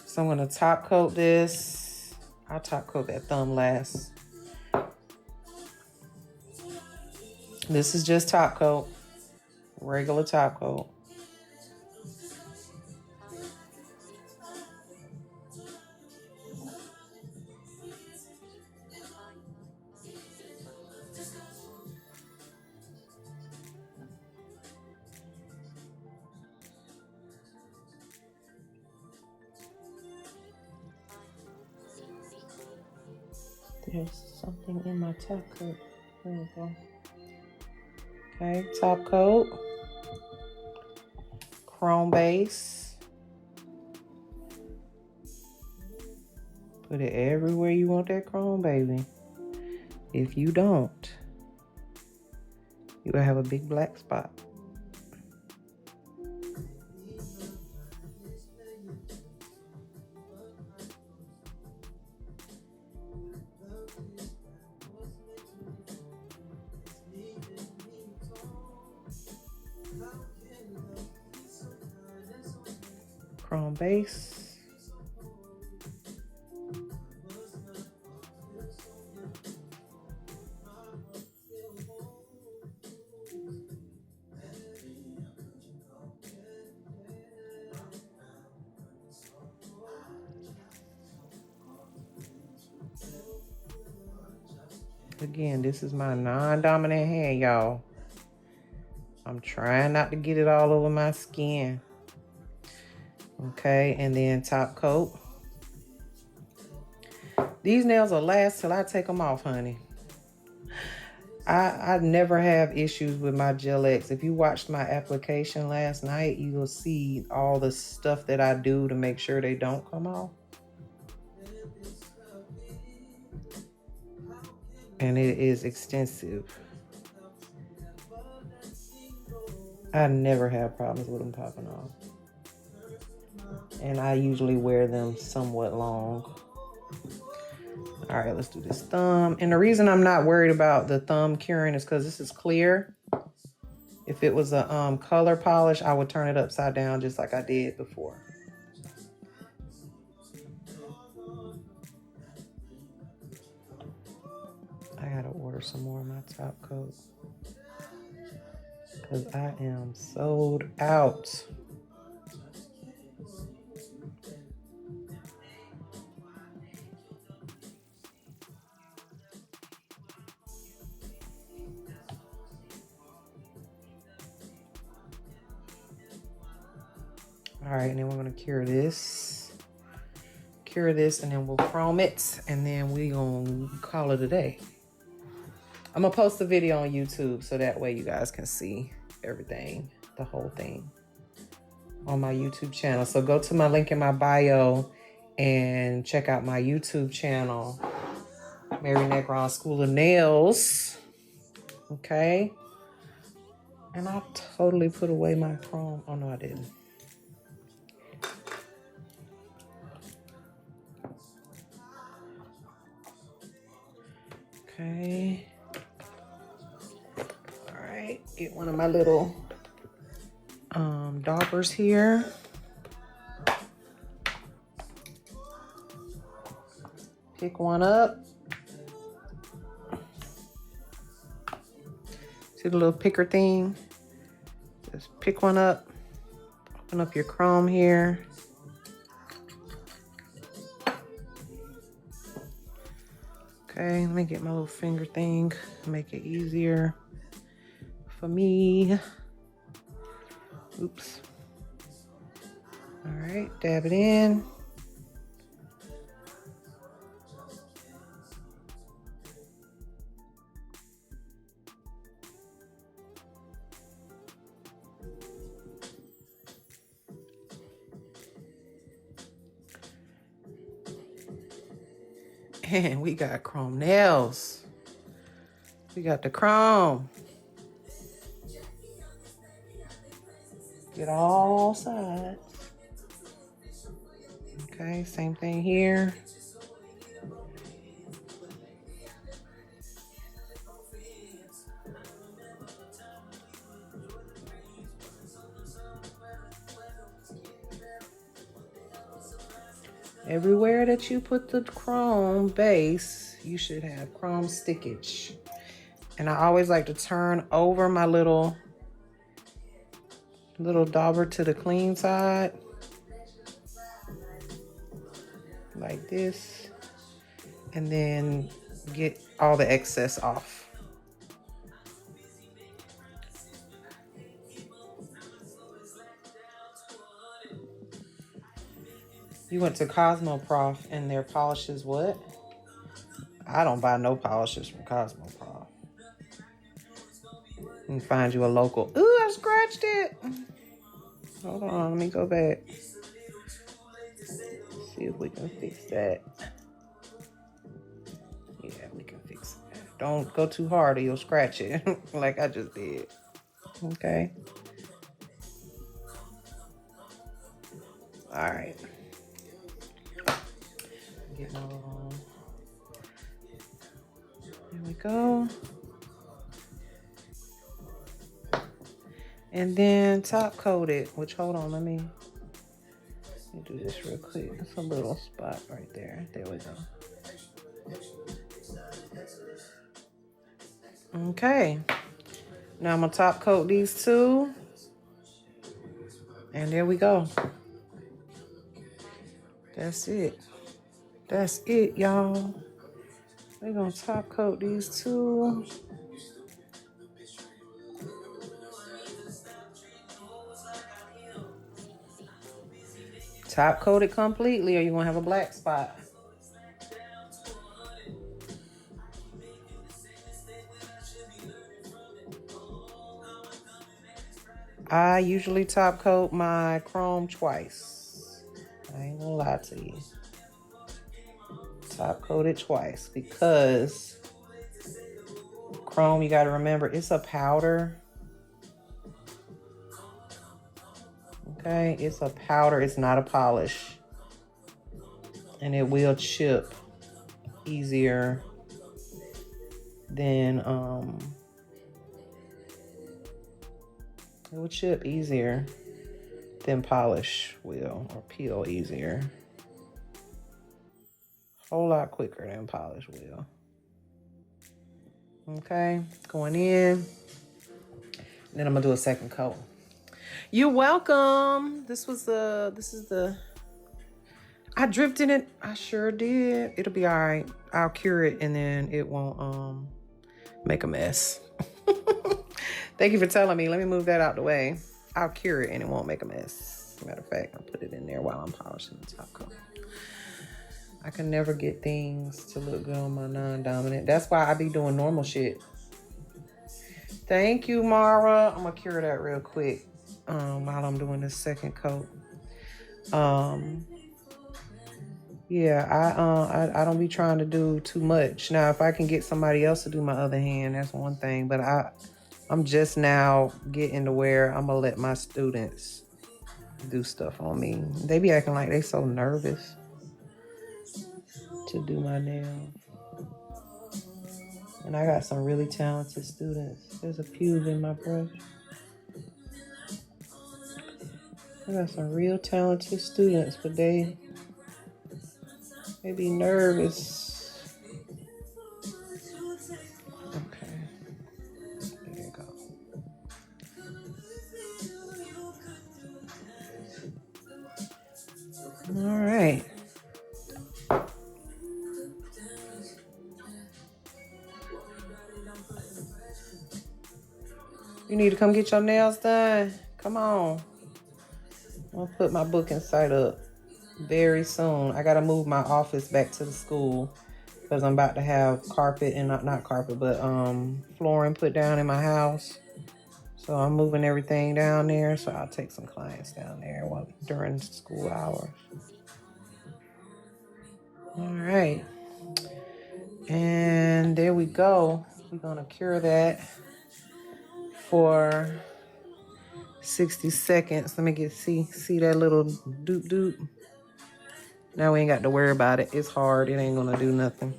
Speaker 1: So I'm going to top coat this. I'll top coat that thumb last. This is just top coat. Regular top coat. There's something in my top coat. There we go. Okay, top coat. Chrome base. Put it everywhere you want that chrome, baby. If you don't, you will have a big black spot. Chrome base. Again, this is my non-dominant hand, y'all. I'm trying not to get it all over my skin. Okay, and then top coat. These nails will last till I take them off, honey. I never have issues with my Gel X. If you watched my application last night, you will see all the stuff that I do to make sure they don't come off. And it is extensive. I never have problems with them popping off. And I usually wear them somewhat long. All right, let's do this thumb. And the reason I'm not worried about the thumb curing is because this is clear. If it was a color polish, I would turn it upside down just like I did before. I gotta order some more of my top coat because I am sold out. All right, and then we're gonna cure this, and then we'll chrome it, and then we gonna call it a day. I'm gonna post a video on YouTube so that way you guys can see everything, the whole thing on my YouTube channel. So go to my link in my bio and check out my YouTube channel, Mary Negron School of Nails. Okay. And I totally put away my chrome. Oh no, I didn't. Okay. All right, get one of my little daubers here. Pick one up. See the little picker thing? Just pick one up. Open up your chrome here. Okay, let me get my little finger thing, make it easier for me. Oops. All right, dab it in. And we got chrome nails. We got the chrome. Get all sides. Okay, same thing here. Everywhere that you put the chrome base, you should have chrome stickage. And I always like to turn over my little dauber to the clean side. Like this. And then get all the excess off. You went to Cosmoprof and their polishes what? I don't buy no polishes from Cosmoprof. You can find you a local. Ooh, I scratched it. Hold on, let me go back. See if we can fix that. Yeah, we can fix it. Don't go too hard or you'll scratch it like I just did. Okay. All right. Get my little, there we go. And then top coat it, which hold on, let me do this real quick. It's a little spot right there. There we go. Okay. Now I'm gonna top coat these two. And there we go. That's it. That's it, y'all. We're gonna top coat these two. Top coat it completely or you're gonna have a black spot. I usually top coat my chrome twice. I ain't gonna lie to you. Top coat it twice because chrome, you gotta remember, it's a powder. Okay, it's a powder, it's not a polish. And it will chip easier than, it will chip easier than polish will, or peel easier. Whole lot quicker than polish will. Okay, going in. Then I'm gonna do a second coat. You're welcome. This is the, I dripped in it. I sure did. It'll be all right. I'll cure it and then it won't make a mess. Thank you for telling me. Let me move that out the way. I'll cure it and it won't make a mess. Matter of fact, I'll put it in there while I'm polishing the top coat. I can never get things to look good on my non-dominant. That's why I be doing normal shit. Thank you, Mara. I'm gonna cure that real quick while I'm doing this second coat. Yeah, I don't be trying to do too much. Now, if I can get somebody else to do my other hand, that's one thing. But I'm just now getting to where I'm gonna let my students do stuff on me. They be acting like they so nervous to do my nails. And I got some really talented students. There's a pube in my brush. I got some real talented students, but they be nervous. Okay. There you go. All right. You need to come get your nails done. Come on. I'll put my booking site up very soon. I gotta move my office back to the school because I'm about to have carpet and not carpet, but flooring put down in my house. So I'm moving everything down there. So I'll take some clients down there during school hours. All right. And there we go. We're gonna cure that for 60 seconds. Let me see that little doop doop. Now we ain't got to worry about it. It's hard. It ain't gonna do nothing.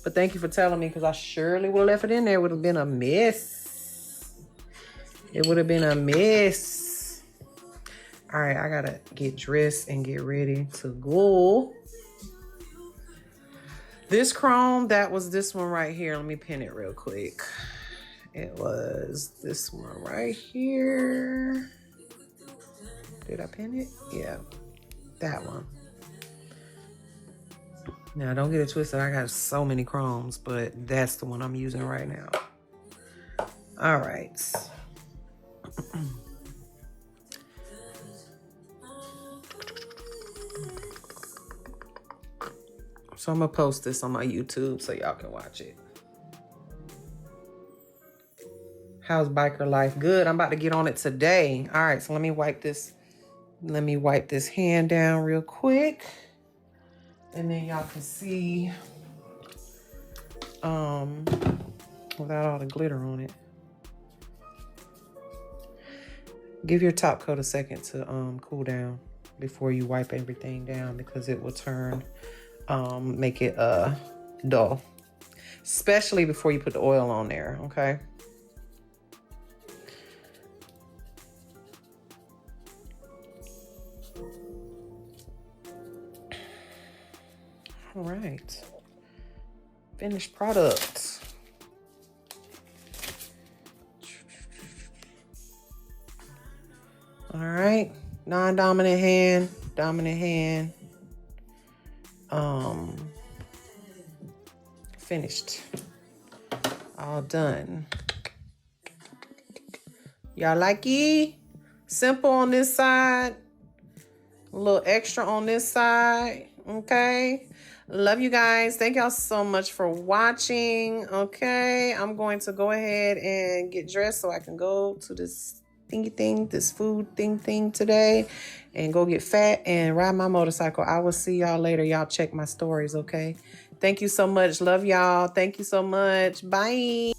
Speaker 1: But thank you for telling me, because I surely would have left it in there. It would have been a mess. It would have been a mess. All right, I gotta get dressed and get ready to go. This chrome, that was this one right here. Let me pin it real quick. It was this one right here. Did I pin it? Yeah, that one. Now, don't get it twisted. I got so many chromes, but that's the one I'm using right now. All right. So I'm going to post this on my YouTube so y'all can watch it. How's biker life? Good. I'm about to get on it today. All right, so let me wipe this. Let me wipe this hand down real quick. And then y'all can see without all the glitter on it. Give your top coat a second to cool down before you wipe everything down, because it will turn, make it dull. Especially before you put the oil on there, okay? All right, finished product. All right, non-dominant hand, dominant hand. Finished. All done. Y'all like it? Simple on this side, a little extra on this side, okay? Love you guys. Thank y'all so much for watching. Okay, I'm going to go ahead and get dressed so I can go to this thingy thing, this food thing today, and go get fat and ride my motorcycle. I will see y'all later. Y'all check my stories, okay? Thank you so much. Love y'all. Thank you so much. Bye.